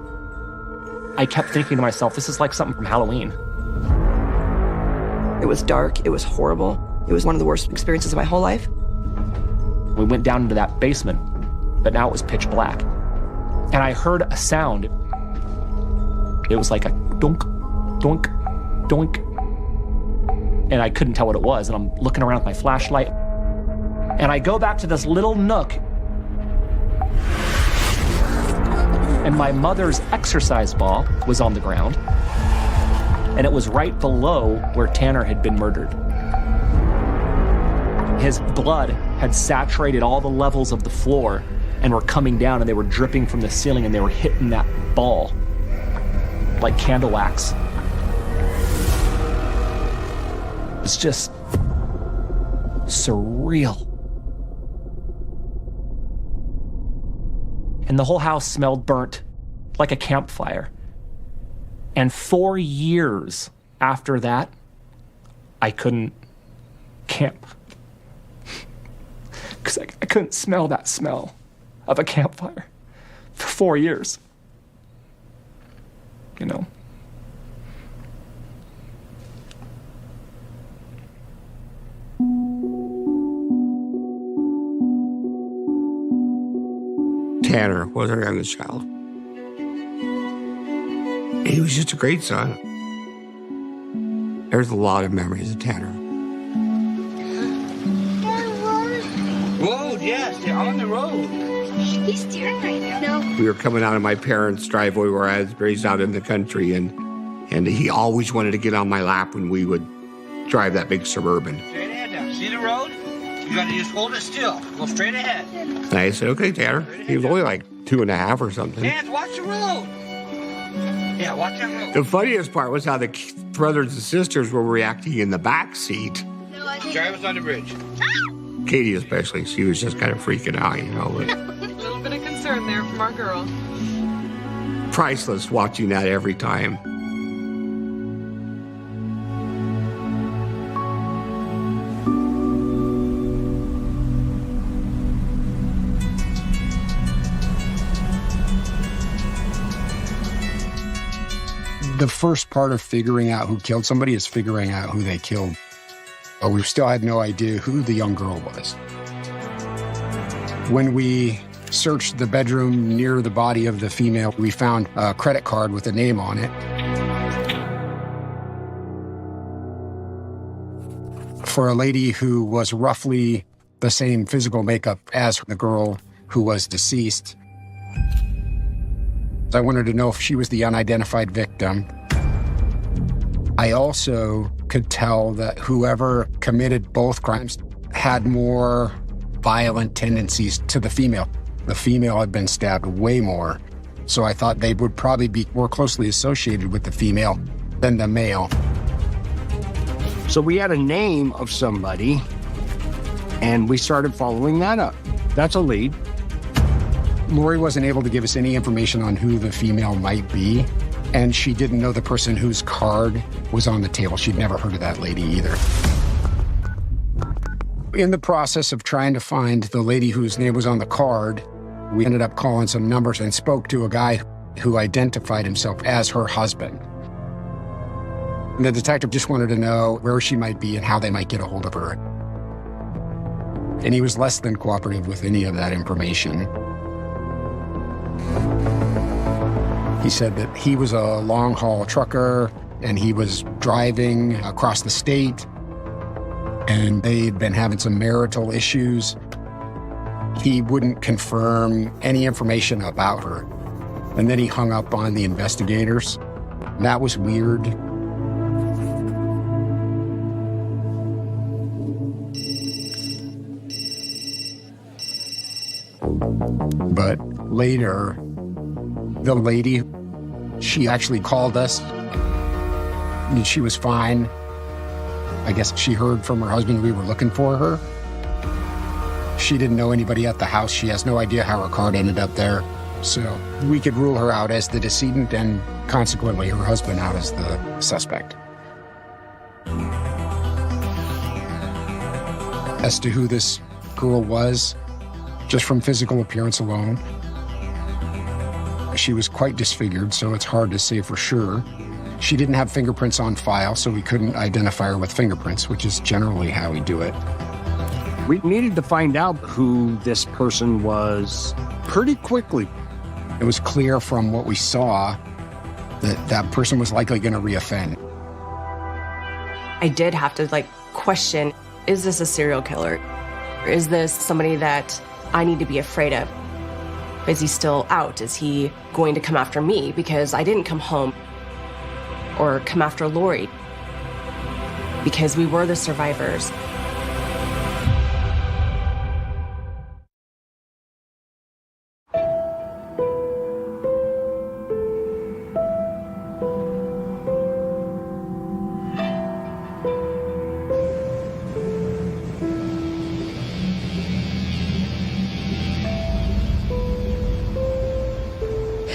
I kept thinking to myself, this is like something from Halloween. It was dark, it was horrible. It was one of the worst experiences of my whole life. We went down into that basement, but now it was pitch black. And I heard a sound. It was like a dunk, doink, doink. And I couldn't tell what it was. And I'm looking around with my flashlight. And I go back to this little nook. And my mother's exercise ball was on the ground. And it was right below where Tanner had been murdered. His blood had saturated all the levels of the floor and were coming down, and they were dripping from the ceiling, and they were hitting that ball like candle wax. It's just surreal. And the whole house smelled burnt, like a campfire. And 4 years after that, I couldn't camp. Because I couldn't smell that smell of a campfire for 4 years. You know? Tanner was our youngest child. He was just a great son. There's a lot of memories of Tanner. Road, yes, they're on the road. He's steering right now. No. We were coming out of my parents' driveway where I was raised out in the country, and he always wanted to get on my lap when we would drive that big Suburban. Straight ahead now. See the road? You gotta just hold it still. Go straight ahead. And I said, okay, Tanner. He was only like 2.5 or something. Hands, watch the road. Yeah, watch that road. The funniest part was how the brothers and sisters were reacting in the back seat. Drive us on the bridge. Katie especially, she was just kind of freaking out, you know. But A little bit of concern there from our girl. priceless watching that every time. The first part of figuring out who killed somebody is figuring out who they killed. But we still had no idea who the young girl was. When we searched the bedroom near the body of the female, we found a credit card with a name on it. For a lady who was roughly the same physical makeup as the girl who was deceased. I wanted to know if she was the unidentified victim. I also could tell that whoever committed both crimes had more violent tendencies to the female. The female had been stabbed way more, so I thought they would probably be more closely associated with the female than the male. So we had a name of somebody, and we started following that up. That's a lead. Lori wasn't able to give us any information on who the female might be, and she didn't know the person whose card was on the table. She'd never heard of that lady either. In the process of trying to find the lady whose name was on the card, we ended up calling some numbers and spoke to a guy who identified himself as her husband. And the detective just wanted to know where she might be and how they might get a hold of her. And he was less than cooperative with any of that information. He said that he was a long-haul trucker and he was driving across the state and they'd been having some marital issues. He wouldn't confirm any information about her. And then he hung up on the investigators. That was weird. But later, the lady, she actually called us. And she was fine. I guess she heard from her husband we were looking for her. She didn't know anybody at the house. She has no idea how her card ended up there. So we could rule her out as the decedent and consequently her husband out as the suspect. As to who this girl was, just from physical appearance alone, she was quite disfigured, so it's hard to say for sure. She didn't have fingerprints on file, so we couldn't identify her with fingerprints, which is generally how we do it. We needed to find out who this person was pretty quickly. It was clear from what we saw that that person was likely going to reoffend. I did have to question, is this a serial killer? Is this somebody that I need to be afraid of? Is he still out? Is he going to come after me because I didn't come home? Or come after Lori because we were the survivors?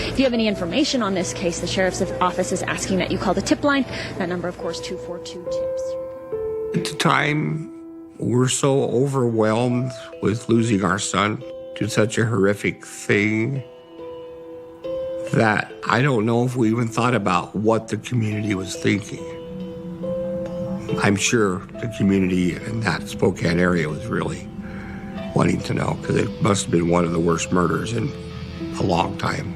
If you have any information on this case, the sheriff's office is asking that you call the tip line. That number, of course, 242-TIPS. At the time, we're so overwhelmed with losing our son to such a horrific thing that I don't know if we even thought about what the community was thinking. I'm sure the community in that Spokane area was really wanting to know, because it must have been one of the worst murders in a long time.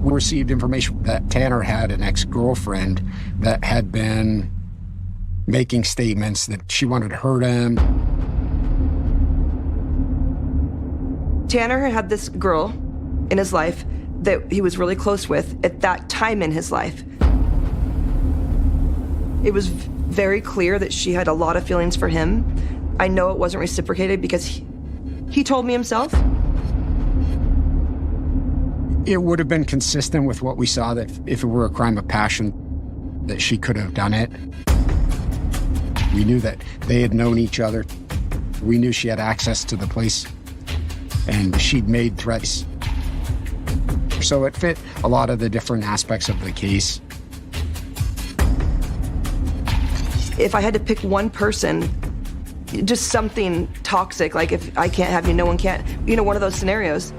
We received information that Tanner had an ex-girlfriend that had been making statements that she wanted to hurt him. Tanner had this girl in his life that he was really close with at that time in his life. It was very clear that she had a lot of feelings for him. I know it wasn't reciprocated because he told me himself. It would have been consistent with what we saw, that if it were a crime of passion, that she could have done it. We knew that they had known each other. We knew she had access to the place, and she'd made threats. So it fit a lot of the different aspects of the case. If I had to pick one person, just something toxic, like if I can't have you, no one can't, one of those scenarios,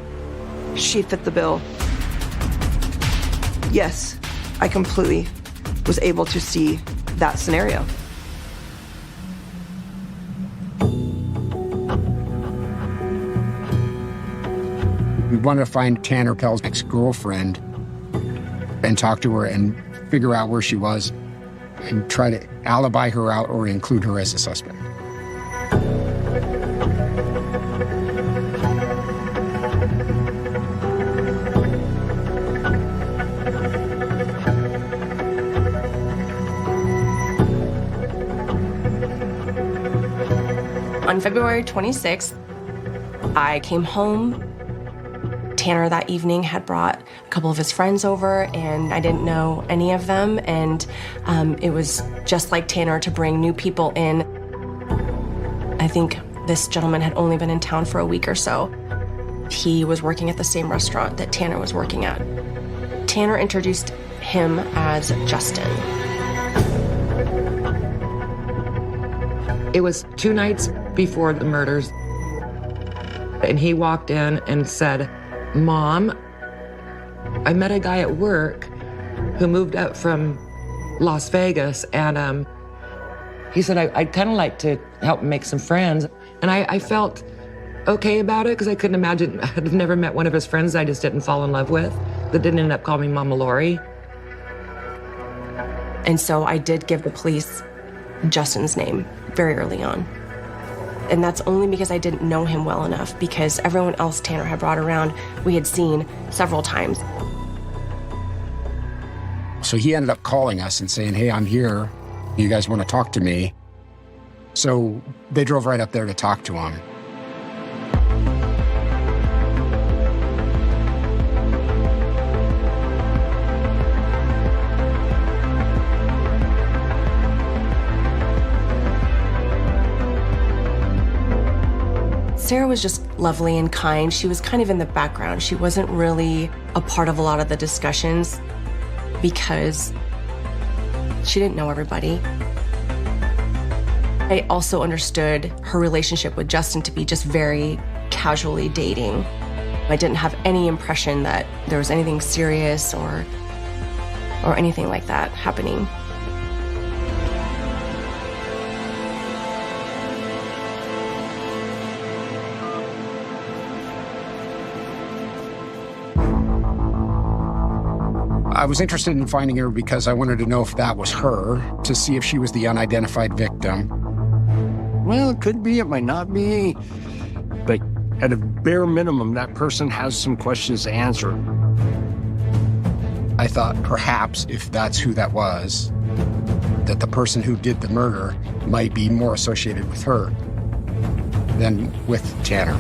she fit the bill. Yes, I completely was able to see that scenario. We wanted to find Tanner Pell's ex-girlfriend and talk to her and figure out where she was and try to alibi her out or include her as a suspect. On February 26th, I came home. Tanner that evening had brought a couple of his friends over, and I didn't know any of them, and it was just like Tanner to bring new people in. I think this gentleman had only been in town for a week or so. He was working at the same restaurant that Tanner was working at. Tanner introduced him as Justin. It was 2 nights before the murders, and he walked in and said, "Mom, I met a guy at work who moved up from Las Vegas, and He said, I'd kind of like to help make some friends. And I felt okay about it because I couldn't imagine, I'd never met one of his friends I just didn't fall in love with that didn't end up calling me Mama Lori. And so I did give the police Justin's name very early on. And that's only because I didn't know him well enough, because everyone else Tanner had brought around, we had seen several times. So he ended up calling us and saying, hey, I'm here. You guys want to talk to me? So they drove right up there to talk to him. Sarah was just lovely and kind. She was kind of in the background. She wasn't really a part of a lot of the discussions because she didn't know everybody. I also understood her relationship with Justin to be just very casually dating. I didn't have any impression that there was anything serious or anything like that happening. I was interested in finding her because I wanted to know if that was her, to see if she was the unidentified victim. Well, it could be, it might not be. But at a bare minimum, that person has some questions to answer. I thought perhaps if that's who that was, that the person who did the murder might be more associated with her than with Tanner.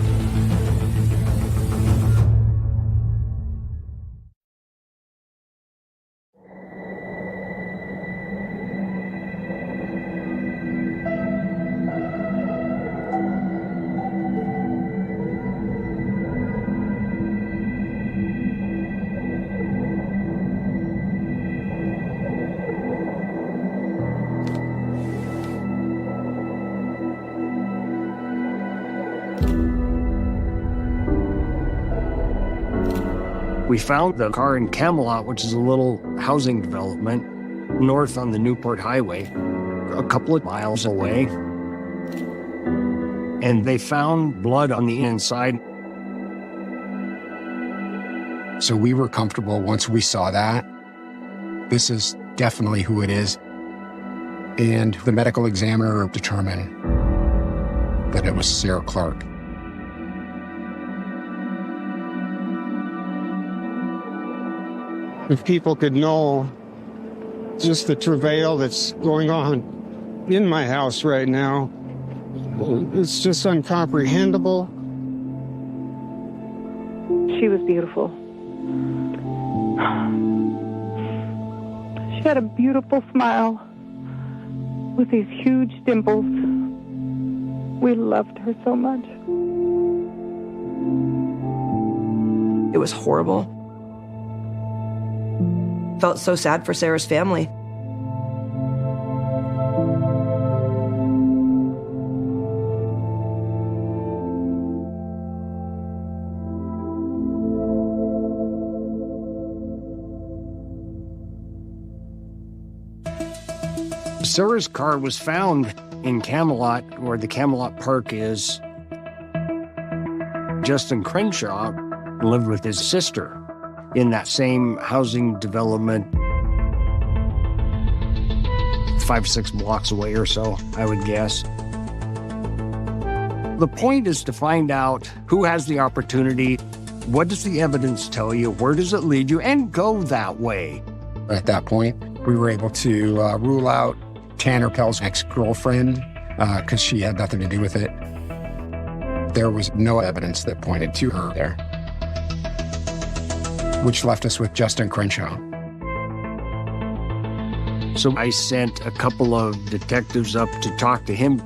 We found the car in Camelot, which is a little housing development north on the Newport Highway, a couple of miles away. And they found blood on the inside. So we were comfortable once we saw that. This is definitely who it is. And the medical examiner determined that it was Sarah Clark. If people could know just the travail that's going on in my house right now, it's just incomprehensible. She was beautiful. She had a beautiful smile with these huge dimples. We loved her so much. It was horrible. Felt so sad for Sarah's family. Sarah's car was found in Camelot, where the Camelot Park is. Justin Crenshaw lived with his sister in that same housing development 5-6 blocks away or so, I would guess. The point is to find out who has the opportunity, what does the evidence tell you, where does it lead you, and go that way. At that point, we were able to rule out Tanner Pell's ex-girlfriend because she had nothing to do with it. There was no evidence that pointed to her there, which left us with Justin Crenshaw. So I sent a couple of detectives up to talk to him.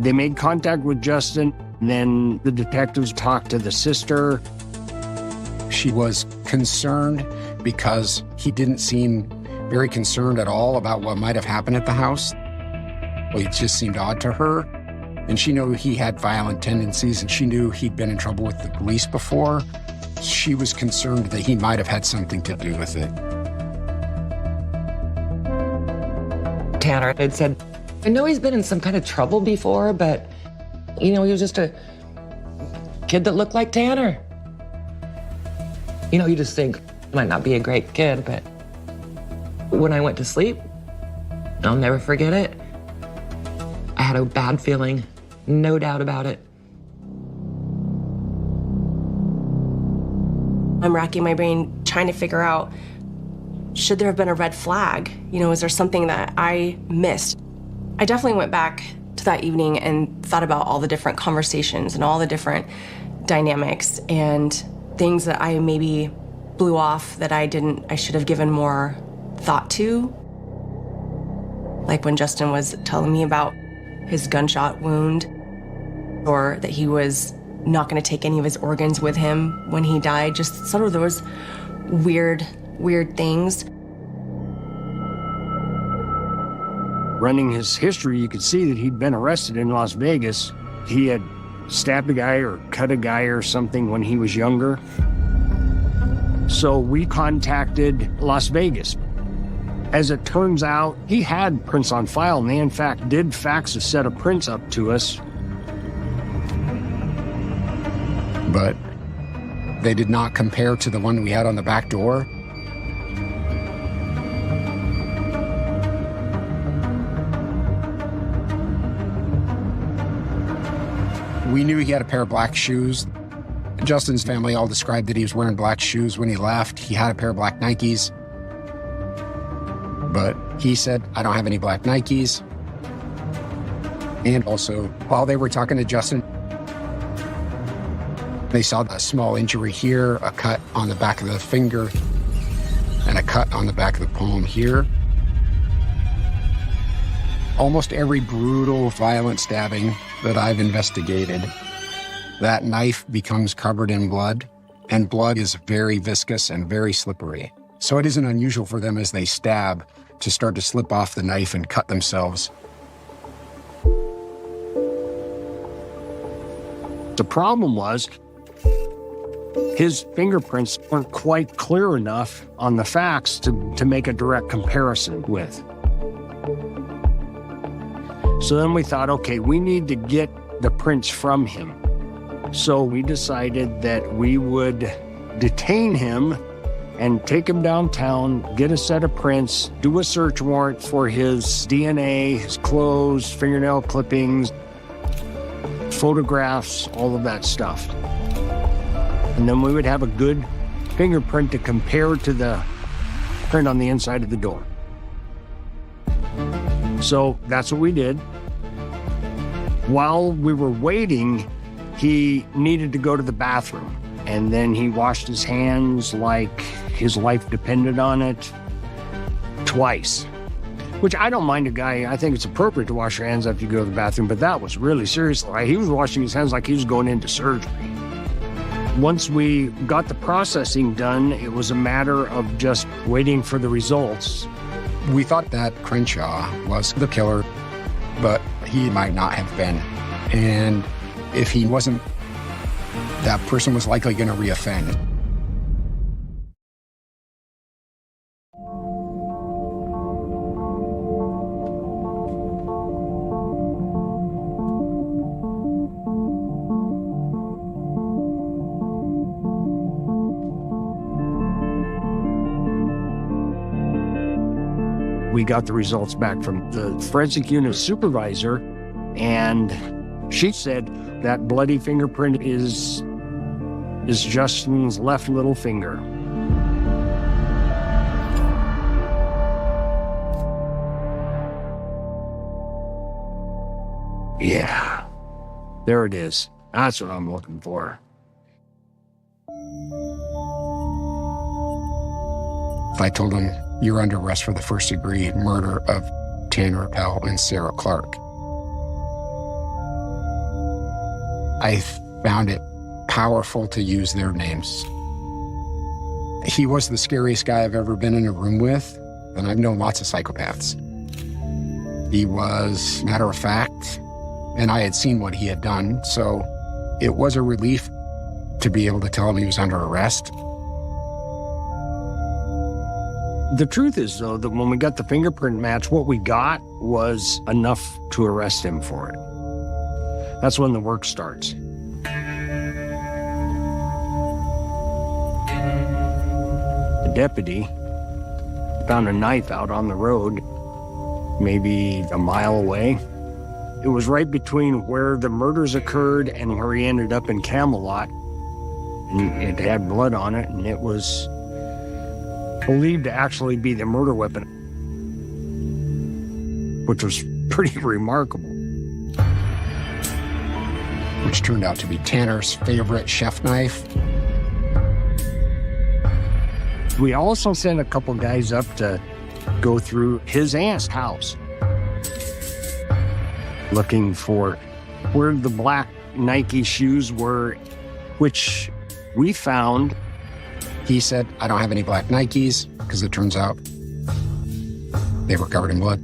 They made contact with Justin, and then the detectives talked to the sister. She was concerned because he didn't seem very concerned at all about what might have happened at the house. Well, it just seemed odd to her. And she knew he had violent tendencies, and she knew he'd been in trouble with the police before. She was concerned that he might have had something to do with it. Tanner had said I know he's been in some kind of trouble before, but, he was just a kid that looked like Tanner. You just think, might not be a great kid, but when I went to sleep, I'll never forget it. I had a bad feeling, no doubt about it. I'm racking my brain trying to figure out, should there have been a red flag? Is there something that I missed? I definitely went back to that evening and thought about all the different conversations and all the different dynamics and things that I maybe blew off that I should have given more thought to. Like when Justin was telling me about his gunshot wound, or that he was not going to take any of his organs with him when he died. Just sort of those weird things. Running his history, you could see that he'd been arrested in Las Vegas. He had stabbed a guy or cut a guy or something when he was younger. So we contacted Las Vegas. As it turns out, he had prints on file, and they in fact did fax a set of prints up to us. But they did not compare to the one we had on the back door. We knew he had a pair of black shoes. Justin's family all described that he was wearing black shoes when he left. He had a pair of black Nikes. But he said, I don't have any black Nikes. And also, while they were talking to Justin, they saw a small injury here, a cut on the back of the finger, and a cut on the back of the palm here. Almost every brutal, violent stabbing that I've investigated, that knife becomes covered in blood, and blood is very viscous and very slippery. So it isn't unusual for them as they stab to start to slip off the knife and cut themselves. The problem was his fingerprints weren't quite clear enough on the facts to make a direct comparison with. So then we thought, okay, we need to get the prints from him. So we decided that we would detain him and take him downtown, get a set of prints, do a search warrant for his DNA, his clothes, fingernail clippings, photographs, all of that stuff. And then we would have a good fingerprint to compare to the print on the inside of the door. So that's what we did. While we were waiting, he needed to go to the bathroom. And then he washed his hands like his life depended on it twice. Which I don't mind a guy. I think it's appropriate to wash your hands after you go to the bathroom, but that was really serious. He was washing his hands like he was going into surgery. Once we got the processing done, it was a matter of just waiting for the results. We thought that Crenshaw was the killer, but he might not have been. And if he wasn't, that person was likely going to reoffend. We got the results back from the forensic unit supervisor, and she said that bloody fingerprint is Justin's left little finger. Yeah, there it is. That's what I'm looking for. I told him, you're under arrest for the first-degree murder of Tanner Pell and Sarah Clark. I found it powerful to use their names. He was the scariest guy I've ever been in a room with, and I've known lots of psychopaths. He was matter of fact, and I had seen what he had done, so it was a relief to be able to tell him he was under arrest. The truth is, though, that when we got the fingerprint match, what we got was enough to arrest him for it. That's when the work starts. The deputy found a knife out on the road, maybe a mile away. It was right between where the murders occurred and where he ended up in Camelot. And it had blood on it, and it was believed to actually be the murder weapon, which was pretty remarkable. Which turned out to be Tanner's favorite chef knife. We also sent a couple guys up to go through his aunt's house, looking for where the black Nike shoes were, which we found. He said, I don't have any black Nikes, because it turns out they were covered in blood.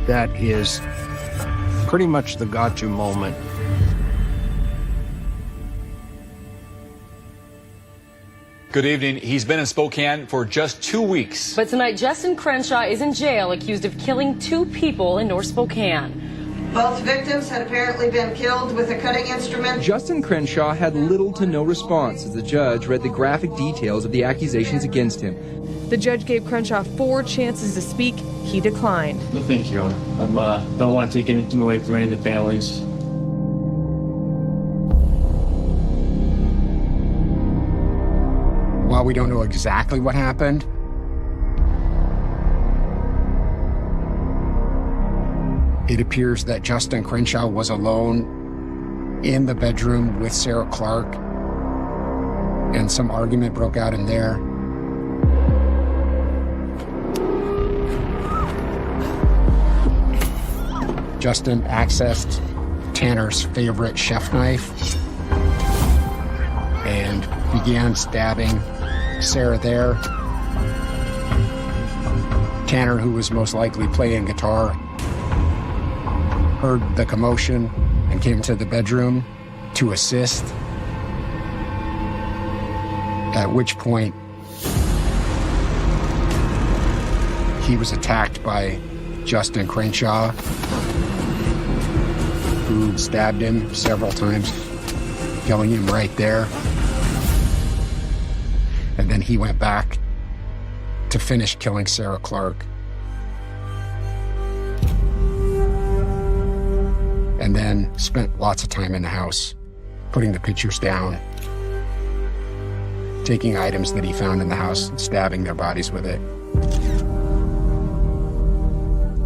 That is pretty much the got-you moment. Good evening. He's been in Spokane for just 2 weeks. But tonight, Justin Crenshaw is in jail accused of killing 2 people in North Spokane. Both victims had apparently been killed with a cutting instrument. Justin Crenshaw had little to no response as the judge read the graphic details of the accusations against him. The judge gave Crenshaw 4 chances to speak. He declined. No, thank you. I don't want to take anything away from any of the families. While we don't know exactly what happened, it appears that Justin Crenshaw was alone in the bedroom with Sarah Clark, and some argument broke out in there. Justin accessed Tanner's favorite chef knife and began stabbing Sarah there. Tanner, who was most likely playing guitar, heard the commotion and came to the bedroom to assist, at which point he was attacked by Justin Crenshaw, who stabbed him several times, killing him right there. And then he went back to finish killing Sarah Clark. And then spent lots of time in the house, putting the pictures down, taking items that he found in the house, and stabbing their bodies with it.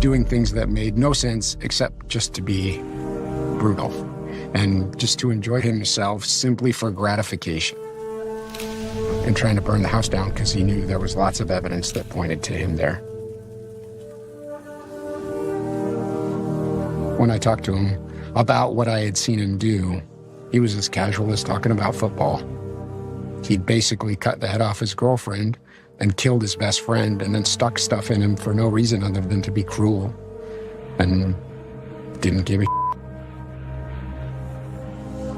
Doing things that made no sense except just to be brutal and just to enjoy himself simply for gratification. And trying to burn the house down because he knew there was lots of evidence that pointed to him there. When I talked to him about what I had seen him do, he was as casual as talking about football. He'd basically cut the head off his girlfriend and killed his best friend and then stuck stuff in him for no reason other than to be cruel, and didn't give a shit.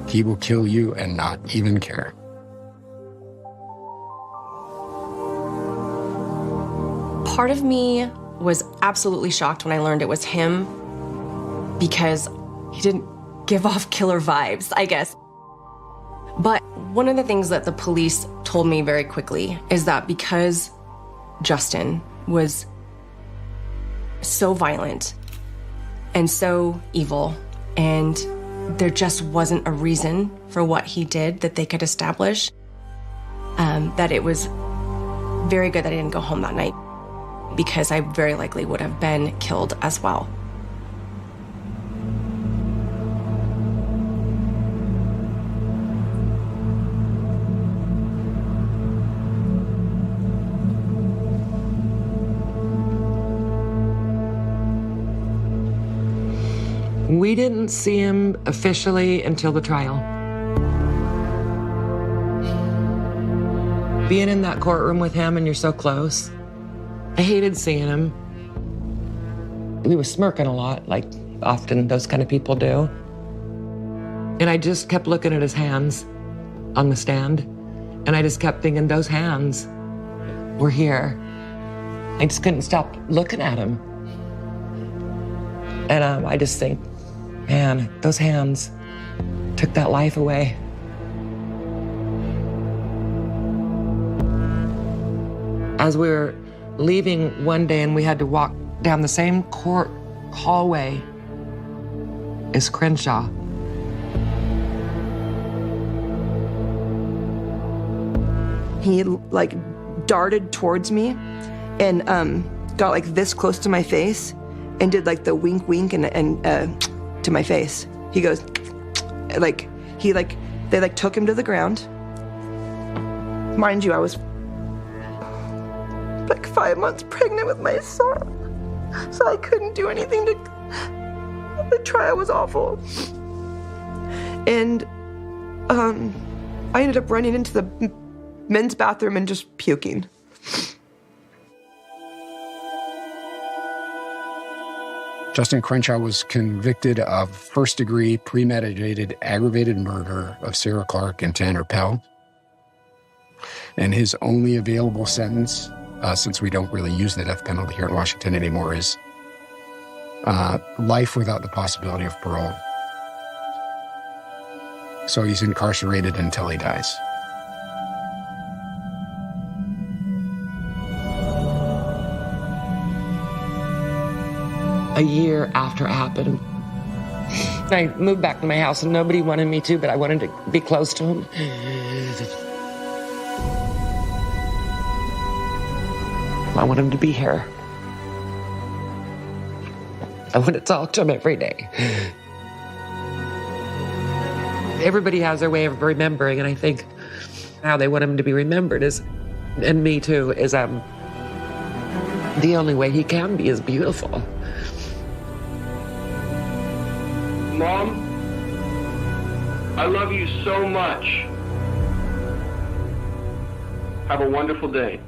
He will kill you and not even care. Part of me was absolutely shocked when I learned it was him, because he didn't give off killer vibes, I guess. But one of the things that the police told me very quickly is that because Justin was so violent and so evil, and there just wasn't a reason for what he did that they could establish, that it was very good that I didn't go home that night, because I very likely would have been killed as well. We didn't see him officially until the trial. being in that courtroom with him and you're so close. I hated seeing him. He was smirking a lot, like often those kind of people do. And I just kept looking at his hands on the stand. And I just kept thinking, those hands were here. I just couldn't stop looking at him. And I just think, man, those hands took that life away. As we were leaving one day and we had to walk down the same court hallway as Crenshaw. He like darted towards me and got like this close to my face and did like the wink wink and to my face. He goes like they like took him to the ground. Mind you, I was like 5 months pregnant with my son, so I couldn't do anything to. The trial was awful, and I ended up running into the men's bathroom and just puking. Justin Crenshaw was convicted of first-degree premeditated aggravated murder of Sarah Clark and Tanner Pell. And his only available sentence, since we don't really use the death penalty here in Washington anymore, is life without the possibility of parole. So he's incarcerated until he dies. A year after it happened, I moved back to my house and nobody wanted me to, but I wanted to be close to him. I want him to be here. I want to talk to him every day. Everybody has their way of remembering, and I think how they want him to be remembered is, and me too, is the only way he can be is beautiful. Mom, I love you so much. Have a wonderful day.